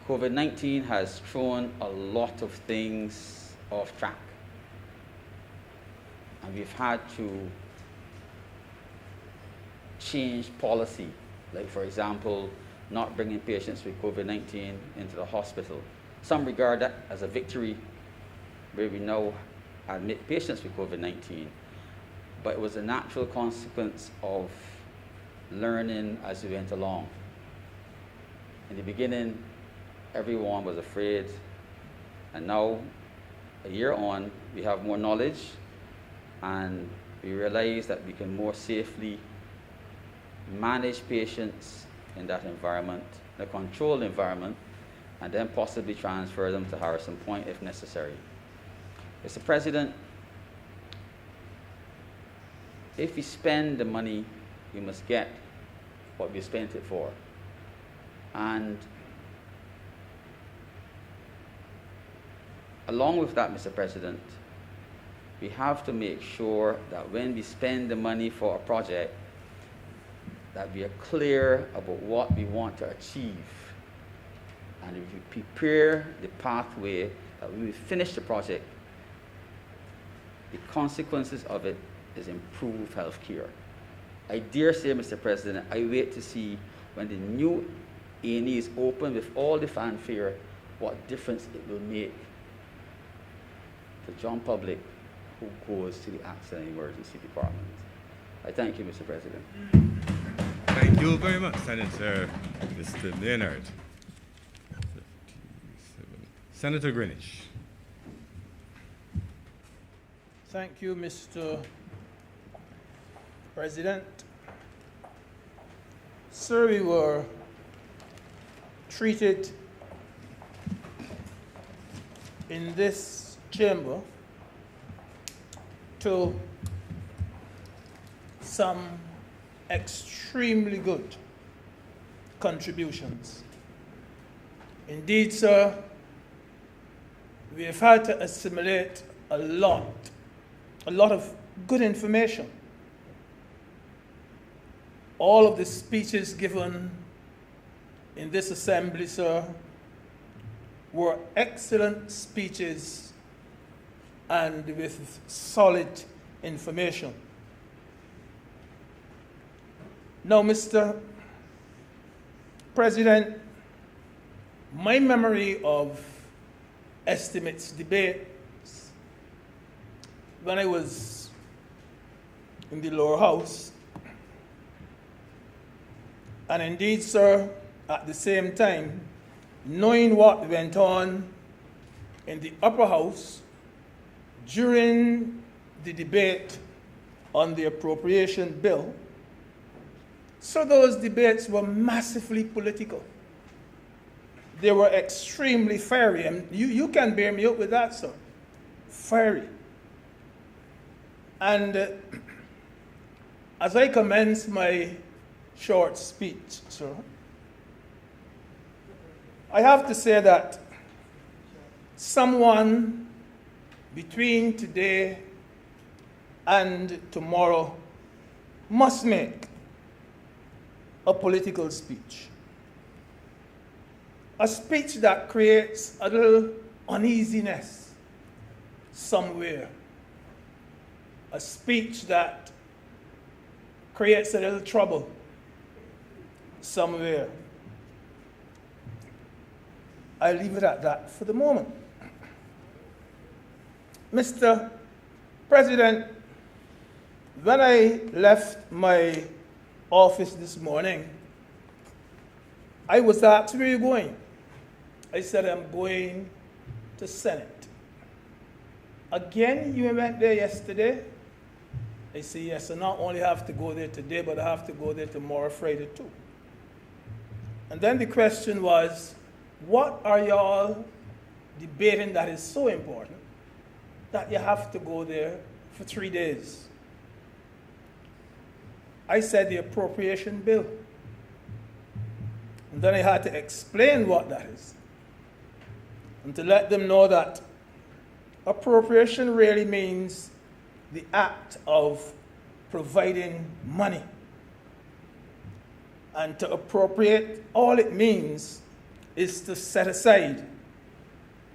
COVID-19 has thrown a lot of things off track. and we've had to change policy, like for example, not bringing patients with COVID-19 into the hospital. Some regard that as a victory, where we now admit patients with COVID-19, but it was a natural consequence of learning as we went along. In the beginning, everyone was afraid, and now, a year on, we have more knowledge, and we realize that we can more safely manage patients in that environment, in a controlled environment, and then possibly transfer them to Harrison Point if necessary. Mr. President, if we spend the money, we must get what we spent it for. And along with that, Mr. President, we have to make sure that when we spend the money for a project, that we are clear about what we want to achieve. And if we prepare the pathway that we will finish the project, the consequences of it is improved health care. I dare say, Mr. President, I wait to see when the new A&E is open with all the fanfare, what difference it will make to the John public who goes to the Accident and Emergency Department. I thank you, Mr. President. Thank you very much, Senator Mr. Maynard. Senator Greenwich. Thank you, Mr. President. Sir, we were treated in this chamber to some extremely good contributions. Indeed, sir, we have had to assimilate a lot of good information. All of the speeches given in this assembly, sir, were excellent speeches and with solid information. Now, Mr. President, my memory of estimates debates when I was in the lower house, and indeed, sir, at the same time, knowing what went on in the upper house during the debate on the appropriation bill, so those debates were massively political. They were extremely fiery, and you can bear me up with that, sir. Fiery. And as I commence my short speech, sir, I have to say that someone between today and tomorrow must make a political speech. A speech that creates a little uneasiness somewhere. A speech that creates a little trouble somewhere. I'll leave it at that for the moment. Mr. President, when I left my office this morning, I was asked, where are you going? I said, I'm going to Senate. Again, you went there yesterday? I said, yes, I not only have to go there today, but I have to go there tomorrow, Friday too. And then the question was, what are y'all debating that is so important that you have to go there for 3 days? I said the appropriation bill. And then I had to explain what that is. And to let them know that appropriation really means the act of providing money. And to appropriate, all it means is to set aside,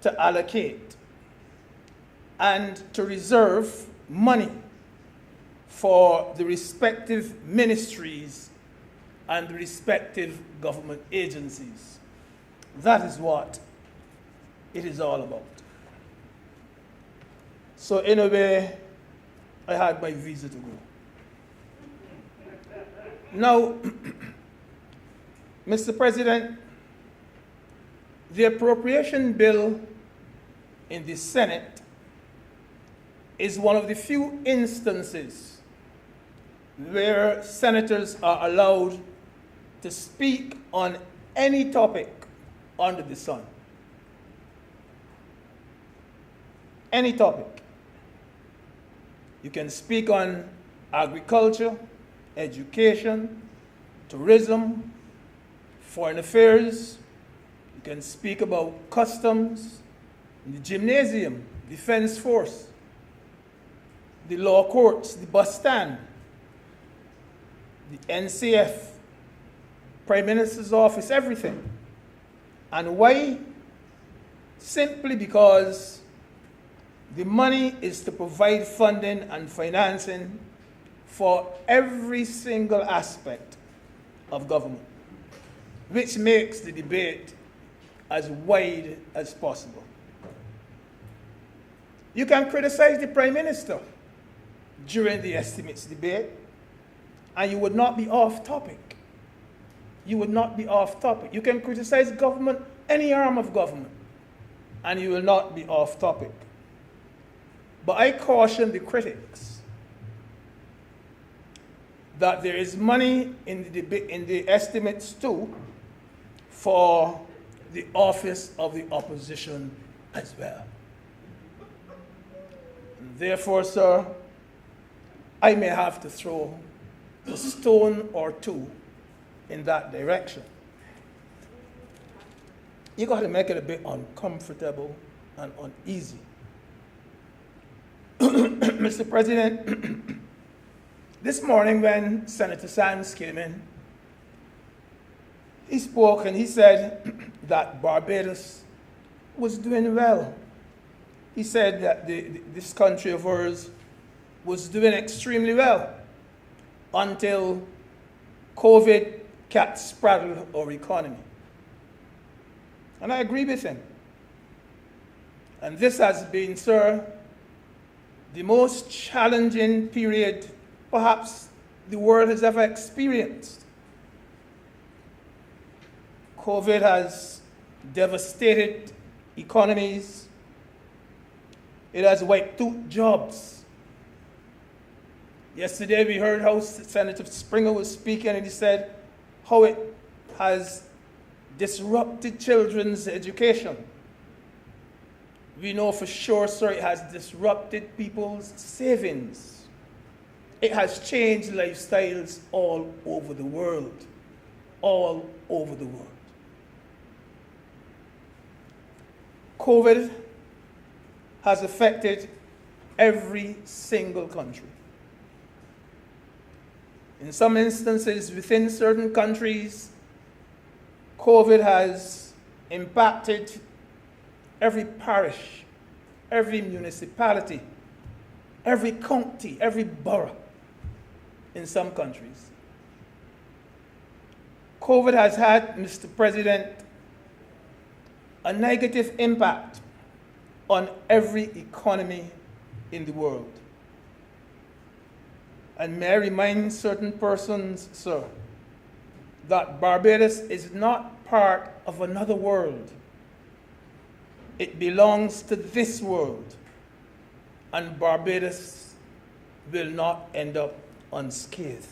to allocate, and to reserve money for the respective ministries and the respective government agencies. That is what it is all about. So in a way, I had my visa to go. Now, Mr. President, the appropriation bill in the Senate is one of the few instances where senators are allowed to speak on any topic under the sun. Any topic. You can speak on agriculture, education, tourism, foreign affairs. You can speak about customs, the gymnasium, defense force, the law courts, the bus stand, the NCF, Prime Minister's office, everything. And why? Simply because the money is to provide funding and financing for every single aspect of government, which makes the debate as wide as possible. You can criticize the Prime Minister during the estimates debate, and you would not be off topic. You would not be off topic. You can criticize government, any arm of government, and you will not be off topic. But I caution the critics that there is money in the estimates too for the office of the opposition as well. And therefore, sir, I may have to throw a stone or two in that direction. You got to make it a bit uncomfortable and uneasy. Mr. President, this morning when Senator Sands came in, he spoke and he said that Barbados was doing well. He said that this country of ours was doing extremely well until COVID cat-spraddled our economy. And I agree with him. And this has been, sir, the most challenging period perhaps the world has ever experienced. COVID has devastated economies. It has wiped out jobs. Yesterday we heard how Senator Springer was speaking, and he said how it has disrupted children's education. We know for sure, sir, it has disrupted people's savings. It has changed lifestyles all over the world. All over the world. COVID has affected every single country. In some instances, within certain countries, COVID has impacted every parish, every municipality, every county, every borough in some countries. COVID has had, Mr. President, a negative impact on every economy in the world. And may I remind certain persons, sir, that Barbados is not part of another world. It belongs to this world, and Barbados will not end up unscathed.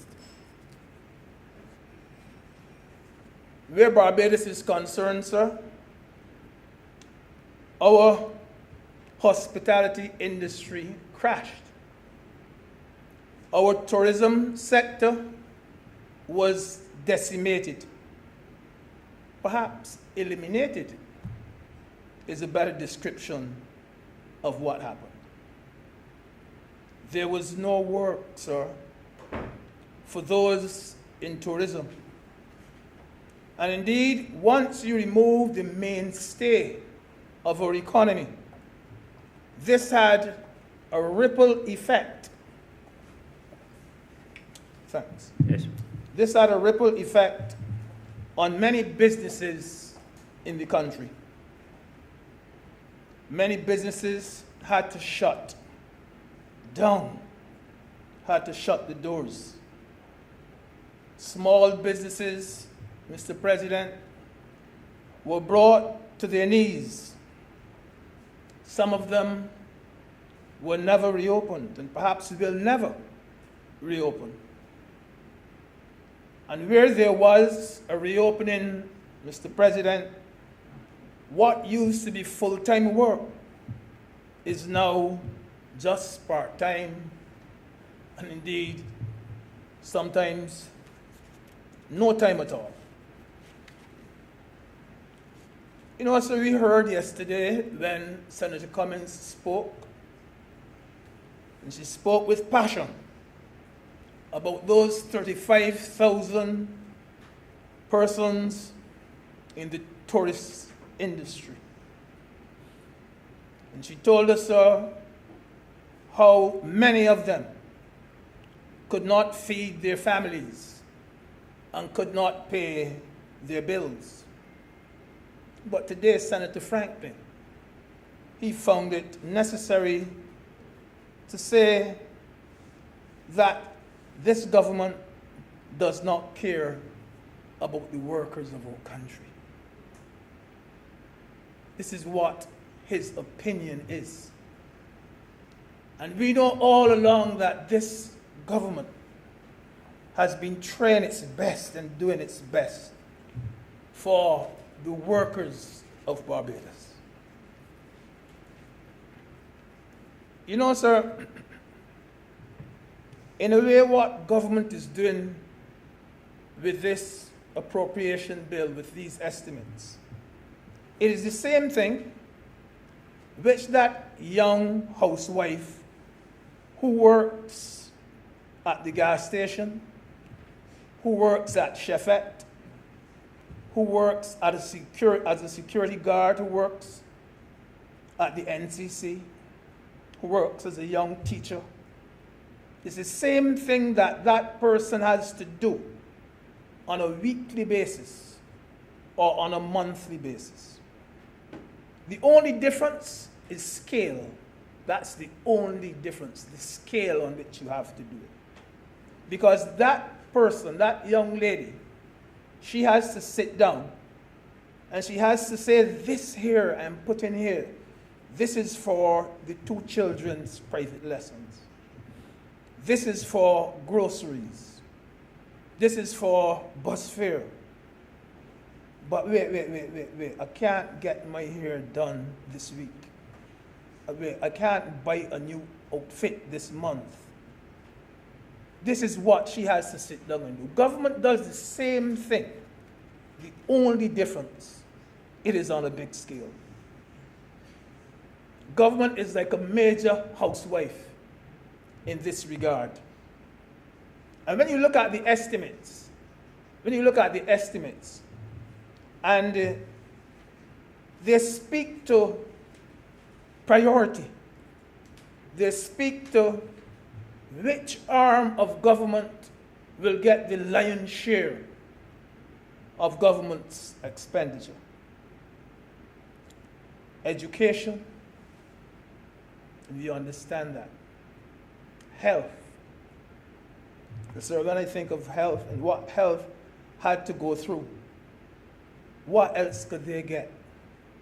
Where Barbados is concerned, sir, our hospitality industry crashed. Our tourism sector was decimated. Perhaps eliminated is a better description of what happened. There was no work, sir, for those in tourism. And indeed, once you remove the mainstay of our economy, this had a ripple effect Thanks. Yes. This had a ripple effect on many businesses in the country. Many businesses had to shut down, had to shut the doors. Small businesses, Mr. President, were brought to their knees. Some of them were never reopened, and perhaps will never reopen. And where there was a reopening, Mr. President, what used to be full-time work is now just part-time, and indeed, sometimes no time at all. You know, so we heard yesterday when Senator Cummings spoke, and she spoke with passion about those 35,000 persons in the tourist industry. And she told us how many of them could not feed their families and could not pay their bills. But today, Senator Franklin, he found it necessary to say that this government does not care about the workers of our country. This is what his opinion is. And we know all along that this government has been trying its best and doing its best for the workers of Barbados. You know, sir, in a way, what government is doing with this appropriation bill, with these estimates, it is the same thing which that young housewife who works at the gas station, who works at Chefette, who works at as a security guard, who works at the NCC, who works as a young teacher. It's the same thing that that person has to do on a weekly basis or on a monthly basis. The only difference is scale. That's the only difference, the scale on which you have to do it. Because that person, that young lady, she has to sit down and she has to say, this here I'm putting here, this is for the 2 children's private lessons. This is for groceries. This is for bus fare. But wait. I can't get my hair done this week. Wait, I can't buy a new outfit this month. This is what she has to sit down and do. Government does the same thing. The only difference, it is on a big scale. Government is like a major housewife in this regard. And when you look at the estimates, and they speak to priority, they speak to which arm of government will get the lion's share of government's expenditure. Education, we understand that. Health. So when I think of health and what health had to go through, what else could they get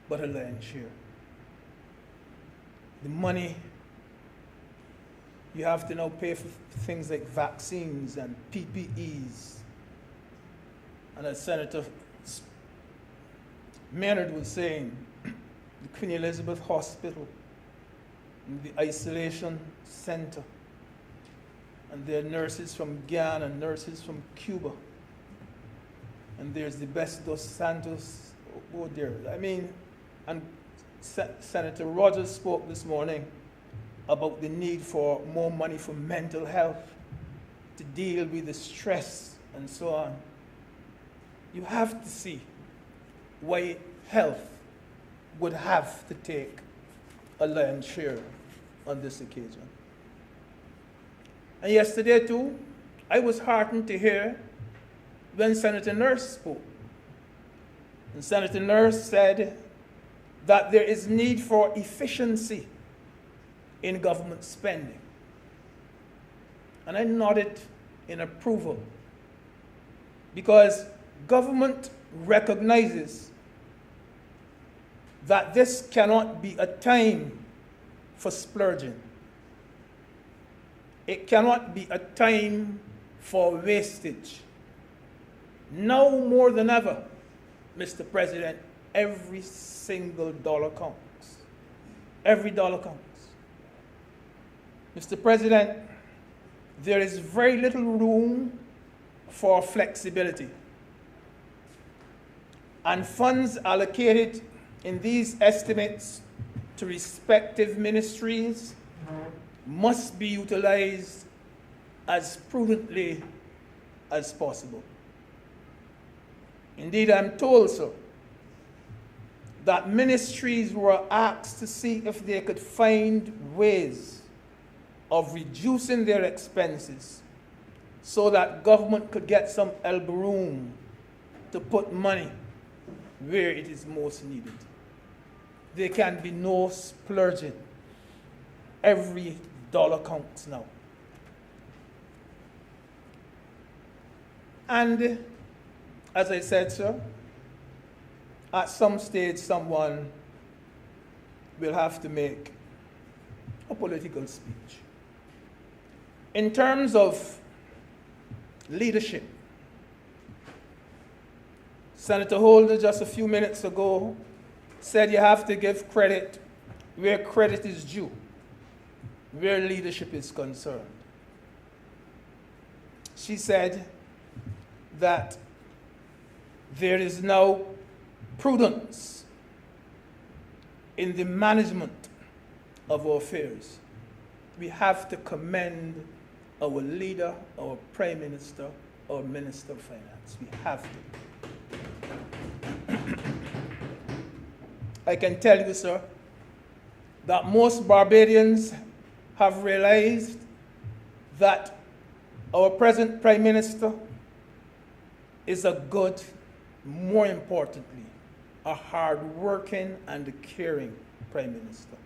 but a lion's share? The money you have to now pay for things like vaccines and PPEs. And as Senator Maynard was saying, the Queen Elizabeth Hospital, the isolation center, and there are nurses from Ghana and nurses from Cuba. And there's the Best dos Santos over there. I mean, and Senator Rogers spoke this morning about the need for more money for mental health to deal with the stress and so on. You have to see why health would have to take a lion's share on this occasion. And yesterday too, I was heartened to hear when Senator Nurse spoke. And Senator Nurse said that there is need for efficiency in government spending. And I nodded in approval because government recognizes that this cannot be a time for splurging. It cannot be a time for wastage. Now more than ever, Mr. President, every single dollar counts. Every dollar counts. Mr. President, there is very little room for flexibility. And funds allocated in these estimates to respective ministries must be utilized as prudently as possible. Indeed, I'm told, sir, that ministries were asked to see if they could find ways of reducing their expenses so that government could get some elbow room to put money where it is most needed. There can be no splurging. Every dollar counts now. And as I said, sir, at some stage someone will have to make a political speech. In terms of leadership, Senator Holder just a few minutes ago said you have to give credit where credit is due, where leadership is concerned. She said that there is now prudence in the management of our affairs. We have to commend our leader, our Prime Minister, our Minister of Finance. We have to. I can tell you, sir, that most Barbadians have realized that our present Prime Minister is a good, more importantly, a hard-working and caring Prime Minister.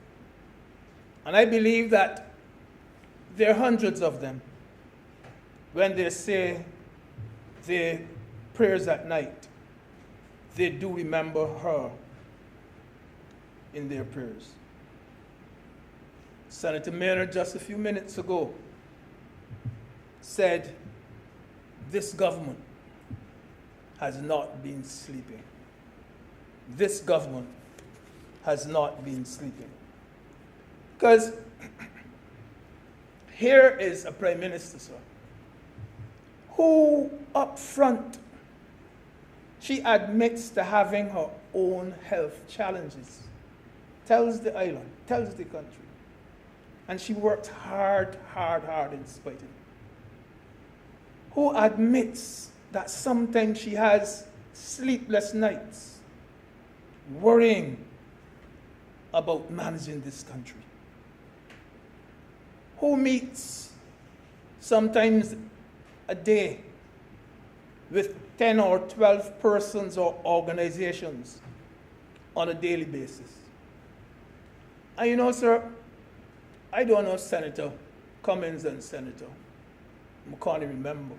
And I believe that there are hundreds of them when they say their prayers at night, they do remember her in their prayers. Senator Maynard just a few minutes ago said this government has not been sleeping. This government has not been sleeping. Because here is a Prime Minister, sir, who up front, she admits to having her own health challenges, tells the island, tells the country. And she worked hard in spite of it. Who admits that sometimes she has sleepless nights, worrying about managing this country. Who meets sometimes a day with 10 or 12 persons or organizations on a daily basis. And you know, sir, I don't know Senator Cummings and Senator McCartney remember.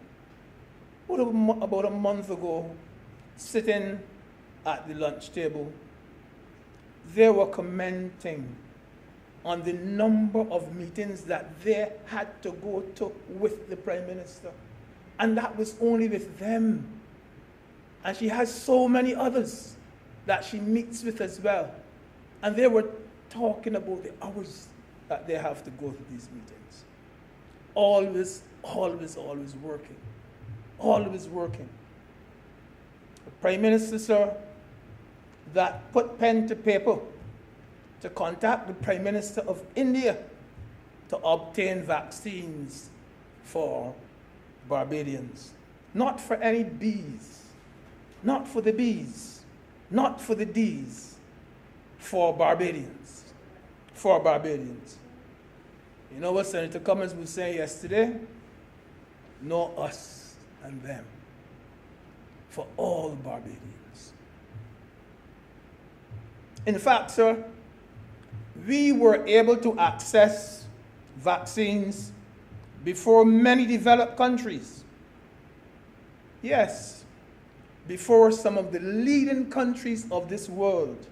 About a month ago, sitting at the lunch table, they were commenting on the number of meetings that they had to go to with the Prime Minister. And that was only with them. And she has so many others that she meets with as well. And they were talking about the hours that they have to go to these meetings. Always working. Always working. The Prime Minister, sir, that put pen to paper to contact the Prime Minister of India to obtain vaccines for Barbadians. Not for any Bs, not for the Bs, not for the Ds, for Barbadians. For Barbadians. You know what Senator Cummings was saying yesterday? no us and them, for all Barbadians. In fact, sir, we were able to access vaccines before many developed countries. Yes, before some of the leading countries of this world.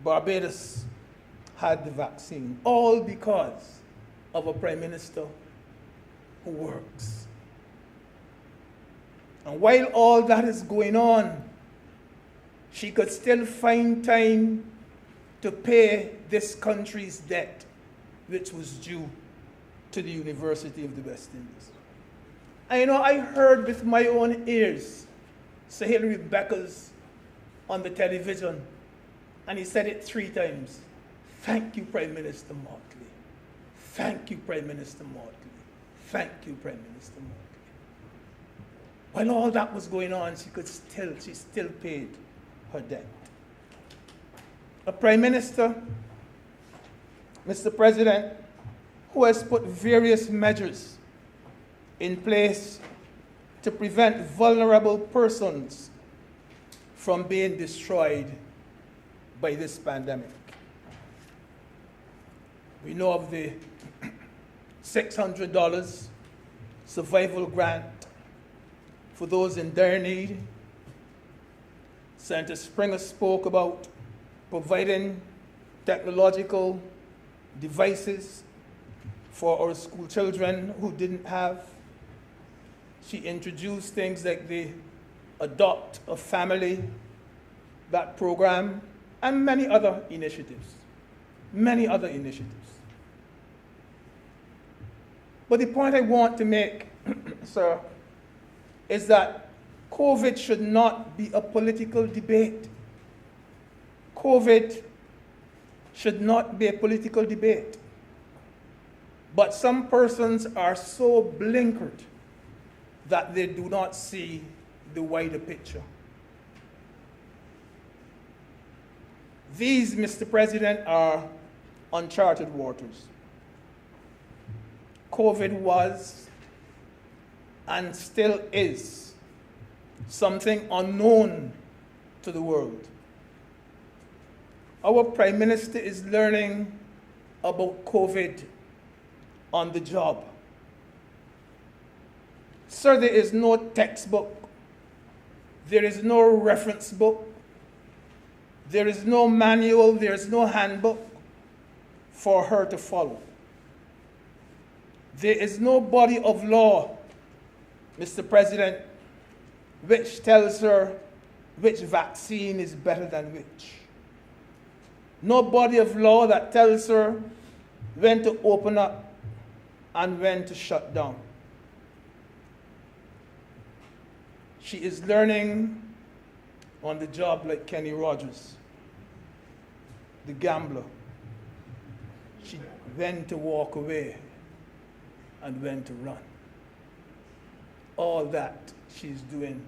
Barbados had the vaccine, all because of a prime minister who works. And while all that is going on, she could still find time to pay this country's debt, which was due to the University of the West Indies. I know I heard with my own ears Sir Hilary Beckles on the television, and he said it 3 times. Thank you, Prime Minister Motley. Thank you, Prime Minister Motley. Thank you, Prime Minister Motley. While all that was going on, she still paid her debt. A Prime Minister, Mr. President, who has put various measures in place to prevent vulnerable persons from being destroyed by this pandemic. We know of the $600 survival grant for those in dire need. Senator Springer spoke about providing technological devices for our school children who didn't have. She introduced things like the Adopt a Family, that program, and many other initiatives. Many other initiatives. But the point I want to make, sir, is that COVID should not be a political debate. COVID should not be a political debate. But some persons are so blinkered that they do not see the wider picture. These, Mr. President, are uncharted waters. COVID was and still is something unknown to the world. Our Prime Minister is learning about COVID on the job. Sir, there is no textbook. There is no reference book. There is no manual. There is no handbook for her to follow. There is no body of law, Mr. President, which tells her which vaccine is better than which. No body of law that tells her when to open up and when to shut down. She is learning on the job like Kenny Rogers, the gambler. She when to walk away and when to run. All that she's doing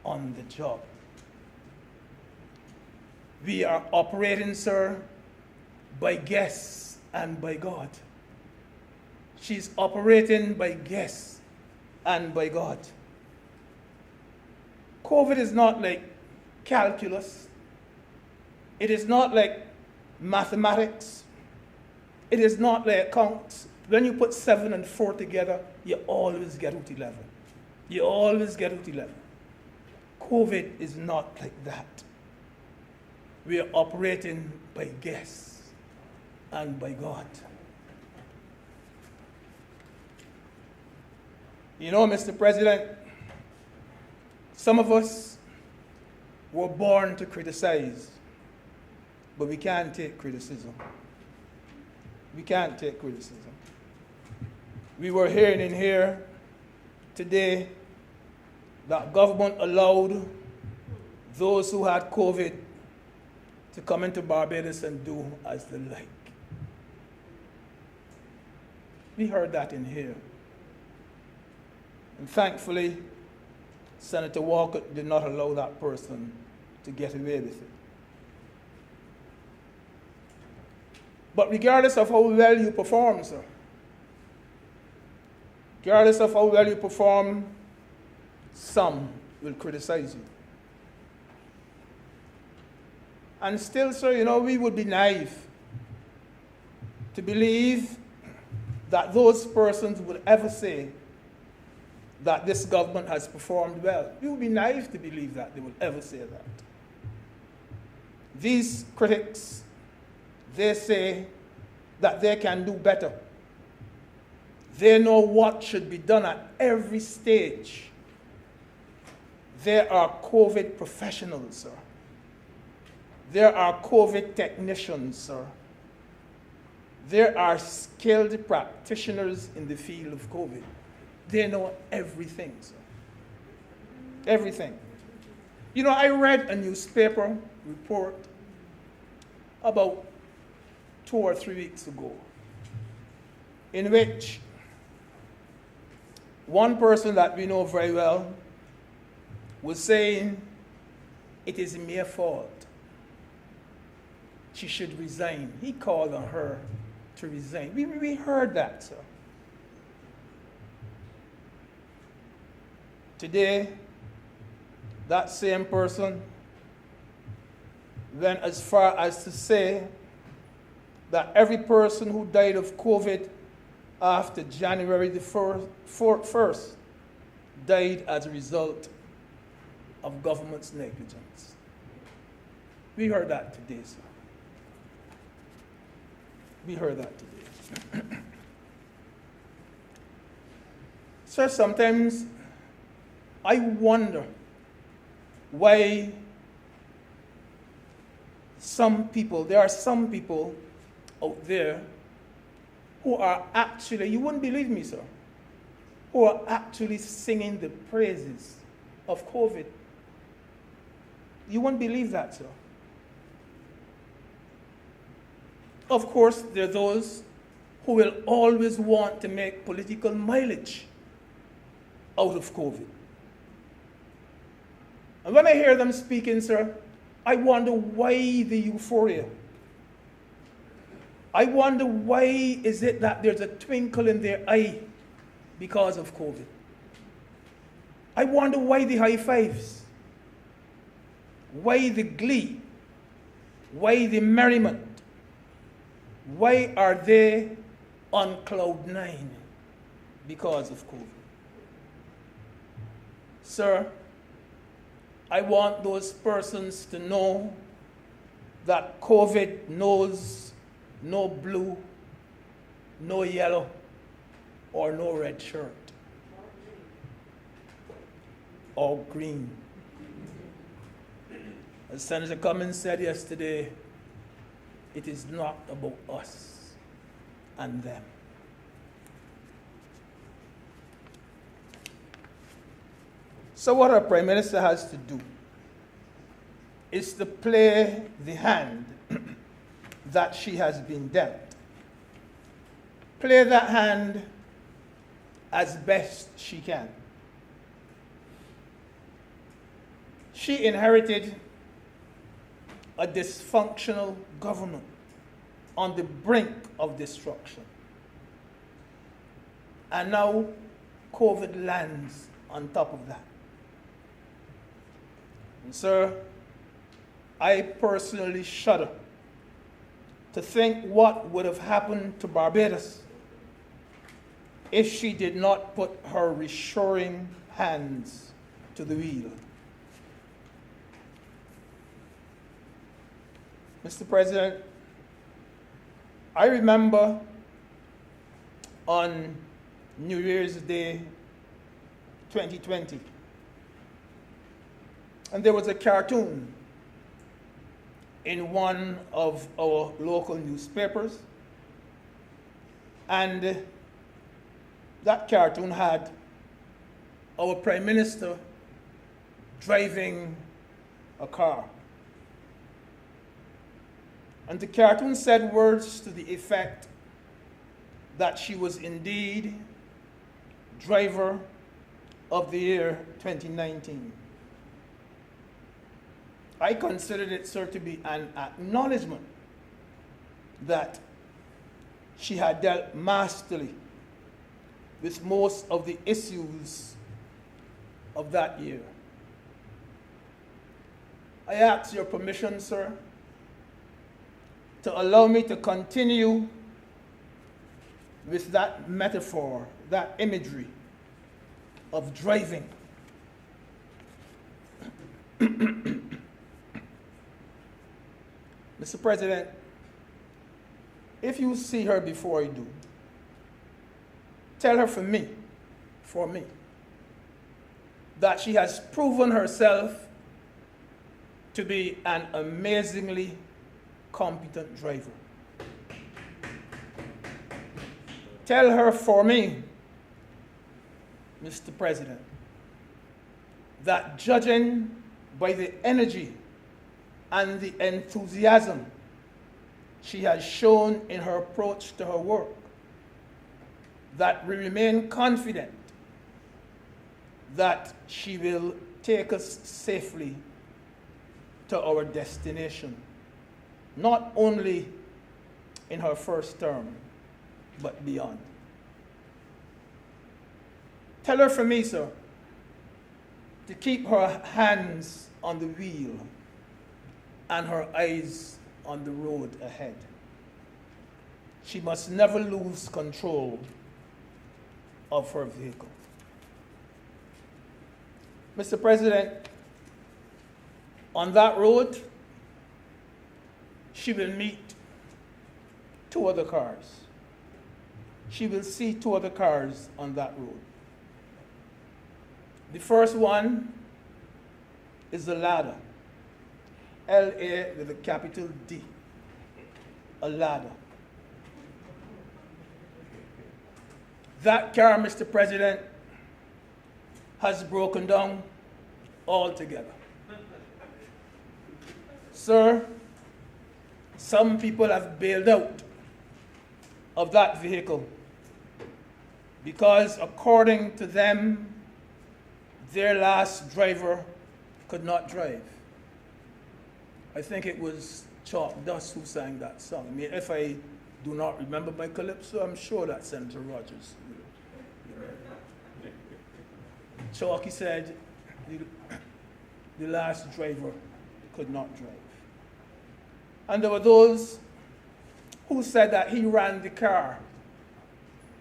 on the job. We are operating, sir, by guess and by God. She's operating by guess and by God. COVID is not like calculus. It is not like mathematics. It is not like accounts. When you put 7 and 4 together, you always get out 11. You always get out 11. COVID is not like that. We are operating by guess and by God. You know, Mr. President, some of us were born to criticize, but we can't take criticism. We can't take criticism. We were hearing in here today that government allowed those who had COVID to come into Barbados and do as they like. We heard that in here. And thankfully, Senator Walker did not allow that person to get away with it. But regardless of how well you perform, sir, Regardless of how well you perform, some will criticize you. And still, sir, you know, we would be naive to believe that those persons would ever say that this government has performed well. We would be naive to believe that they would ever say that. These critics, they say that they can do better. They know what should be done at every stage. There are COVID professionals, sir. There are COVID technicians, sir. There are skilled practitioners in the field of COVID. They know everything, sir. Everything. You know, I read a newspaper report about 2 or 3 weeks ago in which one person that we know very well was saying it is mere fault. She should resign. He called on her to resign. We heard that, sir. Today, that same person went as far as to say that every person who died of COVID after January the 1st died as a result of government's negligence. We heard that today, sir. We heard that today. Sir, sometimes I wonder why there are some people out there who are actually, you wouldn't believe me, sir, who are actually singing the praises of COVID. You won't believe that, sir. Of course, there are those who will always want to make political mileage out of COVID. And when I hear them speaking, sir, I wonder why the euphoria. I wonder why is it that there's a twinkle in their eye because of COVID. I wonder why the high fives, why the glee, why the merriment, why are they on cloud 9 because of COVID? Sir, I want those persons to know that COVID knows no blue, no yellow, or no red shirt, or green. As Senator Cummins said yesterday, it is not about us and them. So what our Prime Minister has to do is to play the hand that she has been dealt. Play that hand as best she can. She inherited a dysfunctional government on the brink of destruction. And now COVID lands on top of that. And sir, I personally shudder to think what would have happened to Barbados if she did not put her reassuring hands to the wheel. Mr. President, I remember on New Year's Day 2020, and there was a cartoon in one of our local newspapers, and that cartoon had our Prime Minister driving a car. And the cartoon said words to the effect that she was indeed driver of the year 2019. I considered it, sir, to be an acknowledgement that she had dealt masterfully with most of the issues of that year. I ask your permission, sir, to allow me to continue with that metaphor, that imagery of driving. Mr. President, if you see her before I do, tell her for me, that she has proven herself to be an amazingly competent driver. Tell her for me, Mr. President, that judging by the energy and the enthusiasm she has shown in her approach to her work, that we remain confident that she will take us safely to our destination, not only in her first term, but beyond. Tell her for me, sir, to keep her hands on the wheel and her eyes on the road ahead. She must never lose control of her vehicle. Mr. President, on that road, she will meet two other cars. She will see two other cars on that road. The first one is the ladder, L-A with a capital D, a ladder. That car, Mr. President, has broken down altogether. Sir, some people have bailed out of that vehicle because, according to them, their last driver could not drive. I think it was Chalk Dust who sang that song. I mean, if I do not remember my calypso, I'm sure that's Senator Rogers. Chalky said the last driver could not drive. And there were those who said that he ran the car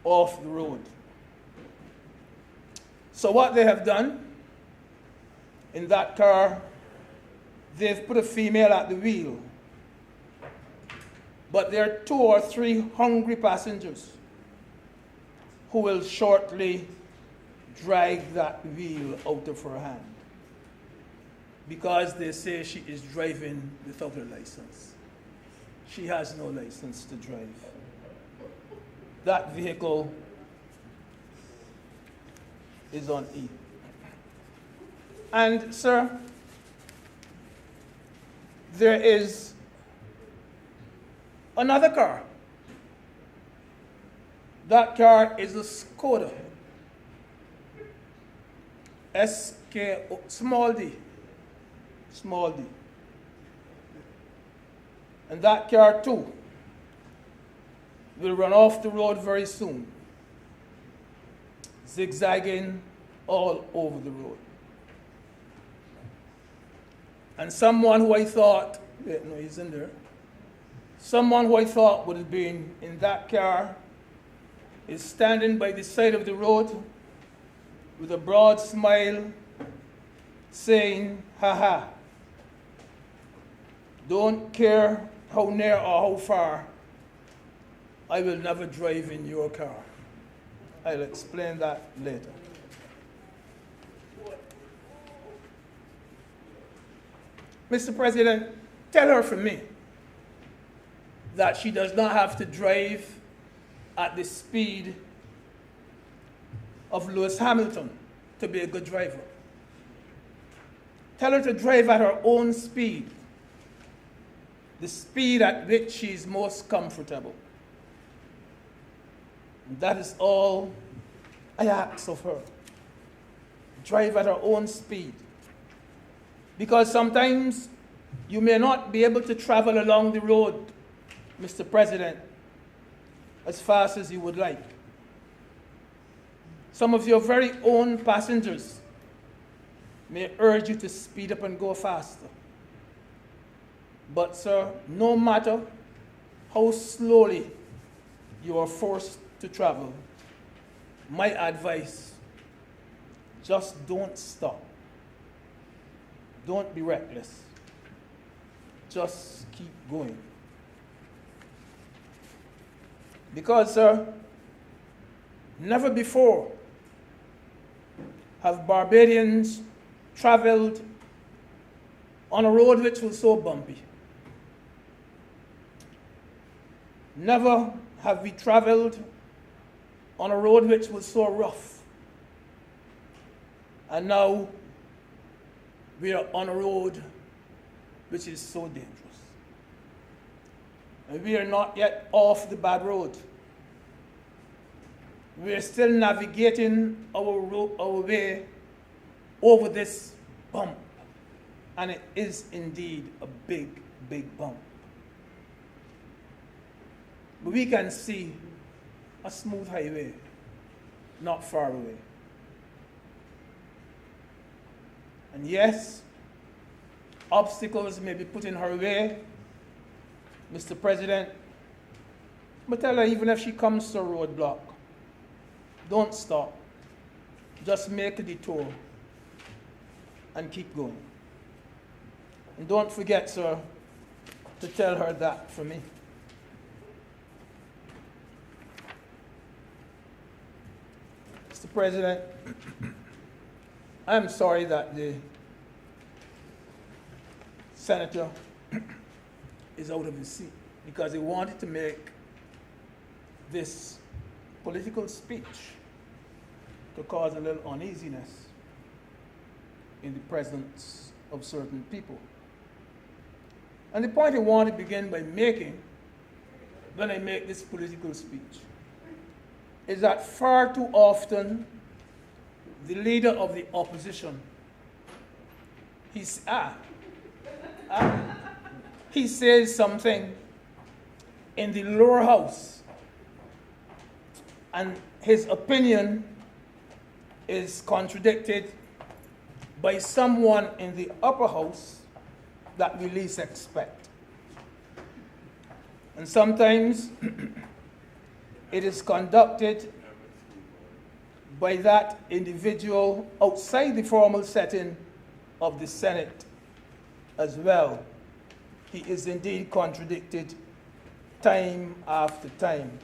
off the road. So what they have done in that car, they've put a female at the wheel. But there are 2 or 3 hungry passengers who will shortly drag that wheel out of her hand because they say she is driving without a license. She has no license to drive. That vehicle is on E. And, sir, there is another car. That car is a Skoda. S-K-O, small d. Small d. And that car, too, will run off the road very soon, zigzagging all over the road. And someone who I thought, wait, no, he's in there. Someone who I thought would have been in that car is standing by the side of the road with a broad smile, saying, "Ha ha, don't care how near or how far, I will never drive in your car." I'll explain that later. Mr. President, tell her from me that she does not have to drive at the speed of Lewis Hamilton to be a good driver. Tell her to drive at her own speed, the speed at which she is most comfortable. And that is all I ask of her. Drive at her own speed. Because sometimes you may not be able to travel along the road, Mr. President, as fast as you would like. some of your very own passengers may urge you to speed up and go faster. But, sir, no matter how slowly you are forced to travel, my advice, just don't stop. Don't be reckless. Just keep going. Because, sir, never before have Barbadians traveled on a road which was so bumpy. Never have we traveled on a road which was so rough. And now we are on a road which is so dangerous. And we are not yet off the bad road. We are still navigating our way over this bump. And it is indeed a big, big bump. But we can see a smooth highway not far away. And yes, obstacles may be put in her way, Mr. President, but tell her even if she comes to a roadblock, don't stop. Just make a detour and keep going. And don't forget, sir, to tell her that for me. Mr. President, I'm sorry that the senator is out of his seat because he wanted to make this political speech to cause a little uneasiness in the presence of certain people. And the point I want to begin by making when I make this political speech is that far too often the leader of the opposition, he says something in the lower house, and his opinion is contradicted by someone in the upper house that we least expect. And sometimes it is conducted by that individual outside the formal setting of the Senate as well. He is indeed contradicted time after time.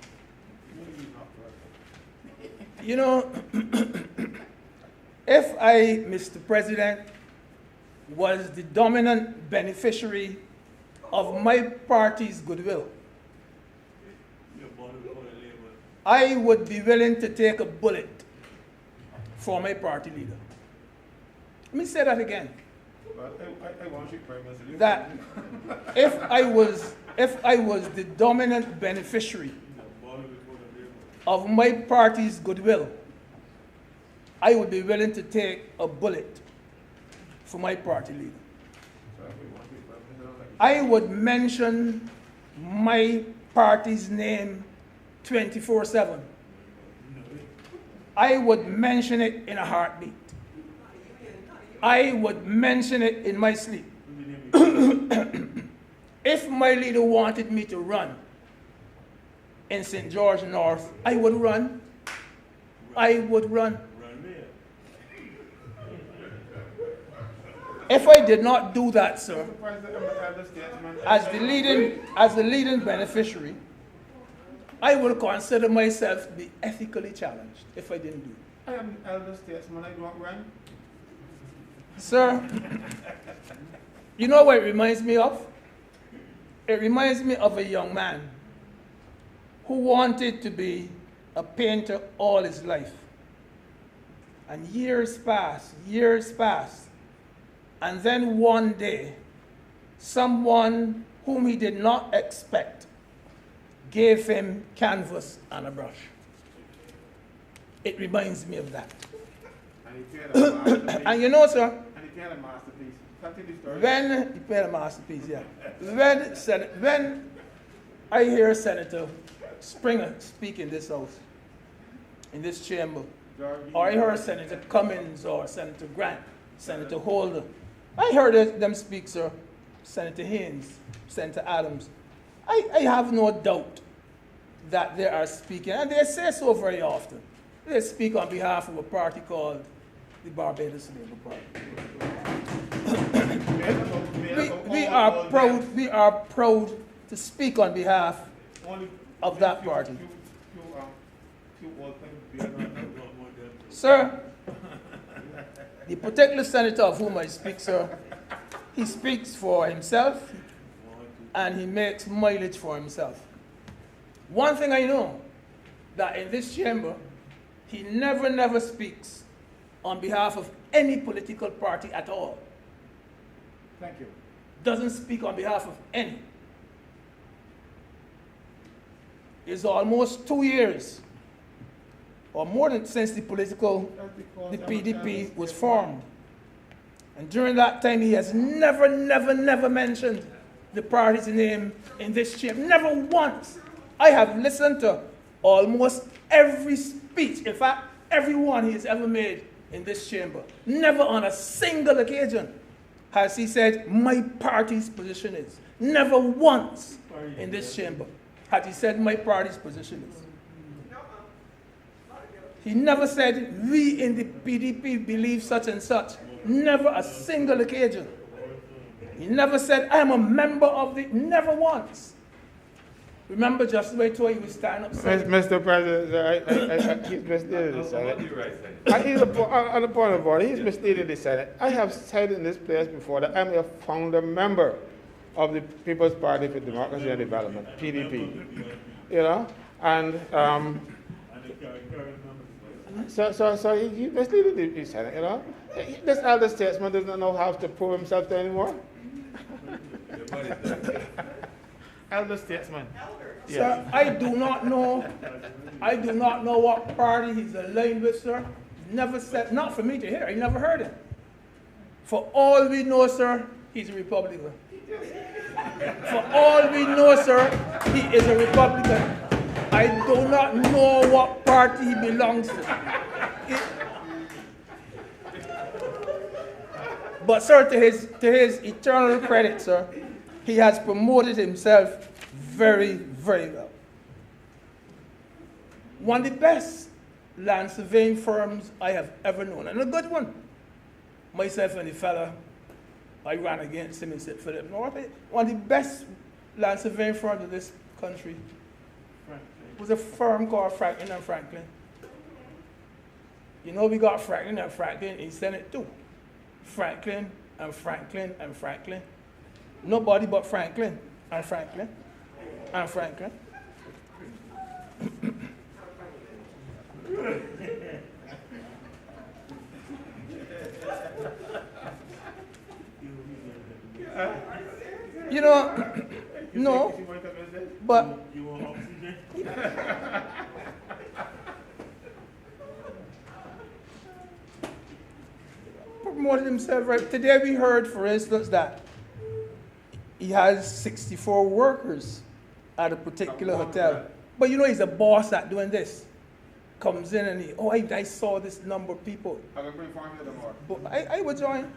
You know, if I, Mr. President, was the dominant beneficiary of my party's goodwill, I would be willing to take a bullet for my party leader. Let me say that again. That if I was the dominant beneficiary of my party's goodwill, I would be willing to take a bullet for my party leader. I would mention my party's name 24/7. I would mention it in a heartbeat. I would mention it in my sleep. If my leader wanted me to run in St. George North, I would run. I would run. If I did not do that, sir, as the leading beneficiary, I will consider myself to be ethically challenged if I didn't do it. I am an elder statesman, I don't run. Sir, you know what it reminds me of? It reminds me of a young man who wanted to be a painter all his life. And years passed, and then one day, someone whom he did not expect gave him canvas and a brush. It reminds me of that. And you know, sir, And he painted a masterpiece. Continue the story. when he painted a masterpiece, yeah. When I hear Senator Springer speak in this house, in this chamber, or I heard Senator Cummings or Senator Grant, Senator Holder. I heard them speak, sir. Senator Haynes, Senator Adams. I have no doubt that they are speaking, and they say so very often. They speak on behalf of a party called the Barbados Labour Party. We are proud to speak on behalf of that party. Sir, the particular senator of whom I speak, sir, he speaks for himself and he makes mileage for himself. One thing I know, that in this chamber, he never speaks on behalf of any political party at all. Thank you. Doesn't speak on behalf of any. It's almost 2 years or more than since the PDP was formed. And during that time, he has never mentioned the party's name in this chamber. Never once. I have listened to almost every speech, in fact, every one he has ever made in this chamber. Never on a single occasion has he said, my party's position is. Never once in this chamber has he said, my party's position is. He never said, we in the PDP believe such and such. Never a single occasion. He never said, I am a member of the, never once. Remember just the way he was standing up saying, Mr. President, he's misleading the Senate. He's on the point of order, he's misleading the Senate. I have said in this place before that I'm a founder member of the People's Party for Democracy and Development, PDP. You know, and so he misleading the Senate. You know, this elder statesman doesn't know how to prove himself to anymore. Elder statesman. Yes. Sir, I do not know what party he's aligned with, sir. Never said, not for me to hear, I never heard him. For all we know, sir, he's a Republican. For all we know, sir, he is a Republican. I do not know what party he belongs to. But sir, to his eternal credit, sir, he has promoted himself very, very well. One of the best land surveying firms I have ever known, and a good one. Myself and the fella I ran against him in St. Philip North, one of the best land surveying firms in this country was a firm called Franklin and Franklin. You know, we got Franklin and Franklin in Senate too. Franklin and Franklin and Franklin. Nobody but Franklin and Franklin and Franklin. You know, no, but promoted himself right. Today we heard, for instance, that he has 64 workers at a particular hotel. But you know, he's a boss at doing this. Comes in and I saw this number of people. But I would join.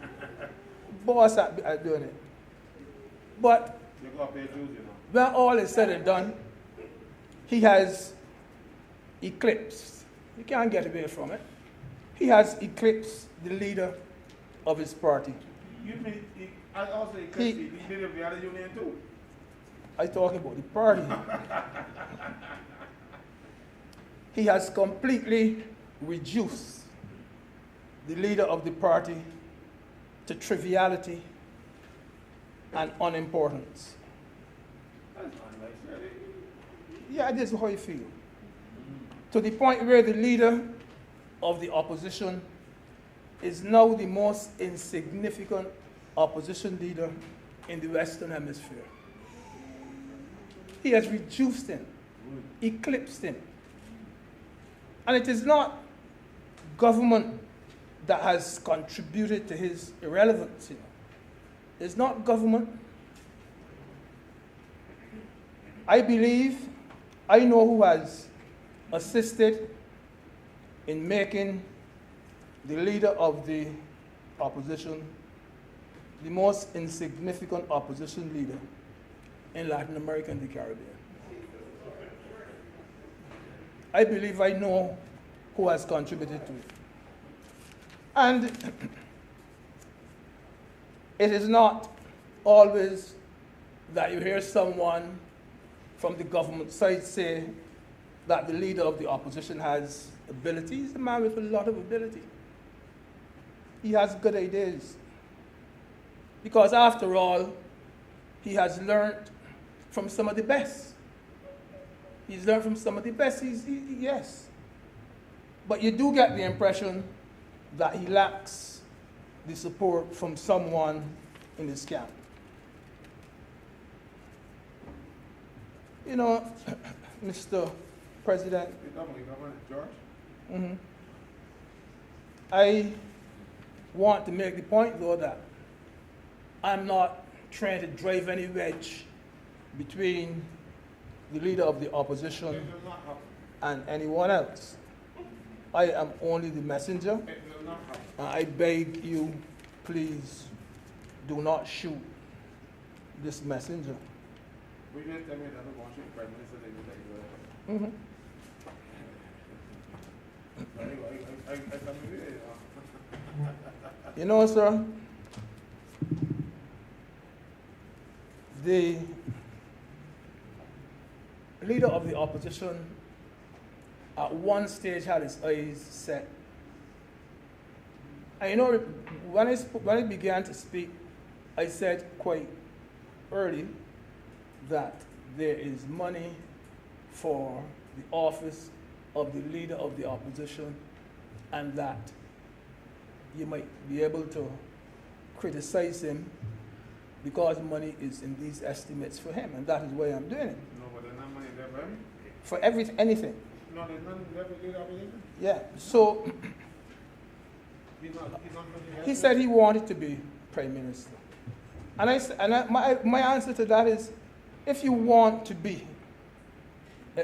Boss at doing it. But when all is said and done, he has eclipsed. You can't get away from it. He has eclipsed the leader of his party. I also eclipsed the leader of the other union too. I'm talking about the party. He has completely reduced the leader of the party to triviality and unimportance. Yeah, this is how you feel. To the point where the leader of the opposition is now the most insignificant opposition leader in the Western Hemisphere. He has reduced him, eclipsed him. And it is not government that has contributed to his irrelevance. It's not government. I believe I know who has assisted in making the leader of the opposition the most insignificant opposition leader in Latin America and the Caribbean. I believe I know who has contributed to it. And it is not always that you hear someone from the government side say that the leader of the opposition has ability. He's a man with a lot of ability. He has good ideas. Because after all, he has learned from some of the best. He's learned from some of the best, yes. But you do get the impression that he lacks the support from someone in his camp. You know, Mr. President, I want to make the point, though, that I'm not trying to drive any wedge between the leader of the opposition and anyone else. I am only the messenger. And I beg you, please, do not shoot this messenger. Mm-hmm. You know, sir, the leader of the opposition at one stage had his eyes set. And you know, when I began to speak, I said quite early that there is money for the office of the leader of the opposition, and that you might be able to criticize him because money is in these estimates for him, and that is why I'm doing it. No, but there's not money there for him? For anything. No, there's none there for the opposition? Yeah, so he said he wanted to be prime minister. And my answer to that is, if you want to be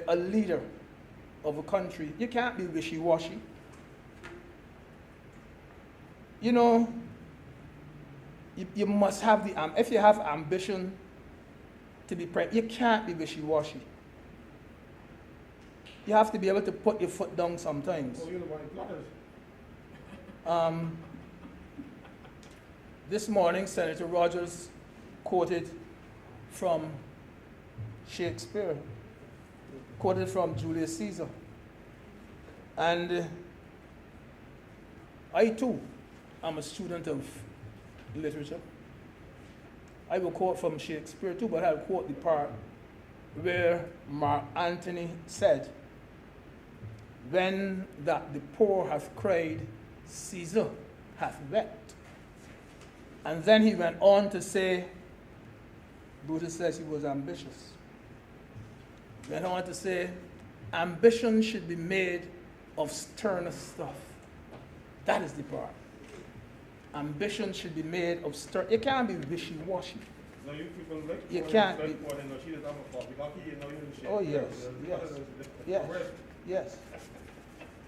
a leader of a country, you can't be wishy-washy. You know, you must have if you have ambition to be prime, you can't be wishy-washy. You have to be able to put your foot down sometimes. Oh, you're the one who plotters. This morning, Senator Rogers quoted from Shakespeare, quoted from Julius Caesar. And I too am a student of literature. I will quote from Shakespeare too, but I'll quote the part where Mark Antony said, "When that the poor have cried, Caesar hath wept." And then he went on to say, Brutus says he was ambitious. He went on to say, ambition should be made of sterner stuff. That is the part. Ambition should be made of stern. You can't be wishy-washy. No, you people like You can't be. Oh, yes, yes, yes.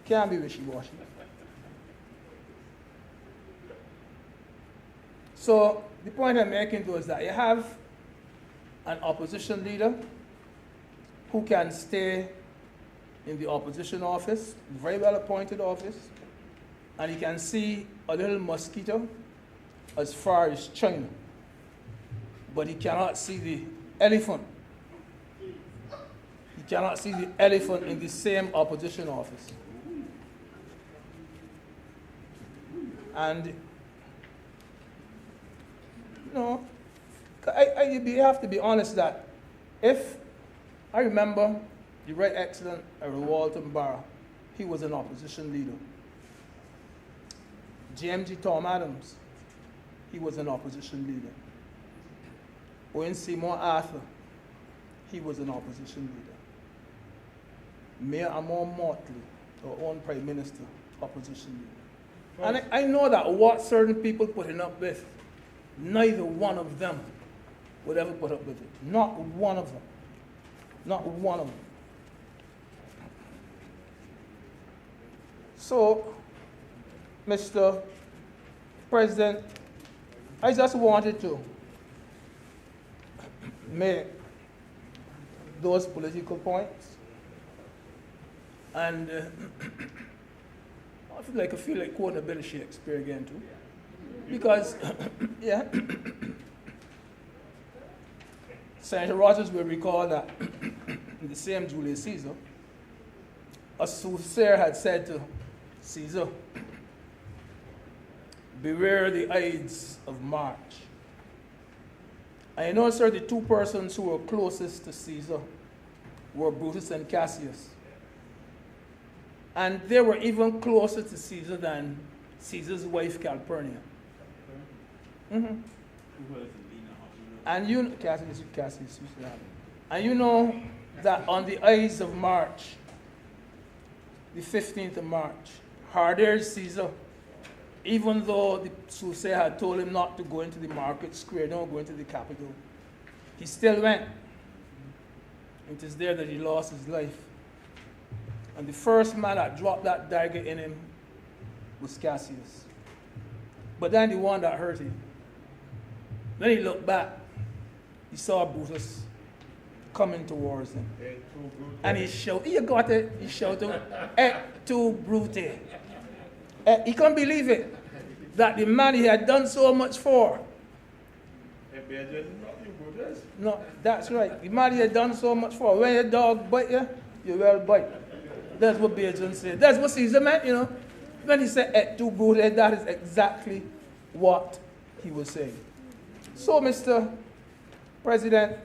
Can't be wishy-washy. So the point I'm making though is that you have an opposition leader who can stay in the opposition office, very well appointed office, and he can see a little mosquito as far as China, but he cannot see the elephant. He cannot see the elephant in the same opposition office. And you know, you have to be honest that if I remember the Right Excellent Earl Walton Barra, he was an opposition leader. JMG Tom Adams, he was an opposition leader. Owen Seymour Arthur, he was an opposition leader. Mayor Amor Motley, our own Prime Minister, opposition leader. And I know that what certain people putting up with, neither one of them would ever put up with it. Not one of them. Not one of them. So, Mr. President, I just wanted to make those political points. And I feel like quoting a bit of Shakespeare again too. Because, yeah, Senator Rogers will recall that in the same Julius Caesar, a soothsayer had said to Caesar, beware the Ides of March. I know, sir, the two persons who were closest to Caesar were Brutus and Cassius. And they were even closer to Caesar than Caesar's wife, Calpurnia. Mm-hmm. And you know, Cassius, and you know that on the Ides of March, the 15th of March, Harder Caesar, even though the soothsayer had told him not to go into the market square, don't go into the capital, he still went. It is there that he lost his life. And the first man that dropped that dagger in him was Cassius. But then the one that hurt him. Then he looked back. He saw Brutus coming towards him. And he shouted, you got it? He shouted, Pt2 Brute. He couldn't believe it, that the man he had done so much for. No, that's right. The man he had done so much for. When your dog bite you, you will bite. That's what Bajan said. That's what Caesar meant, you know. When he said Pt2 Brute, that is exactly what he was saying. So, Mr. President,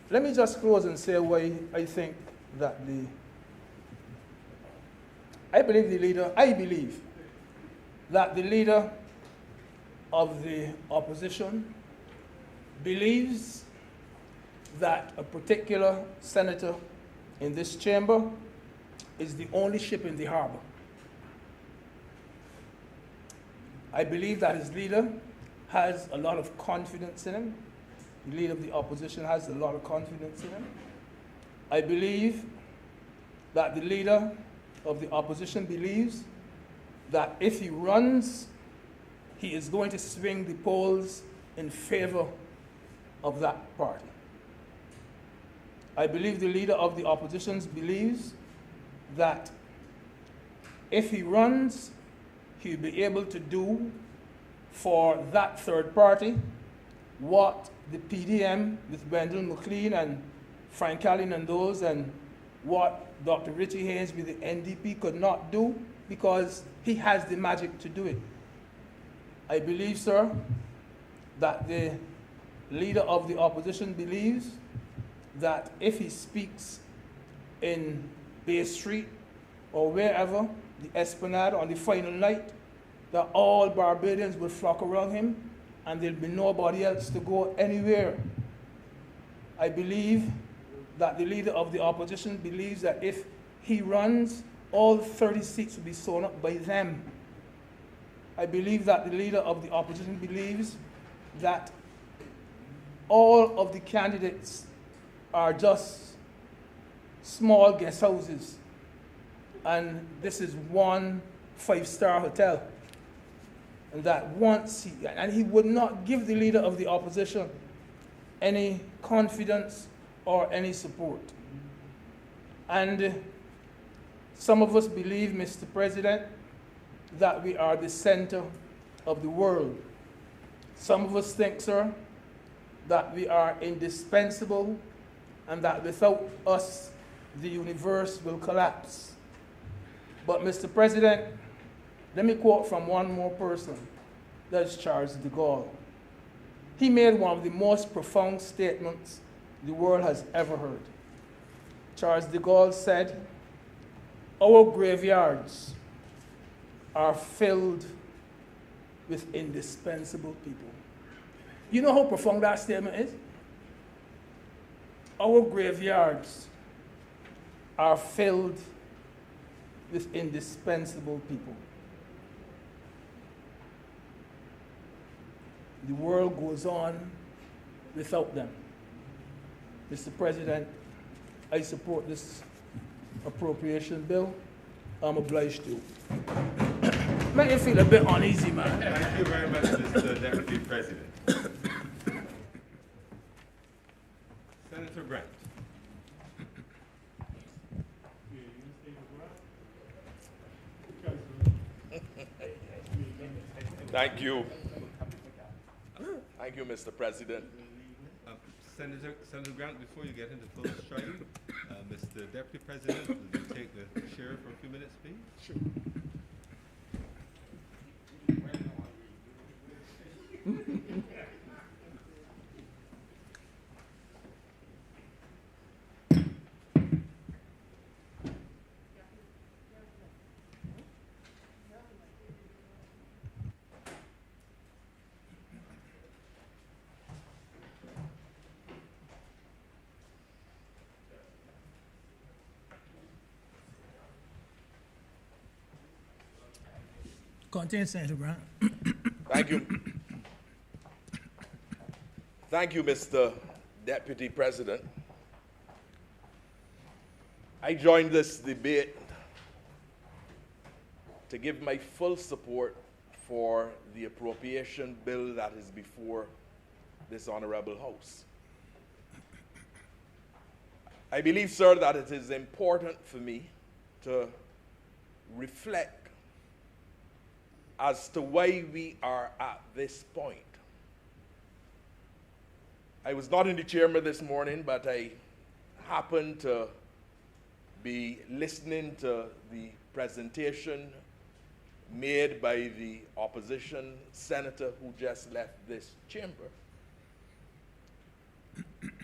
let me just close and say why I think that I believe that the leader of the opposition believes that a particular senator in this chamber is the only ship in the harbor. I believe that his leader has a lot of confidence in him. The leader of the opposition has a lot of confidence in him. I believe that the leader of the opposition believes that if he runs, he is going to swing the polls in favor of that party. I believe the leader of the opposition believes that if he runs, he'll be able to do for that third party what the PDM with Wendell McLean and Frank Allen and those, and what Dr. Richie Haynes with the NDP could not do, because he has the magic to do it. I believe, sir, that the leader of the opposition believes that if he speaks in Bay Street or wherever, the Esplanade on the final night, that all Barbadians will flock around him and there'll be nobody else to go anywhere. I believe that the leader of the opposition believes that if he runs, all 30 seats will be sewn up by them. I believe that the leader of the opposition believes that all of the candidates are just small guest houses, and this is one 5-star hotel. And that once he would not give the leader of the opposition any confidence or any support. And some of us believe, Mr. President, that we are the center of the world. Some of us think, sir, that we are indispensable and that without us, the universe will collapse. But, Mr. President, let me quote from one more person. That's Charles de Gaulle. He made one of the most profound statements the world has ever heard. Charles de Gaulle said, "Our graveyards are filled with indispensable people." You know how profound that statement is? Our graveyards are filled with indispensable people. The world goes on without them. Mr. President, I support this appropriation bill, I'm obliged to. Make you feel a bit uneasy, man. Thank you very much, Mr. Deputy President. Senator Grant. Thank you. Thank you, Mr. President. Senator Grant, before you get into full strike, Mr. Deputy President, will you take the chair for a few minutes, please? Sure. Continue, Senator Grant. Thank you. Thank you, Mr. Deputy President. I joined this debate to give my full support for the appropriation bill that is before this honorable House. I believe, sir, that it is important for me to reflect as to why we are at this point. I was not in the chamber this morning, but I happened to be listening to the presentation made by the opposition senator who just left this chamber.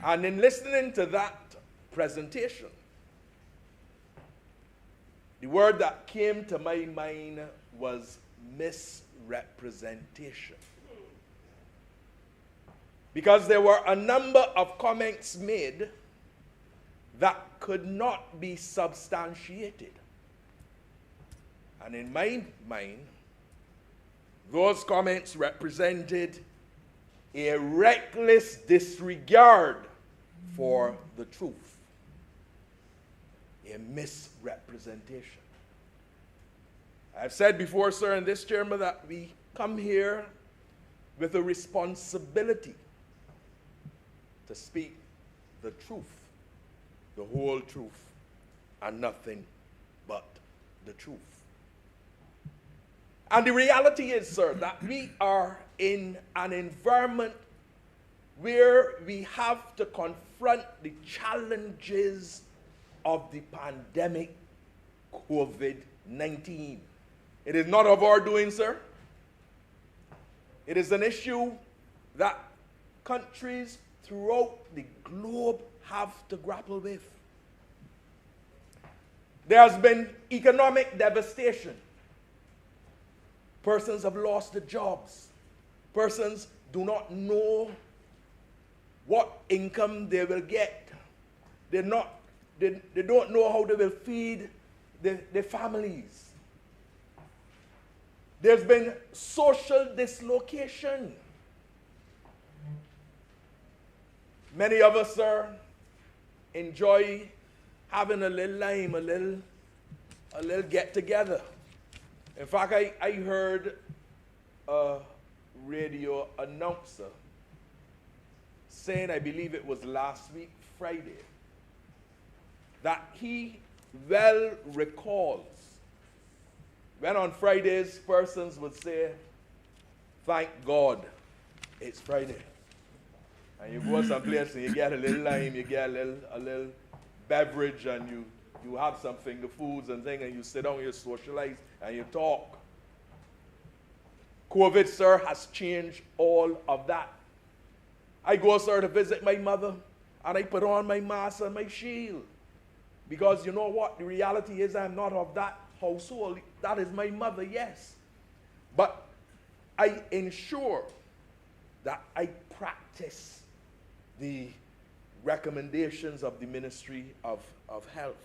And in listening to that presentation, the word that came to my mind was misrepresentation. Because there were a number of comments made that could not be substantiated. And in my mind, those comments represented a reckless disregard for the truth, a misrepresentation. I've said before, sir, in this chamber that we come here with a responsibility to speak the truth, the whole truth, and nothing but the truth. And the reality is, sir, that we are in an environment where we have to confront the challenges of the pandemic COVID-19. It is not of our doing, sir. It is an issue that countries throughout the globe have to grapple with. There has been economic devastation. Persons have lost their jobs. Persons do not know what income they will get. They don't know how they will feed their families. There's been social dislocation. Many of us, sir, enjoy having a little lime, a little get together. In fact, I heard a radio announcer saying, I believe it was last week, Friday, that he well recalls when on Fridays persons would say, thank God it's Friday. And you go someplace and you get a little lime, you get a little beverage, and you have some finger foods and things, and you sit down, you socialize, and you talk. COVID, sir, has changed all of that. I go, sir, to visit my mother, and I put on my mask and my shield. Because you know what? The reality is I'm not of that household. That is my mother, yes. But I ensure that I practice the recommendations of the Ministry of Health.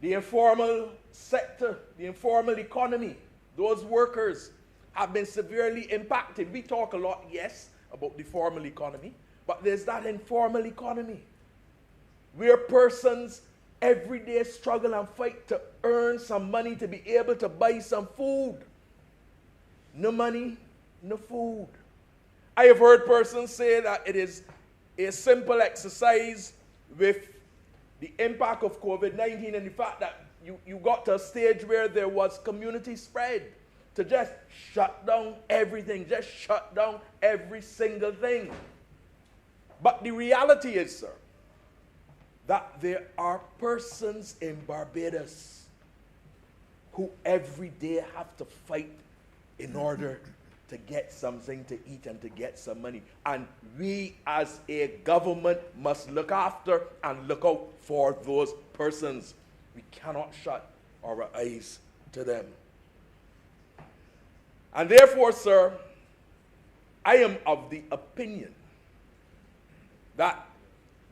The informal sector, the informal economy, those workers have been severely impacted. We talk a lot, yes, about the formal economy, but there's that informal economy where persons every day struggle and fight to earn some money to be able to buy some food. No money, no food. I have heard persons say that it is a simple exercise with the impact of COVID-19 and the fact that you got to a stage where there was community spread to just shut down everything, just shut down every single thing. But the reality is, sir, that there are persons in Barbados who every day have to fight in order to get something to eat and to get some money. And we as a government must look after and look out for those persons. We cannot shut our eyes to them. And therefore, sir, I am of the opinion that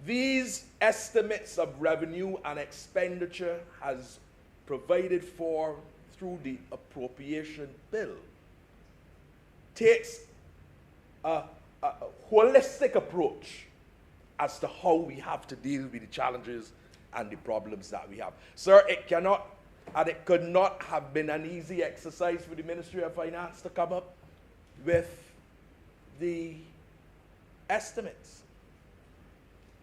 these estimates of revenue and expenditure as provided for through the appropriation bill takes a holistic approach as to how we have to deal with the challenges and the problems that we have. Sir, it cannot and it could not have been an easy exercise for the Ministry of Finance to come up with the estimates.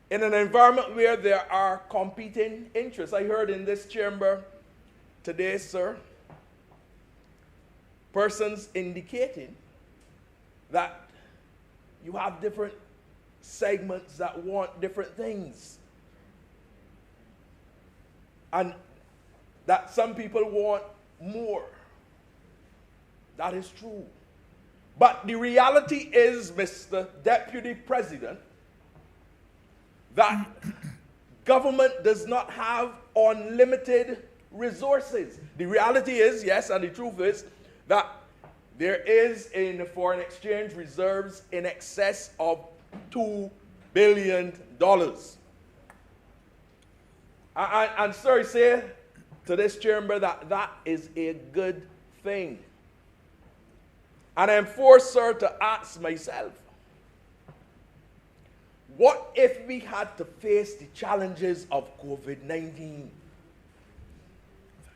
In an environment where there are competing interests, I heard in this chamber today, sir, persons indicating that you have different segments that want different things. And that some people want more. That is true. But the reality is, Mr. Deputy President, that government does not have unlimited resources. The reality is, yes, and the truth is, that there is in the foreign exchange reserves in excess of $2 billion. And sir, I say to this chamber that that is a good thing. And I'm forced, sir, to ask myself, what if we had to face the challenges of COVID-19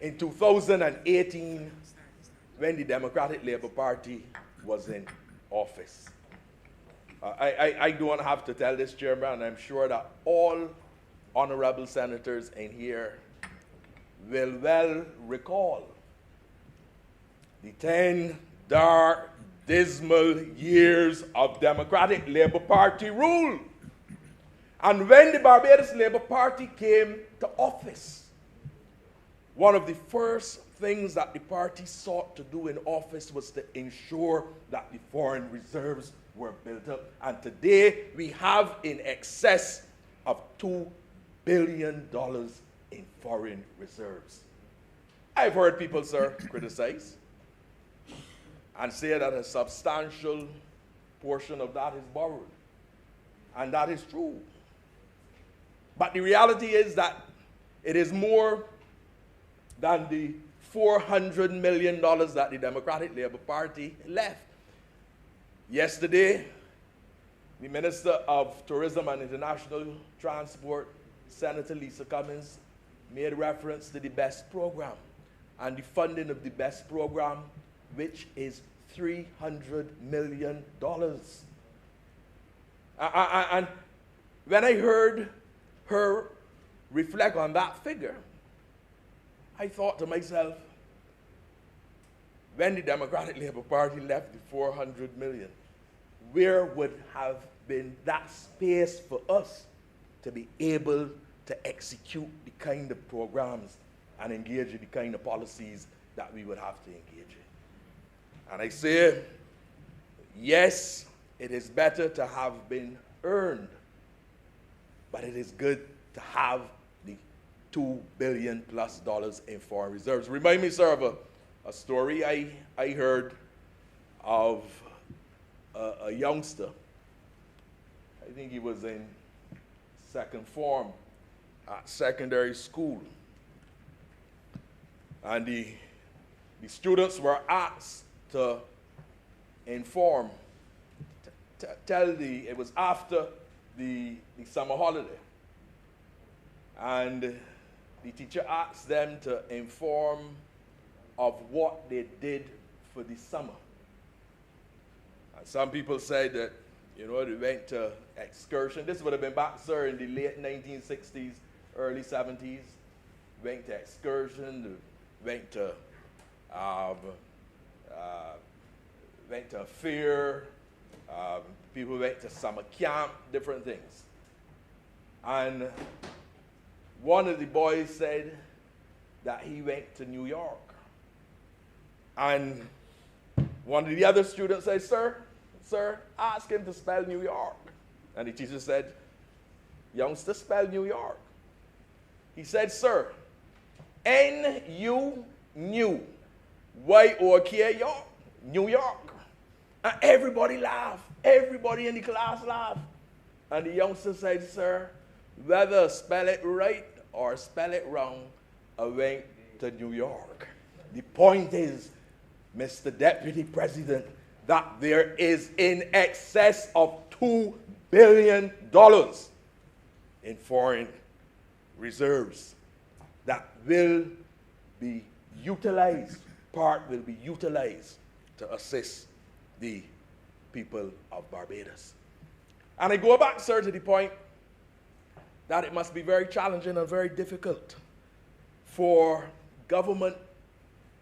in 2018 when the Democratic Labour Party was in office? I don't have to tell this chamber, and I'm sure that all honorable senators in here will well recall the 10 dark, dismal years of Democratic Labour Party rule. And when the Barbados Labour Party came to office, one of the first things that the party sought to do in office was to ensure that the foreign reserves were built up. And today we have in excess of $2 billion in foreign reserves. I've heard people, sir, criticize and say that a substantial portion of that is borrowed. And that is true. But the reality is that it is more than the $400 million that the Democratic Labour Party left. Yesterday, the Minister of Tourism and International Transport, Senator Lisa Cummins, made reference to the BEST program and the funding of the BEST program, which is $300 million. And when I heard her reflect on that figure, I thought to myself, when the Democratic Labour Party left the $400 million, where would have been that space for us to be able to execute the kind of programs and engage in the kind of policies that we would have to engage in? And I say, yes, it is better to have been earned, but it is good to have the $2 billion plus in foreign reserves. Remind me, sir, of a story I heard of a youngster. I think he was in second form at secondary school. And the students were asked to inform, it was after the summer holiday. And the teacher asked them to inform of what they did for the summer. And some people said that, they went to excursion. This would have been back, sir, in the late 1960s, early 70s. Went to excursion, went to a fair, people went to summer camp, different things. And one of the boys said that he went to New York. And one of the other students said, sir, ask him to spell New York. And the teacher said, youngster, spell New York. He said, sir, N-U-New-Y-O-K York, New York. And everybody laughed. Everybody in the class laughed. And the youngster said, sir, whether spell it right or spell it wrong, I went to New York. The point is, Mr. Deputy President, that there is in excess of $2 billion in foreign reserves that will be utilized, part will be utilized to assist the people of Barbados. And I go back, sir, to the point that it must be very challenging and very difficult for government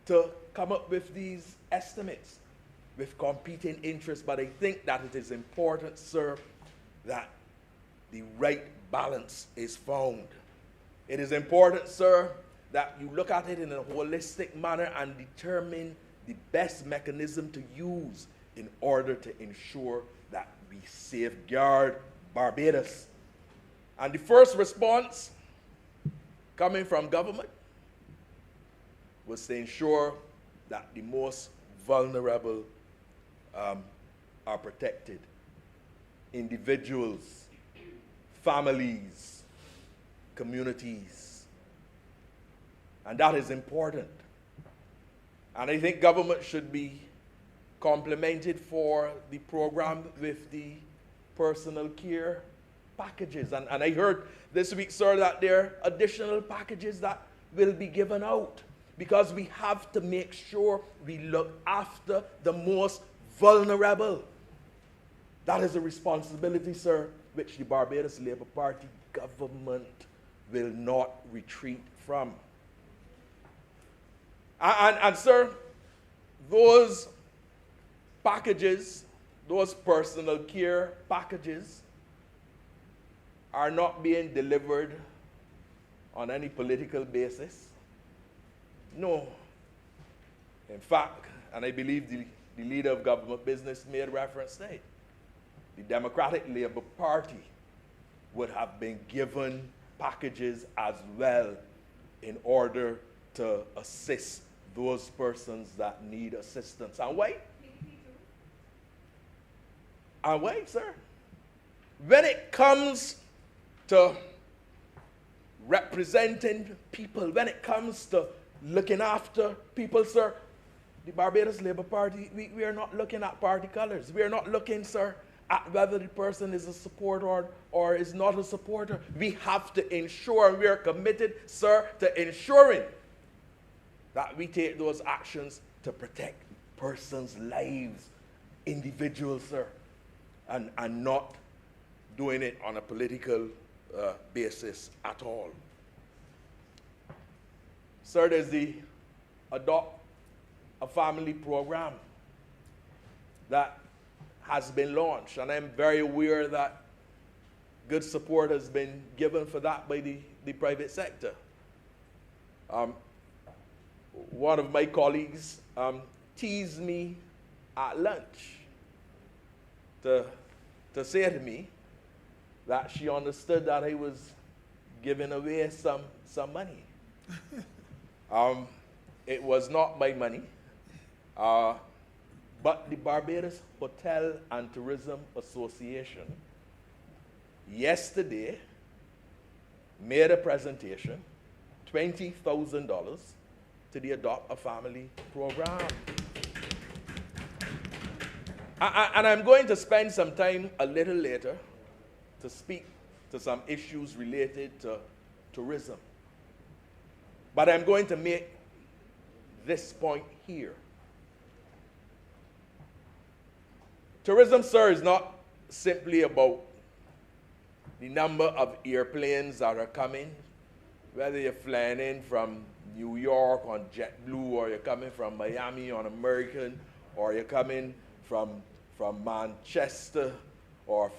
to come up with these estimates with competing interests, but I think that it is important, sir, that the right balance is found. It is important, sir, that you look at it in a holistic manner and determine the best mechanism to use in order to ensure that we safeguard Barbados. And the first response coming from government was to ensure that the most vulnerable are protected. Individuals, families, communities. And that is important. And I think government should be complimented for the program with the personal care packages. And I heard this week, sir, that there are additional packages that will be given out because we have to make sure we look after the most vulnerable. That is a responsibility, sir, which the Barbados Labour Party government will not retreat from. And sir, those packages, those personal care packages, are not being delivered on any political basis. No. In fact, and I believe the leader of government business made reference to it, the Democratic Labour Party would have been given packages as well in order to assist those persons that need assistance. And wait. And wait, sir. When it comes to representing people, when it comes to looking after people, sir, the Barbados Labour Party, we are not looking at party colors. We are not looking, sir, at whether the person is a supporter or is not a supporter. We have to ensure, and we are committed, sir, to ensuring that we take those actions to protect persons' lives, individuals, sir, and not doing it on a political basis at all. Sir, there's the Adopt a Family program that has been launched, and I'm very aware that good support has been given for that by the private sector. One of my colleagues teased me at lunch to say to me that she understood that I was giving away some money. It was not my money, but the Barbados Hotel and Tourism Association yesterday made a presentation, $20,000, to the Adopt a Family program. And I'm going to spend some time a little later to speak to some issues related to tourism. But I'm going to make this point here. Tourism, sir, is not simply about the number of airplanes that are coming, whether you're flying in from New York on JetBlue, or you're coming from Miami on American, or you're coming from Manchester, or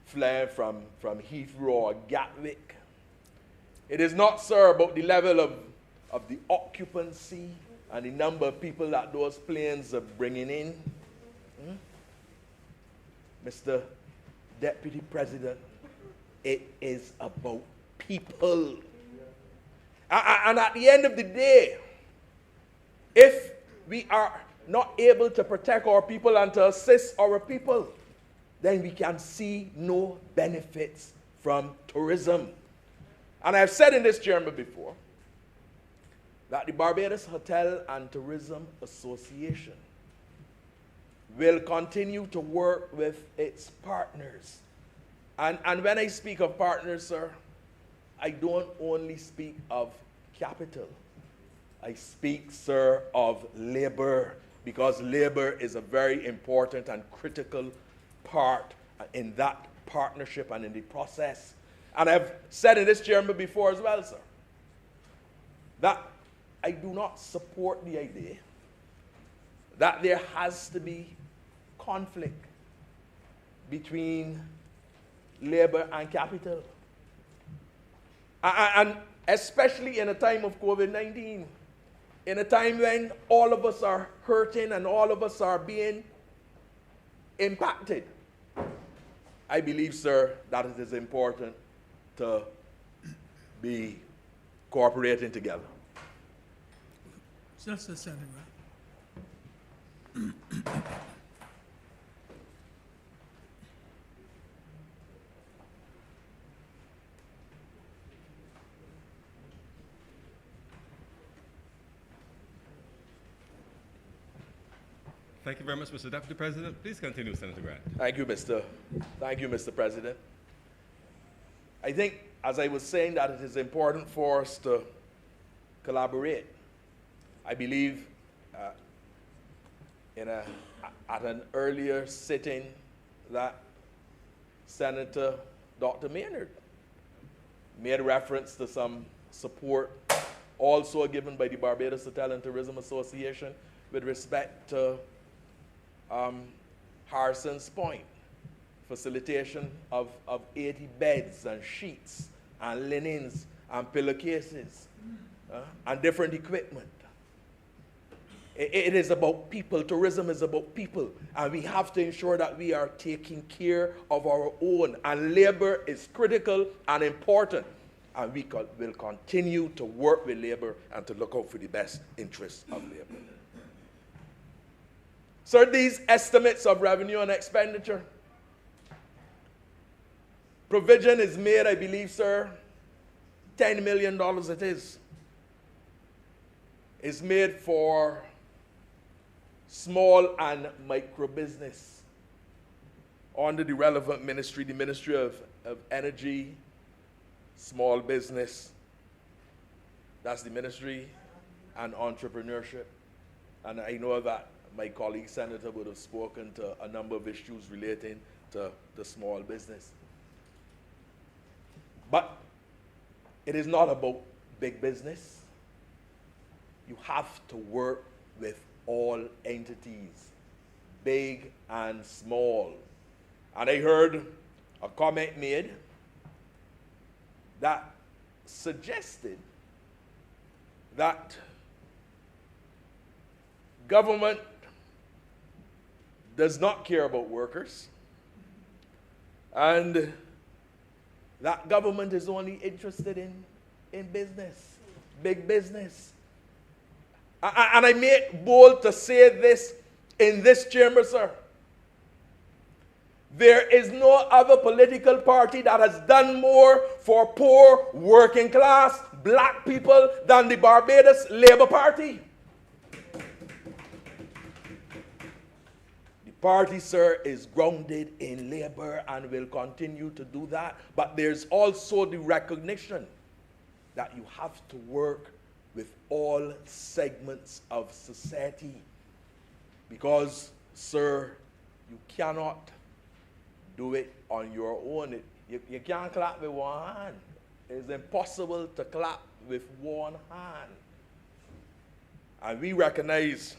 flying from Heathrow or Gatwick. It is not, sir, about the level of the occupancy and the number of people that those planes are bringing in. Mr. Deputy President, it is about people. And at the end of the day, if we are not able to protect our people and to assist our people, then we can see no benefits from tourism. And I've said in this chamber before that the Barbados Hotel and Tourism Association will continue to work with its partners. And when I speak of partners, sir, I don't only speak of capital. I speak, sir, of labor, because labor is a very important and critical part in that partnership and in the process. And I've said in this chamber before as well, sir, that I do not support the idea that there has to be conflict between labor and capital. And especially in a time of COVID-19, in a time when all of us are hurting and all of us are being impacted, I believe, sir, that it is important to be cooperating together. Just a second, Thank you very much, Mr. Deputy President. Please continue, Senator Grant. Thank you, Mr. President. I think, as I was saying, that it is important for us to collaborate. I believe at an earlier sitting that Senator Dr. Maynard made reference to some support also given by the Barbados Hotel and Tourism Association with respect to Harrison's Point, facilitation of 80 beds and sheets and linens and pillowcases and different equipment. It is about people. Tourism is about people. And we have to ensure that we are taking care of our own. And labor is critical and important. And we will continue to work with labor and to look out for the best interests of labor. Sir, these estimates of revenue and expenditure, provision is made, I believe, sir, $10 million it is. It's made for small and micro business under the relevant ministry, the Ministry of Energy, Small Business. That's the ministry, and entrepreneurship. And I know that my colleague senator would have spoken to a number of issues relating to the small business. But it is not about big business. You have to work with all entities, big and small. And I heard a comment made that suggested that government does not care about workers, and that government is only interested in business, big business. And I make bold to say this in this chamber, sir. There is no other political party that has done more for poor, working class, black people than the Barbados Labour Party. The party, sir, is grounded in labor and will continue to do that. But there's also the recognition that you have to work with all segments of society. Because, sir, you cannot do it on your own. You can't clap with one hand. It's impossible to clap with one hand. And we recognize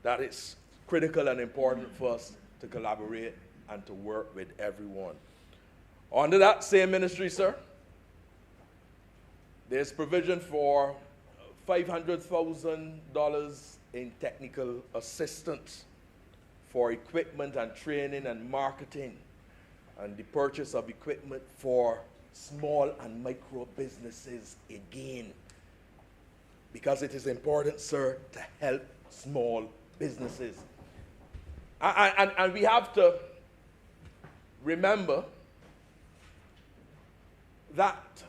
that it's critical and important for us to collaborate and to work with everyone. Under that same ministry, sir, there's provision for $500,000 in technical assistance for equipment and training and marketing, and the purchase of equipment for small and micro businesses again. Because it is important, sir, to help small businesses. And we have to remember that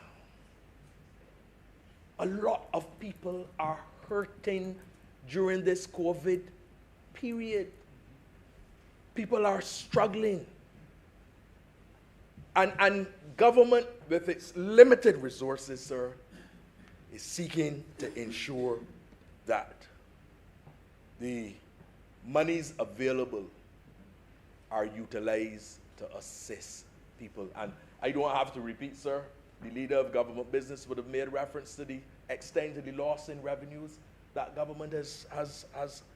a lot of people are hurting during this COVID period. People are struggling. And government, with its limited resources, sir, is seeking to ensure that the monies available are utilized to assist people. And I don't have to repeat, sir, the leader of government business would have made reference to the extent of the loss in revenues that government has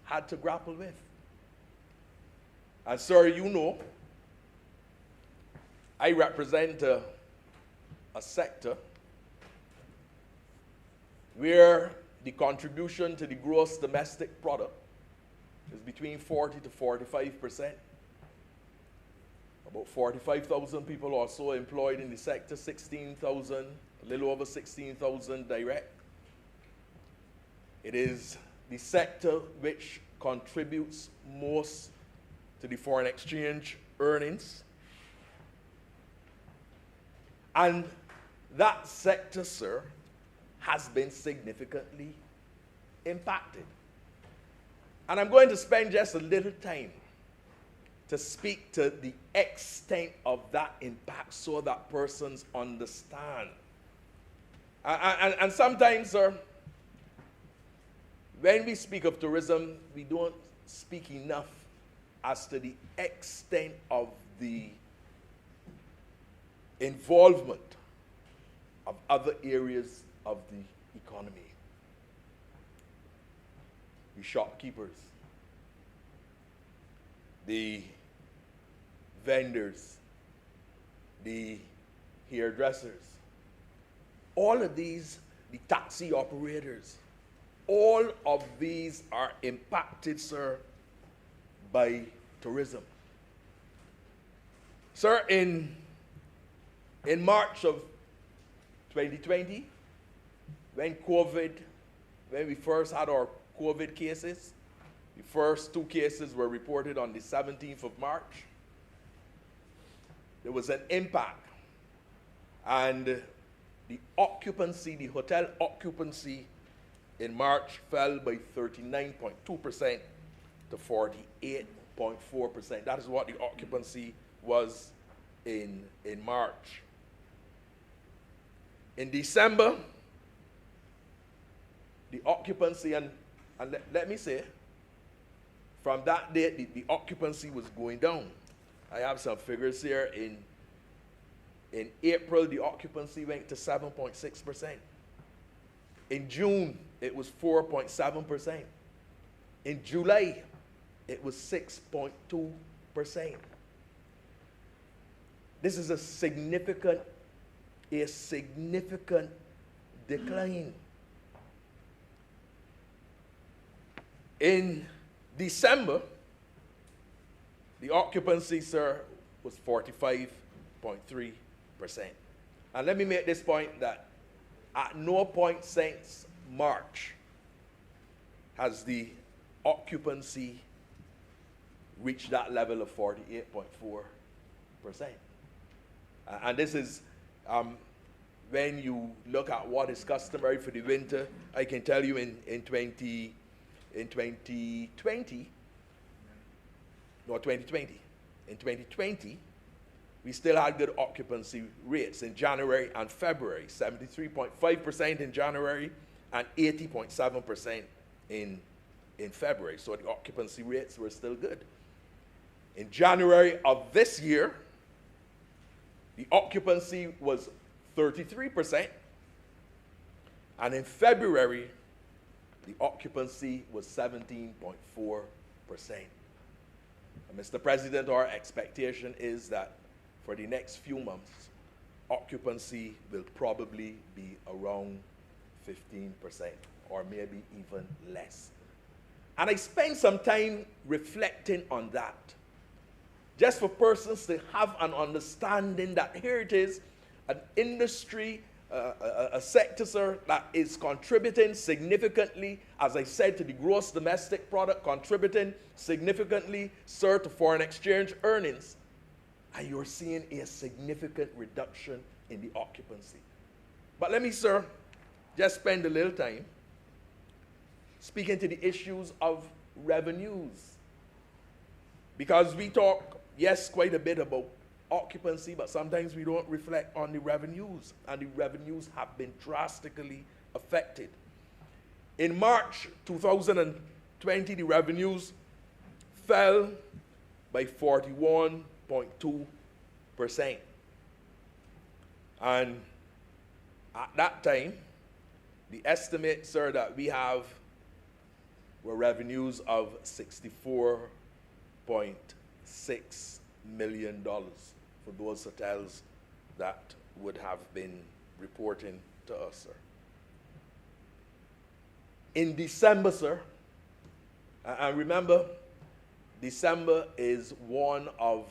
had to grapple with. And sir, you know, I represent a sector where the contribution to the gross domestic product is between 40 to 45%. About 45,000 people or so employed in the sector, 16,000, a little over 16,000 direct. It is the sector which contributes most to the foreign exchange earnings. And that sector, sir, has been significantly impacted. And I'm going to spend just a little time to speak to the extent of that impact so that persons understand. And sometimes, sir, when we speak of tourism, we don't speak enough as to the extent of the involvement of other areas of the economy. The shopkeepers, the vendors, the hairdressers, all of these, the taxi operators, all of these are impacted, sir, by tourism. Sir, in March of 2020, when we first had our COVID cases, the first 2 cases were reported on the 17th of March. There was an impact, and the hotel occupancy in March fell by 39.2% to 48.4%. That is what the occupancy was in March. In December, the occupancy, and let me say, from that date, the occupancy was going down. I have some figures here. In April, the occupancy went to 7.6%. In June, it was 4.7%. In July, it was 6.2%. This is a significant decline. In December, the occupancy, sir, was 45.3%. And let me make this point that at no point since March has the occupancy reached that level of 48.4%. And this is, when you look at what is customary for the winter, I can tell you in 2020, in 2020, we still had good occupancy rates in January and February, 73.5% in January and 80.7% in February. So the occupancy rates were still good. In January of this year, the occupancy was 33%, and in February, the occupancy was 17.4%. Mr. President, our expectation is that for the next few months, occupancy will probably be around 15% or maybe even less. And I spent some time reflecting on that, just for persons to have an understanding that here it is, an industry, a sector, sir, that is contributing significantly, as I said, to the gross domestic product, contributing significantly, sir, to foreign exchange earnings. And you're seeing a significant reduction in the occupancy. But let me, sir, just spend a little time speaking to the issues of revenues. Because we talk, yes, quite a bit about occupancy, but sometimes we don't reflect on the revenues, and the revenues have been drastically affected. In March 2020, the revenues fell by 41.2%. And at that time, the estimate, sir, that we have were revenues of $64.6 million for those hotels that would have been reporting to us, sir. In December, sir, and remember, December is one of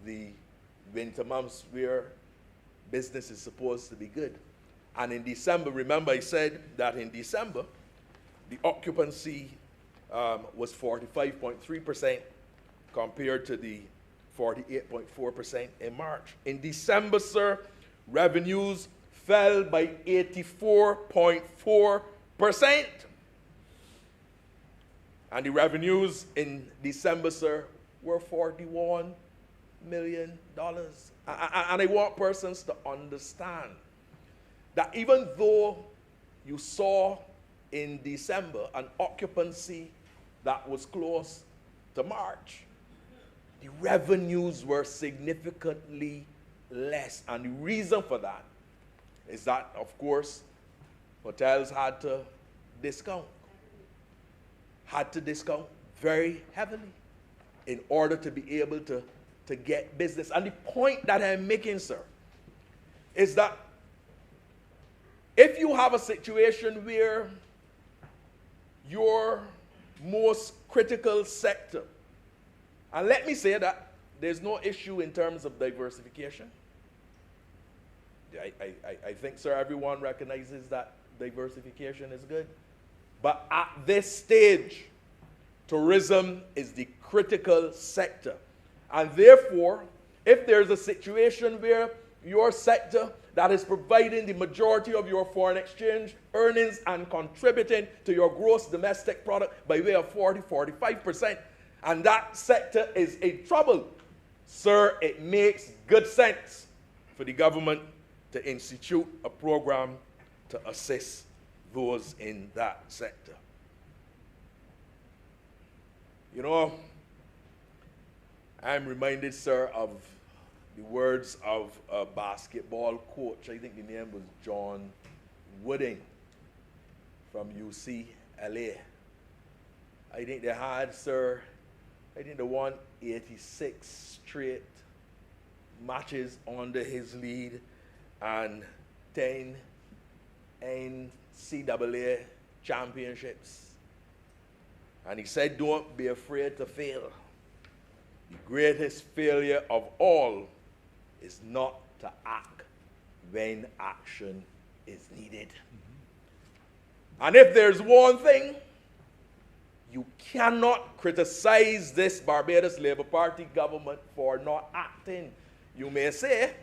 the winter months where business is supposed to be good. And in December, remember I said that in December, the occupancy was 45.3% compared to the 48.4% in March. In December, sir, revenues fell by 84.4%. And the revenues in December, sir, were $41 million. And I want persons to understand that even though you saw in December an occupancy that was close to March, the revenues were significantly less. And the reason for that is that, of course, hotels had to discount very heavily in order to be able to get business. And the point that I'm making, sir, is that if you have a situation where your most critical sector, and let me say that there's no issue in terms of diversification. I think, sir, everyone recognizes that diversification is good. But at this stage, tourism is the critical sector. And therefore, if there's a situation where your sector that is providing the majority of your foreign exchange earnings and contributing to your gross domestic product by way of 45%, and that sector is in trouble, sir, it makes good sense for the government to institute a program to assist those in that sector. You know, I'm reminded, sir, of the words of a basketball coach. I think the name was John Wooding from UCLA. I think they had, sir, they won 86 straight matches under his lead and 10 NCAA championships. And he said, don't be afraid to fail. The greatest failure of all is not to act when action is needed. Mm-hmm. And if there's one thing, you cannot criticize this Barbados Labour Party government for not acting. You may say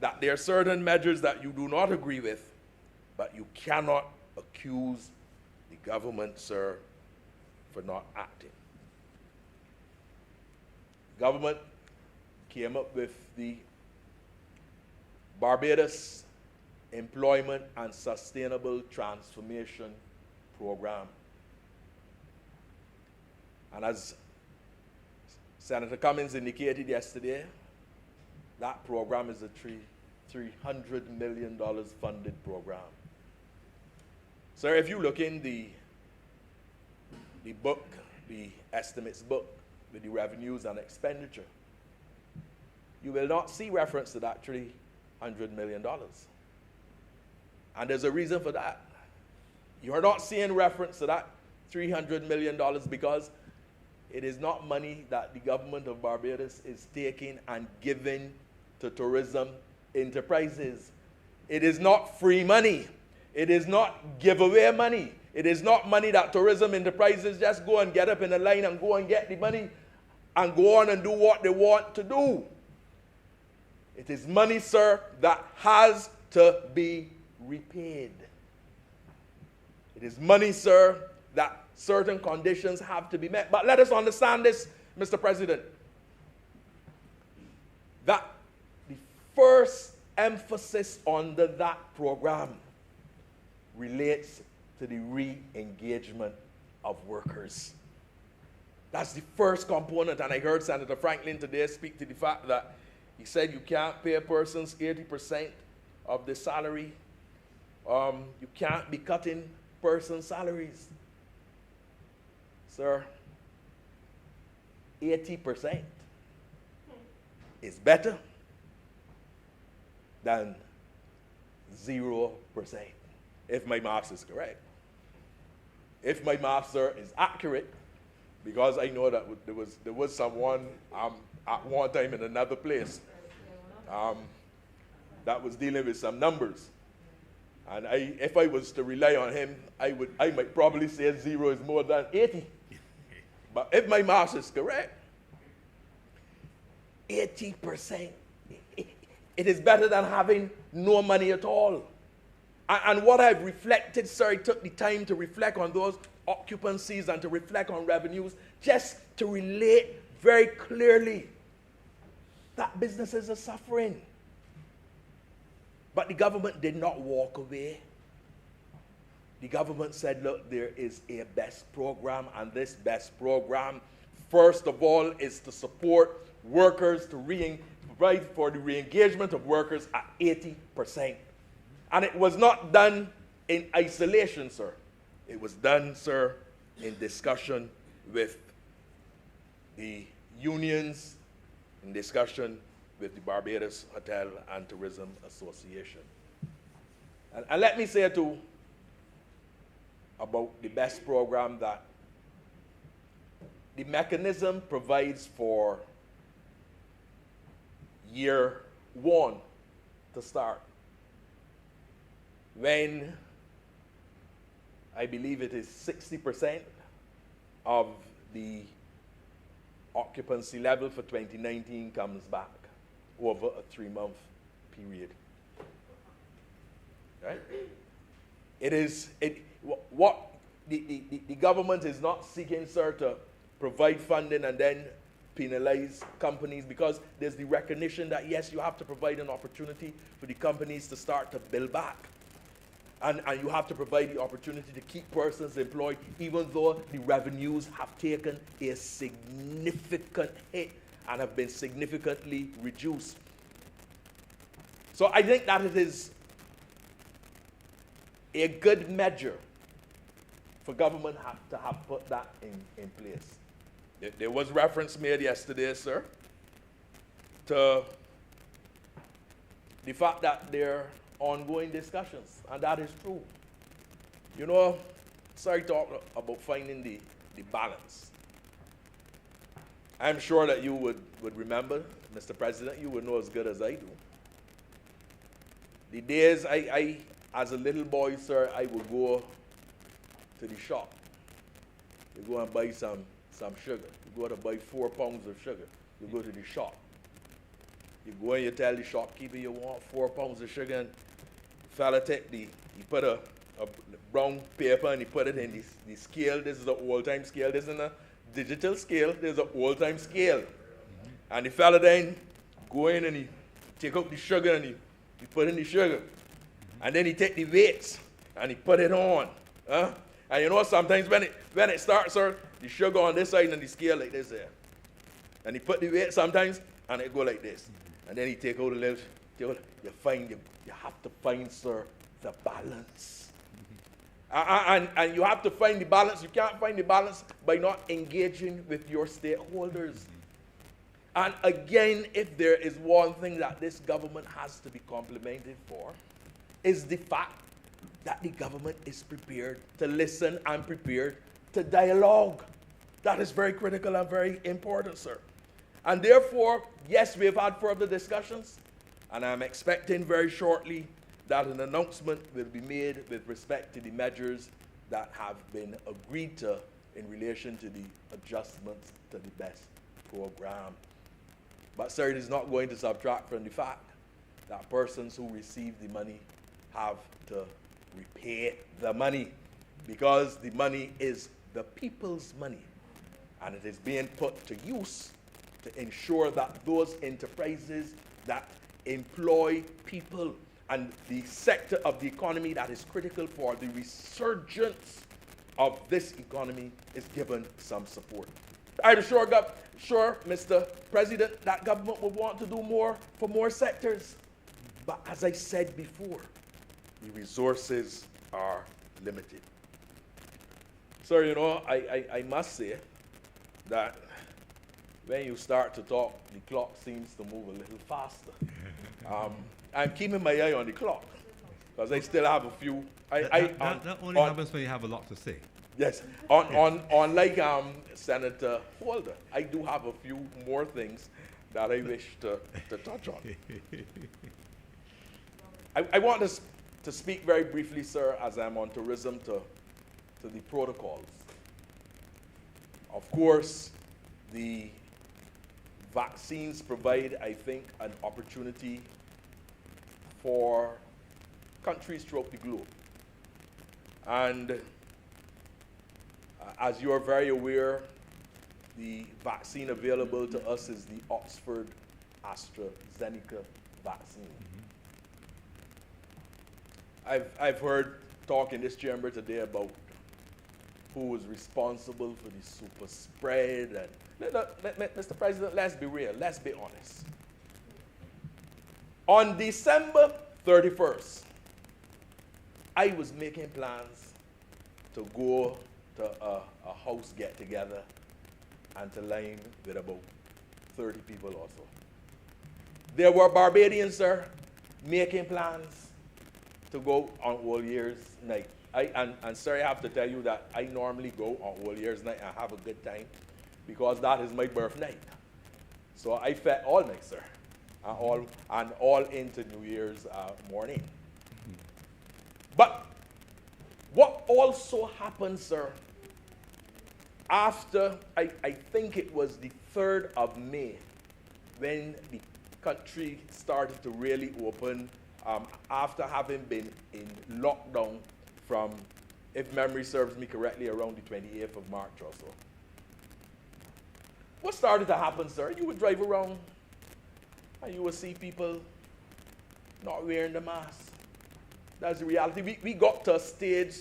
that there are certain measures that you do not agree with, but you cannot accuse the government, sir, for not acting. Government came up with the Barbados Employment and Sustainable Transformation Program. And as Senator Cummings indicated yesterday, that program is a $300 million funded program. Sir, if you look in the book, the estimates book, with the revenues and expenditure, you will not see reference to that $300 million. And there's a reason for that. You're not seeing reference to that $300 million because it is not money that the government of Barbados is taking and giving to tourism enterprises. It is not free money. It is not giveaway money. It is not money that tourism enterprises just go and get up in a line and go and get the money and go on and do what they want to do. It is money, sir, that has to be repaid. It is money, sir, that certain conditions have to be met. But let us understand this, Mr. President, that the first emphasis under that program relates to the re-engagement of workers. That's the first component, and I heard Senator Franklin today speak to the fact that he said you can't pay persons 80% of the salary. You can't be cutting persons' salaries. Sir, 80% is better than 0%, if my math is correct. If my math, sir, is accurate, because I know that there was someone at one time in another place that was dealing with some numbers. And if I was to rely on him, I might probably say 0 is more than 80. But if my math is correct, 80%, it is better than having no money at all. And what I've reflected, sir, I took the time to reflect on those occupancies and to reflect on revenues, just to relate very clearly that businesses are suffering. But the government did not walk away. The government said, look, there is a BEST program, and this BEST program, first of all, is to support workers, to provide for the re-engagement of workers at 80%. And it was not done in isolation, sir. It was done, sir, in discussion with the unions, in discussion with the Barbados Hotel and Tourism Association. And let me say too about the BEST program that the mechanism provides for year 1 to start, when I believe it is 60% of the occupancy level for 2019 comes back over a 3-month period. Right? What the government is not seeking, sir, to provide funding and then penalize companies, because there's the recognition that, yes, you have to provide an opportunity for the companies to start to build back. And you have to provide the opportunity to keep persons employed, even though the revenues have taken a significant hit and have been significantly reduced. So I think that it is a good measure for government to have put that in place. There was reference made yesterday, sir, to the fact that there are ongoing discussions, and that is true. You know, sorry to talk about finding the balance. I'm sure that you would remember, Mr. President, you would know as good as I do. The days I as a little boy, sir, I would go to the shop. You go and buy some sugar. You go to buy 4 pounds of sugar. You go to the shop. You go and you tell the shopkeeper you want 4 pounds of sugar, and the fella he put a brown paper and he put it in the scale. This is an old-time scale. This isn't a digital scale. This is an old-time scale. And the fella then go in and he take out the sugar and he put in the sugar. And then he take the weights and he put it on. And you know, sometimes when it starts, sir, the sugar on this side and the scale like this there. And he put the weight sometimes and it go like this. And then he take out a little, you have to find, sir, the balance. And you have to find the balance. You can't find the balance by not engaging with your stakeholders. And again, if there is one thing that this government has to be complimented for, is the fact that the government is prepared to listen and prepared to dialogue. That is very critical and very important, sir. And therefore, yes, we've had further discussions, and I'm expecting very shortly that an announcement will be made with respect to the measures that have been agreed to in relation to the adjustments to the BEST program. But sir, it is not going to subtract from the fact that persons who receive the money have to repay the money, because the money is the people's money, and it is being put to use to ensure that those enterprises that employ people and the sector of the economy that is critical for the resurgence of this economy is given some support. I'm sure, Mr. President, that government would want to do more for more sectors. But as I said before, the resources are limited. Sir, you know, I must say that when you start to talk, the clock seems to move a little faster. I'm keeping my eye on the clock because I still have a few. That only happens when you have a lot to say. Yes, unlike Senator Holder, I do have a few more things that I wish to touch on. I want to speak very briefly, sir, as I'm on tourism, to the protocols. Of course, the vaccines provide, I think, an opportunity for countries throughout the globe. And as you're very aware, the vaccine available to us is the Oxford AstraZeneca vaccine. I've heard talk in this chamber today about who was responsible for the super spread. And Mr. President, let's be real, let's be honest. On December 31st, I was making plans to go to a house get-together and to line with about 30 people or so. There were Barbadians, sir, making plans to go on All Year's night. And sir, I have to tell you that I normally go on All Year's night and have a good time because that is my birth night. So I fed all night, sir, and all into New Year's morning. But what also happened, sir, after, I think it was the 3rd of May, when the country started to really open, after having been in lockdown from, if memory serves me correctly, around the 28th of March or so. What started to happen, sir? You would drive around and you would see people not wearing the mask. That's the reality. We got to a stage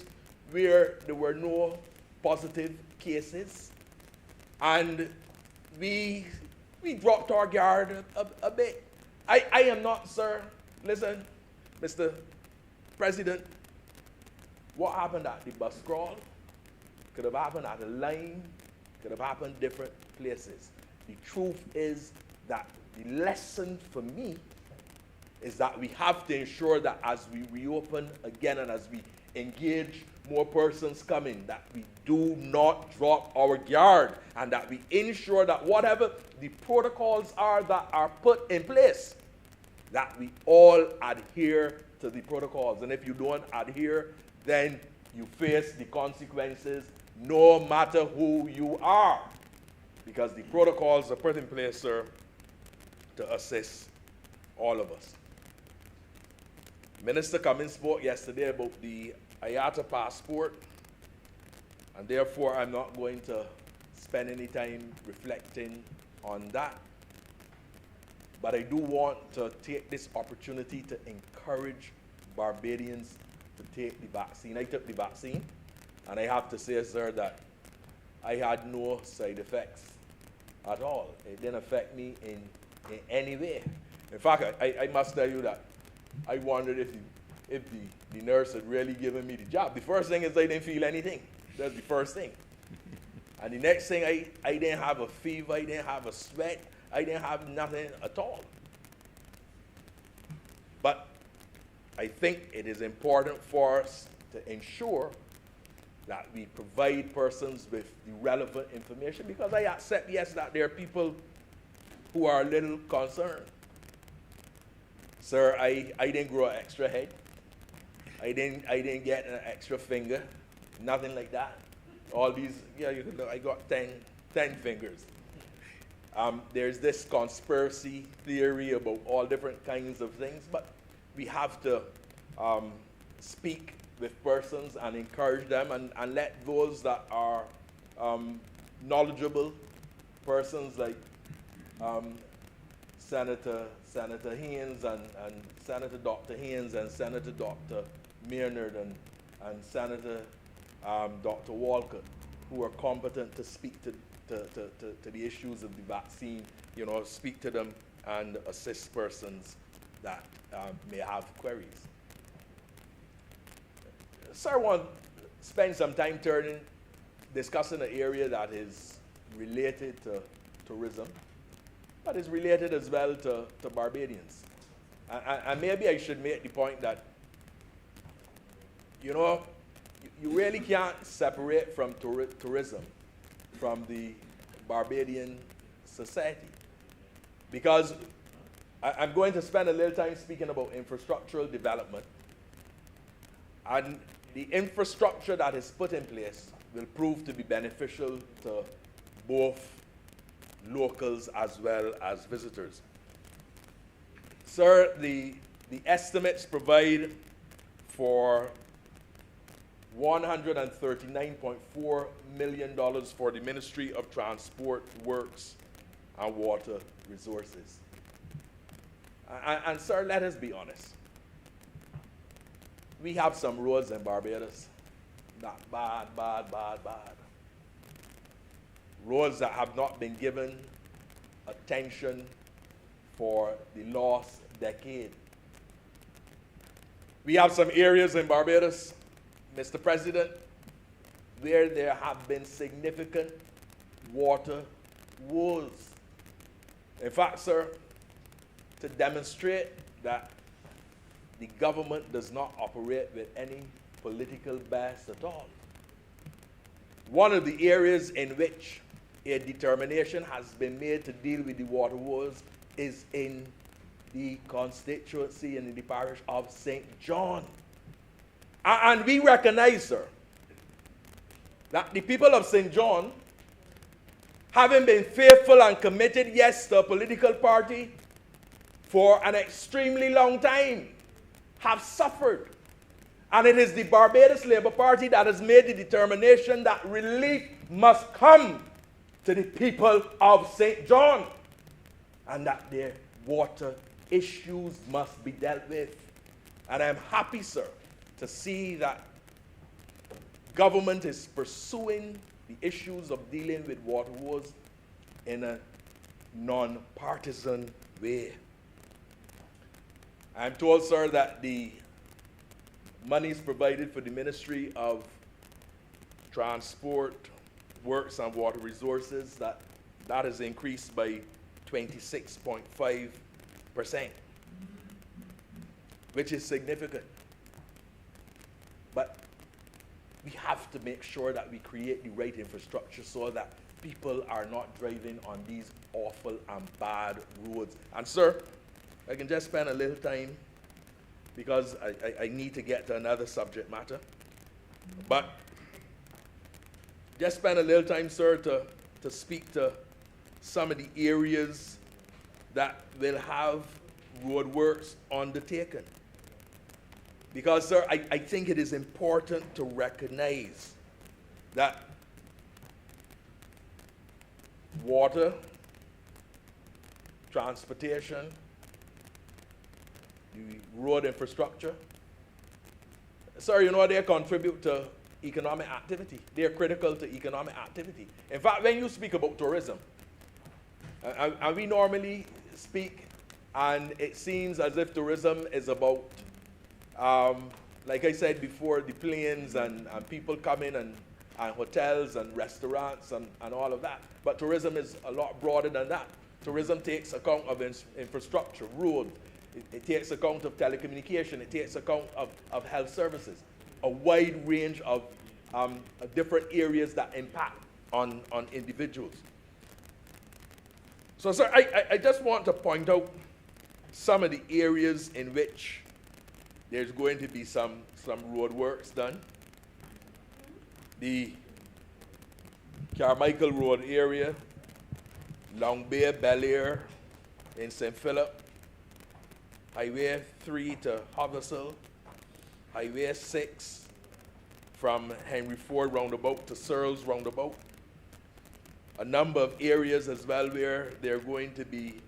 where there were no positive cases, and we dropped our guard a bit. I am not, sir, listen, Mr. President, what happened at the bus crawl could have happened at a line, could have happened different places. The truth is that the lesson for me is that we have to ensure that as we reopen again and as we engage more persons coming, that we do not drop our guard and that we ensure that whatever the protocols are that are put in place, that we all adhere to the protocols. And if you don't adhere, then you face the consequences no matter who you are, because the protocols are put in place, sir, to assist all of us. Minister Cummings spoke yesterday about the IATA passport, and therefore I'm not going to spend any time reflecting on that. But I do want to take this opportunity to encourage Barbadians to take the vaccine. I took the vaccine, and I have to say, sir, that I had no side effects at all. It didn't affect me in any way. In fact, I must tell you that I wondered if the nurse had really given me the job. The first thing is I didn't feel anything. That's the first thing. And the next thing, I didn't have a fever, I didn't have a sweat, I didn't have nothing at all. But I think it is important for us to ensure that we provide persons with the relevant information, because I accept, yes, that there are people who are a little concerned. Sir, I didn't grow an extra head. I didn't get an extra finger, nothing like that. All these, yeah, you can look, I got 10 fingers. There's this conspiracy theory about all different kinds of things, but we have to speak with persons and encourage them, and let those that are knowledgeable persons like Senator Haynes and Senator Dr. Haynes and Senator Dr. Maynard and Senator Dr. Walker, who are competent to speak to the issues of the vaccine, you know, speak to them and assist persons that may have queries. Sir, I want to spend some time discussing an area that is related to tourism, but is related as well to Barbadians. And maybe I should make the point that, you know, you really can't separate from tourism from the Barbadian society. Because I'm going to spend a little time speaking about infrastructural development. And the infrastructure that is put in place will prove to be beneficial to both locals as well as visitors. Sir, the estimates provide for $139.4 million for the Ministry of Transport, Works, and Water Resources. And sir, let us be honest. We have some roads in Barbados that bad. Roads that have not been given attention for the last decade. We have some areas in Barbados, Mr. President, where there have been significant water woes. In fact, sir, to demonstrate that the government does not operate with any political bias at all. One of the areas in which a determination has been made to deal with the water woes is in the constituency and in the parish of St. John. And we recognize, sir, that the people of St. John, having been faithful and committed, yes, to a political party for an extremely long time, have suffered. And it is the Barbados Labour Party that has made the determination that relief must come to the people of St. John, and that their water issues must be dealt with. And I'm happy, sir, to see that government is pursuing the issues of dealing with water woes in a non-partisan way. I'm told, sir, that the monies provided for the Ministry of Transport, Works, and Water Resources, that has increased by 26.5%, which is significant. But we have to make sure that we create the right infrastructure so that people are not driving on these awful and bad roads. And sir, I can just spend a little time because I need to get to another subject matter. But just spend a little time, sir, to speak to some of the areas that will have road works undertaken. Because, sir, I think it is important to recognize that water, transportation, the road infrastructure, sir, you know, they contribute to economic activity. They're critical to economic activity. In fact, when you speak about tourism, and we normally speak, and it seems as if tourism is about, like I said before, the planes and people coming and hotels and restaurants and all of that. But tourism is a lot broader than that. Tourism takes account of infrastructure, road. It takes account of telecommunication. It takes account of health services. A wide range of different areas that impact on individuals. So, sir, I just want to point out some of the areas in which there's going to be some road works done. The Carmichael Road area, Long Bay, Bel Air, in St. Philip, Highway 3 to Hubbersville, Highway 6 from Henry Ford roundabout to Searles roundabout. A number of areas as well where there are going to be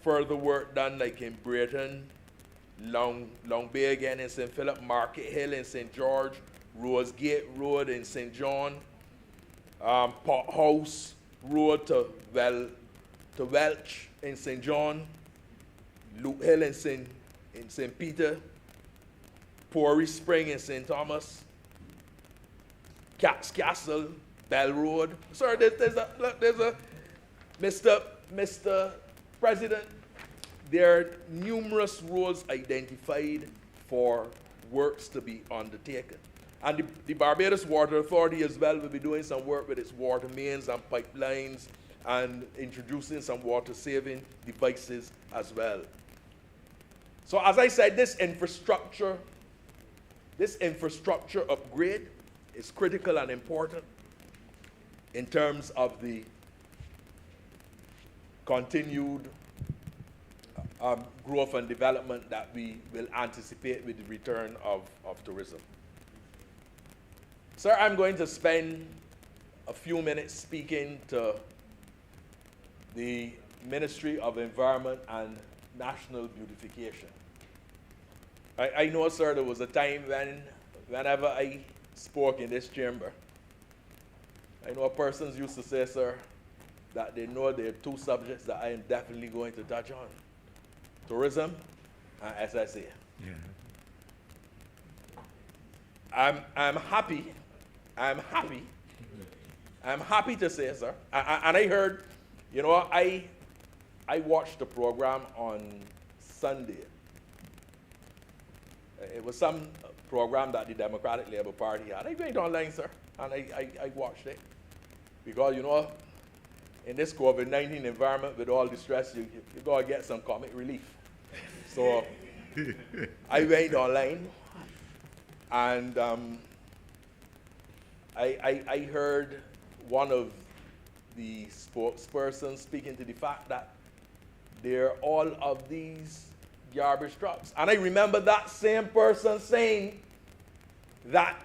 further work done, like in Brayton, Long Bay again in St. Philip, Market Hill in St. George, Rosegate Road in St. John, Pot House Road to Welch in St. John, Loop Hill in St. Peter, Pori Spring in St. Thomas, Cat's Castle, Bell Road. Sir, there's a Mr. President, there are numerous roads identified for works to be undertaken. And the Barbados Water Authority as well will be doing some work with its water mains and pipelines and introducing some water-saving devices as well. So as I said, this infrastructure upgrade is critical and important in terms of the continued growth and development that we will anticipate with the return of tourism. Sir, I'm going to spend a few minutes speaking to the Ministry of Environment and National Beautification. I know, sir, there was a time whenever I spoke in this chamber, I know persons used to say, sir, that they know there are two subjects that I am definitely going to touch on: tourism and SSA. Yeah. I'm happy to say, sir, and I heard, you know, I watched the program on Sunday. It was some program that the Democratic Labour Party had. I went online, sir, and I watched it. Because, you know, in this COVID-19 environment with all the stress, you got to get some comic relief. So I went online, and I heard one of the spokespersons speaking to the fact that there are all of these garbage trucks. And I remember that same person saying that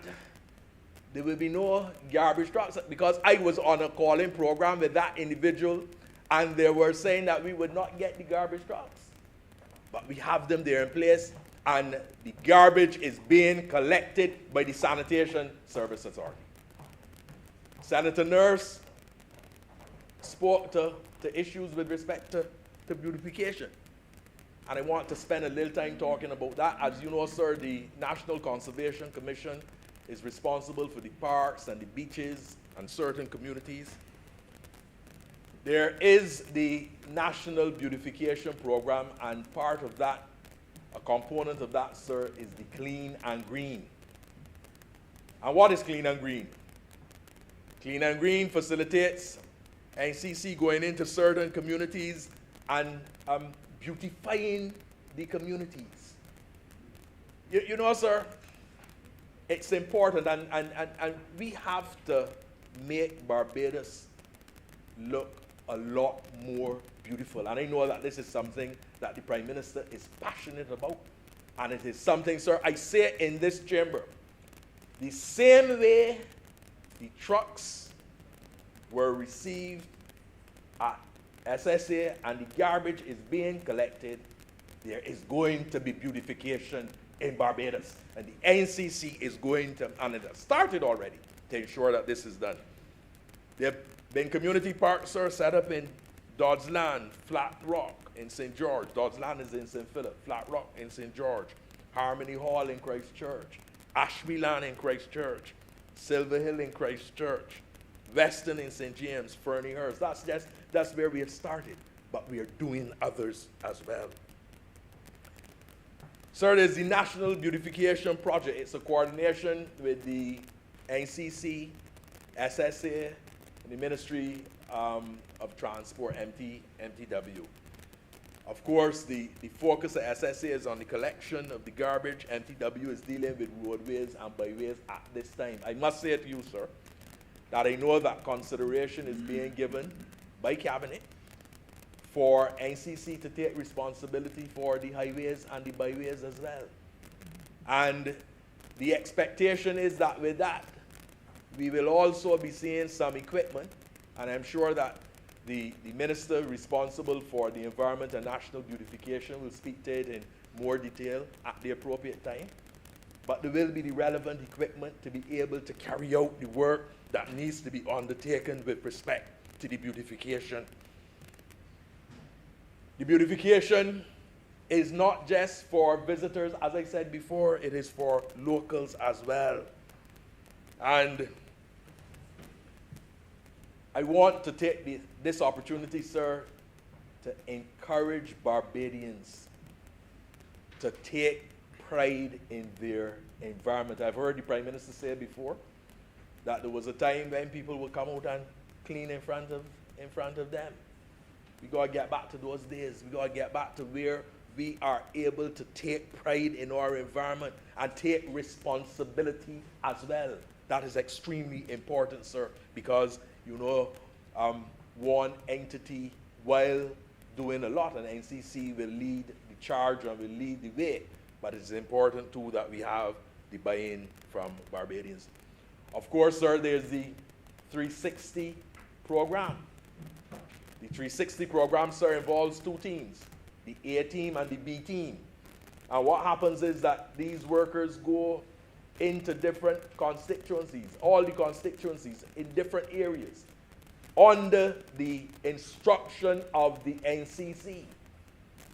there will be no garbage trucks, because I was on a calling program with that individual, and they were saying that we would not get the garbage trucks. But we have them there in place, and the garbage is being collected by the Sanitation Service Authority. Senator Nurse spoke to issues with respect to beautification. And I want to spend a little time talking about that. As you know, sir, the National Conservation Commission is responsible for the parks and the beaches and certain communities. There is the National Beautification Program, and part of that, a component of that, sir, is the Clean and Green. And what is Clean and Green? Clean and Green facilitates NCC going into certain communities and beautifying the communities. You know, sir, it's important, and we have to make Barbados look a lot more beautiful. And I know that this is something that the Prime Minister is passionate about. And it is something, sir, I say in this chamber, the same way the trucks were received at SSA and the garbage is being collected, there is going to be beautification in Barbados. And the NCC is going to, and it has started already, to ensure that this is done. There have been community parks, sir, set up in Doddsland, Flat Rock in St. George. Doddsland is in St. Philip. Flat Rock in St. George. Harmony Hall in Christchurch. Ashbyland in Christchurch. Silver Hill in Christchurch. Weston in St. James. Ferniehurst. That's where we have started. But we are doing others as well. Sir, there's the National Beautification Project. It's a coordination with the NCC, SSA, and the Ministry of Transport, MTW. Of course, the focus of SSA is on the collection of the garbage. MTW is dealing with roadways and byways at this time. I must say to you, sir, that I know that consideration is being given by Cabinet for NCC to take responsibility for the highways and the byways as well. And the expectation is that with that, we will also be seeing some equipment, and I'm sure that the minister responsible for the environment and national beautification will speak to it in more detail at the appropriate time. But there will be the relevant equipment to be able to carry out the work that needs to be undertaken with respect to the beautification. The beautification is not just for visitors, as I said before, it is for locals as well. And I want to take this opportunity, sir, to encourage Barbadians to take pride in their environment. I've heard the Prime Minister say before that there was a time when people would come out and clean in front of them. We got to get back to those days. We got to get back to where we are able to take pride in our environment and take responsibility as well. That is extremely important, sir, because, you know, one entity, while doing a lot, and NCC will lead the charge and will lead the way, but it's important, too, that we have the buy-in from Barbadians. Of course, sir, there's the 360 program. The 360 program, sir, involves two teams, the A team and the B team. And what happens is that these workers go into different constituencies, all the constituencies in different areas, under the instruction of the NCC,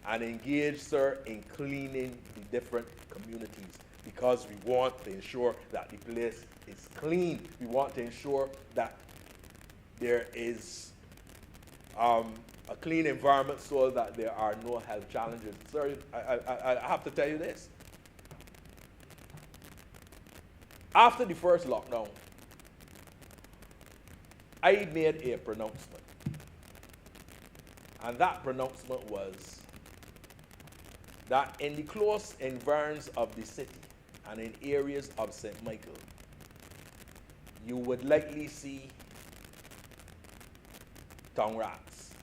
and engage, sir, in cleaning the different communities, because we want to ensure that the place is clean. We want to ensure that there is a clean environment so that there are no health challenges. Sir, I have to tell you this. After the first lockdown, I made a pronouncement. And that pronouncement was that in the close environs of the city and in areas of St. Michael, you would likely see tongue rats.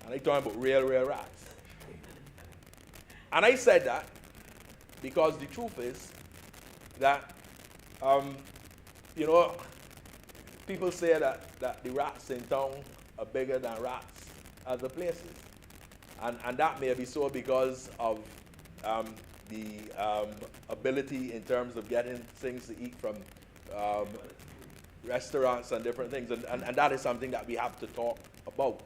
And I'm talking about real rats. And I said that because the truth is that, you know, people say that the rats in town are bigger than rats other places. And that may be so because of the ability in terms of getting things to eat from restaurants and different things. And that is something that we have to talk about.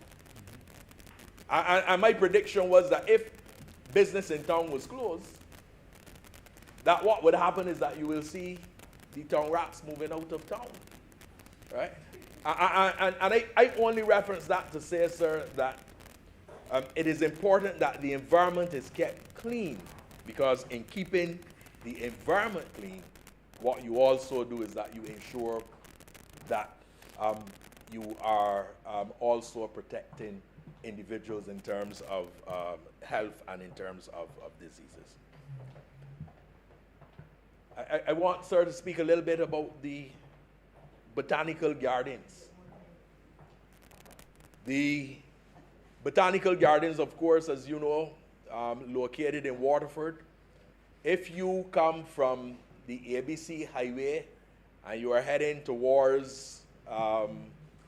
And my prediction was that if business in town was closed, that what would happen is that you will see the town rats moving out of town, right? And I only reference that to say, sir, that it is important that the environment is kept clean, because in keeping the environment clean, what you also do is that you ensure that you are also protecting individuals in terms of health and in terms of diseases. I want, sir, to speak a little bit about the botanical gardens. The botanical gardens, of course, as you know, located in Waterford. If you come from the ABC Highway and you are heading towards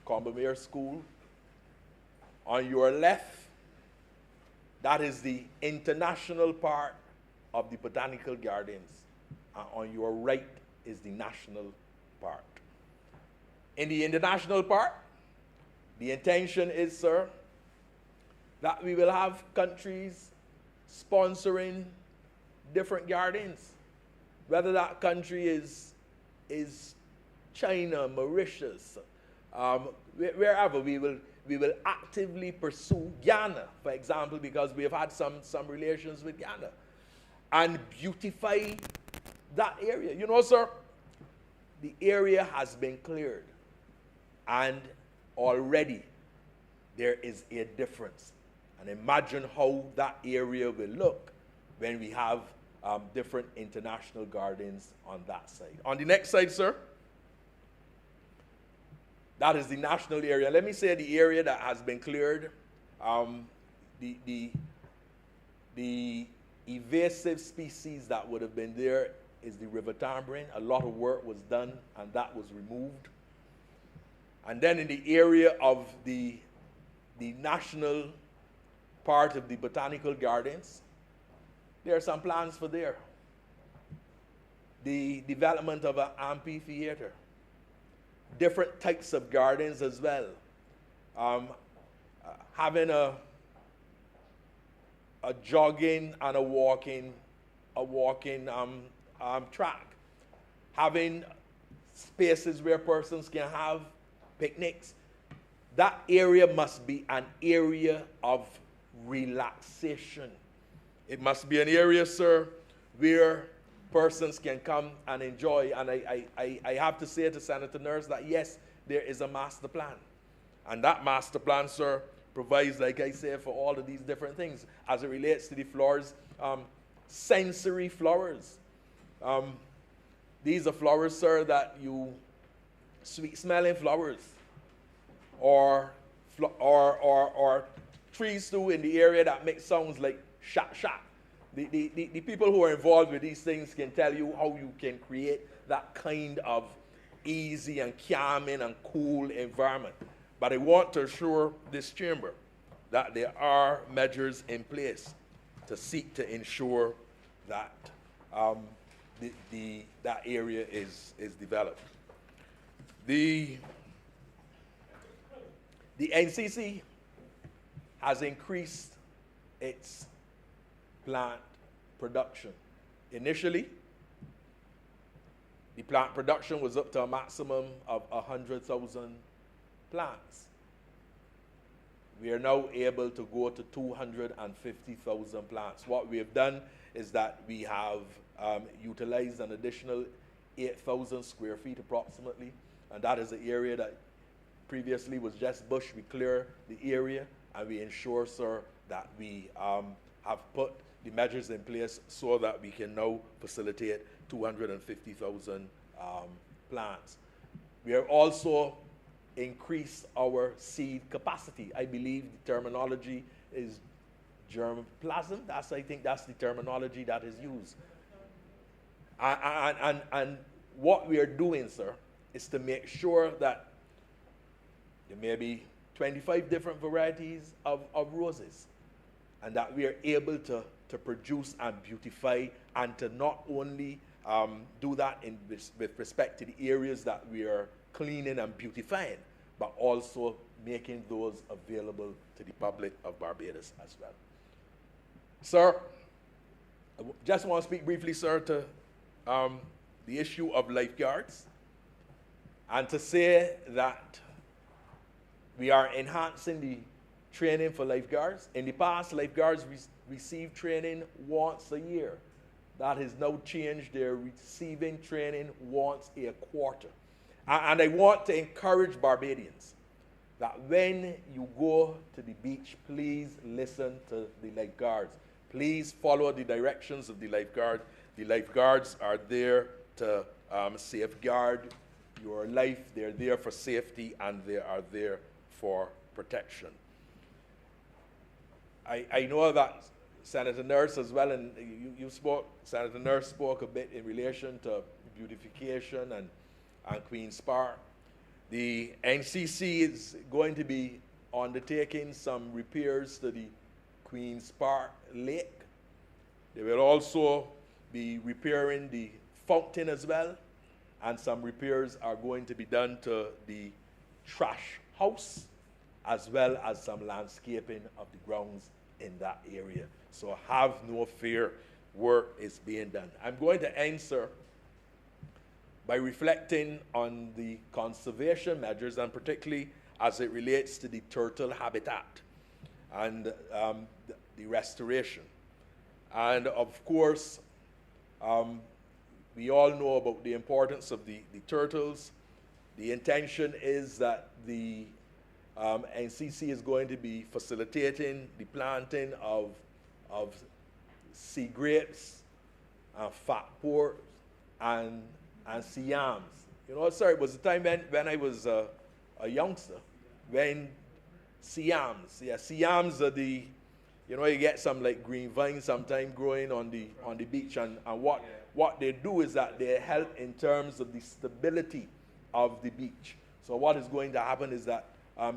Combermere School, on your left, that is the International Park of the Botanical Gardens. On your right is the National Park. In the International Park, the intention is, sir, that we will have countries sponsoring different gardens. Whether that country is China, Mauritius, wherever, we will actively pursue Ghana, for example, because we have had some relations with Ghana, and beautify that area. You know, sir, the area has been cleared, and already there is a difference. And imagine how that area will look when we have different international gardens on that side. On the next side, sir, that is the national area. Let me say the area that has been cleared. The invasive species that would have been there is the river tambourine. A lot of work was done, and that was removed. And then in the area of the national part of the Botanical Gardens, there are some plans for there. The development of an amphitheater, different types of gardens as well. Having a jogging and a walking track. Having spaces where persons can have picnics. That area must be an area of relaxation. It must be an area, sir, where persons can come and enjoy. And I have to say to Senator Nurse that yes, there is a master plan. And that master plan, sir, provides, like I say, for all of these different things. As it relates to the flowers, sensory flowers. These are flowers, sir, that you, sweet-smelling flowers, or trees too in the area that make sounds like shak shak. The people who are involved with these things can tell you how you can create that kind of easy and calming and cool environment. But I want to assure this chamber that there are measures in place to seek to ensure that that area is developed. The NCC has increased its plant production. Initially, the plant production was up to a maximum of 100,000 plants. We are now able to go to 250,000 plants. What we have done is that we have utilized an additional 8,000 square feet approximately, and that is the area that previously was just bush. We clear the area, and we ensure, sir, that we have put the measures in place so that we can now facilitate 250,000 plants. We have also increased our seed capacity. I believe the terminology is germplasm. I think that's the terminology that is used. And what we are doing, sir, is to make sure that there may be 25 different varieties of roses, and that we are able to produce and beautify, and to not only do that with respect to the areas that we are cleaning and beautifying, but also making those available to the public of Barbados as well. Sir, I just want to speak briefly, sir, to the issue of lifeguards, and to say that we are enhancing the training for lifeguards. In the past, lifeguards received training once a year. That has now changed. They're receiving training once a quarter. And I want to encourage Barbadians that when you go to the beach, please listen to the lifeguards. Please follow the directions of the lifeguard. The lifeguards are there to safeguard your life. They're there for safety, and they are there for protection. I know that Senator Nurse as well, and Senator Nurse spoke a bit in relation to beautification and Queen's Park. The NCC is going to be undertaking some repairs to the Queen's Park Lake. They will also be repairing the fountain as well, and some repairs are going to be done to the trash house, as well as some landscaping of the grounds in that area. So have no fear, work is being done. I'm going to end, sir, by reflecting on the conservation measures, and particularly as it relates to the turtle habitat and the restoration. And of course, we all know about the importance of the turtles. The intention is that the NCC is going to be facilitating the planting of sea grapes, fat pork, and siams. You know, sir, it was a time when I was a youngster, when siams are the, you know, you get some like green vines sometime growing on the beach, and what they do is that they help in terms of the stability of the beach. So what is going to happen is that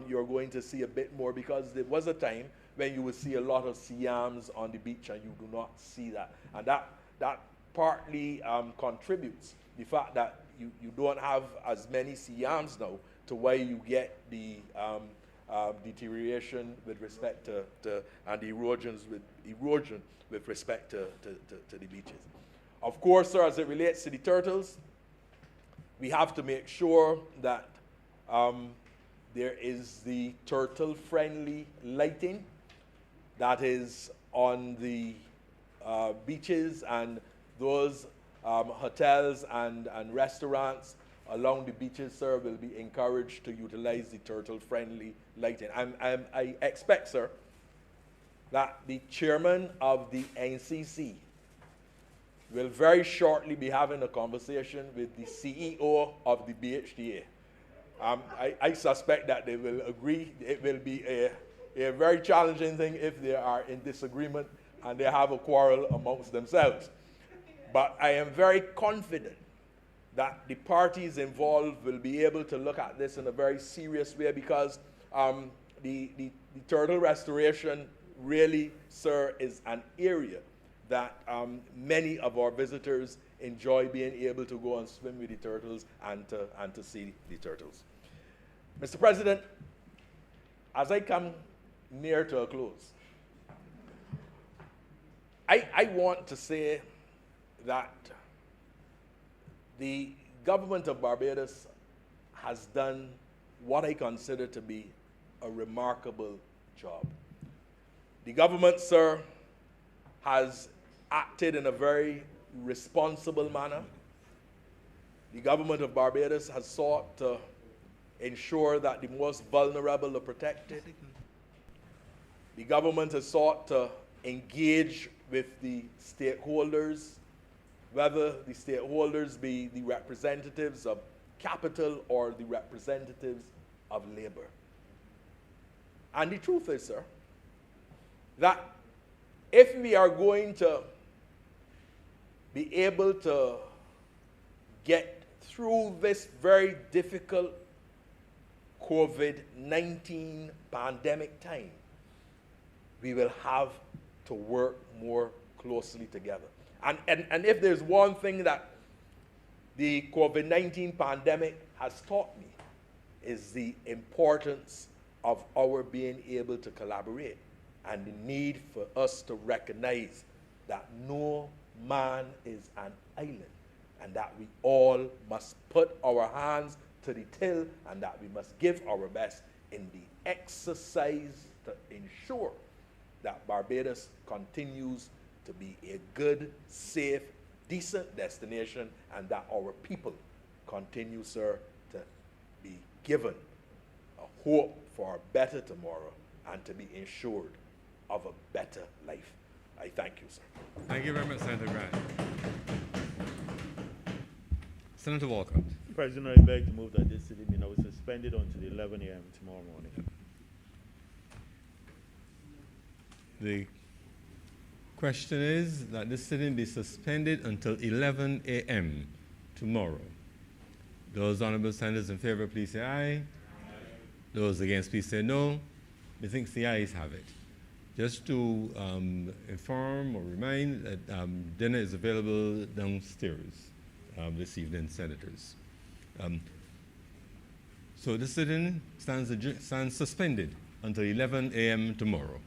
you're going to see a bit more, because there was a time when you would see a lot of siams on the beach and you do not see that. And that partly contributes the fact that you don't have as many siams now, to why you get the deterioration with respect to and the erosion with respect to the beaches. Of course, sir, as it relates to the turtles, we have to make sure that there is the turtle-friendly lighting that is on the beaches, and those hotels and restaurants along the beaches, sir, will be encouraged to utilize the turtle-friendly lighting. I expect, sir, that the chairman of the NCC will very shortly be having a conversation with the CEO of the BHTA. I suspect that they will agree. It will be a very challenging thing if they are in disagreement and they have a quarrel amongst themselves. But I am very confident that the parties involved will be able to look at this in a very serious way, because the turtle restoration really, sir, is an area that many of our visitors enjoy being able to go and swim with the turtles and to see the turtles. Mr. President, as I come near to a close, I want to say that the government of Barbados has done what I consider to be a remarkable job. The government, sir, has acted in a very responsible manner. The government of Barbados has sought to ensure that the most vulnerable are protected. The government has sought to engage with the stakeholders, whether the stakeholders be the representatives of capital or the representatives of labor. And the truth is, sir, that if we are going to be able to get through this very difficult COVID-19 pandemic time, we will have to work more closely together. And if there's one thing that the COVID-19 pandemic has taught me, is the importance of our being able to collaborate, and the need for us to recognize that no man is an island, and that we all must put our hands to the till, and that we must give our best in the exercise to ensure that Barbados continues to be a good, safe, decent destination, and that our people continue, sir, to be given a hope for a better tomorrow and to be ensured of a better life. I thank you, sir. Thank you very much, Senator Grant. Senator Walcott. President, I beg to move that this sitting be now suspended until 11 a.m. tomorrow morning. The question is that this sitting be suspended until 11 a.m. tomorrow. Those honorable senators in favor, please say aye. Those against, please say no. Methinks the ayes have it. Just to inform or remind that dinner is available downstairs this evening, Senators. So the sitting stands suspended until 11 a.m. tomorrow.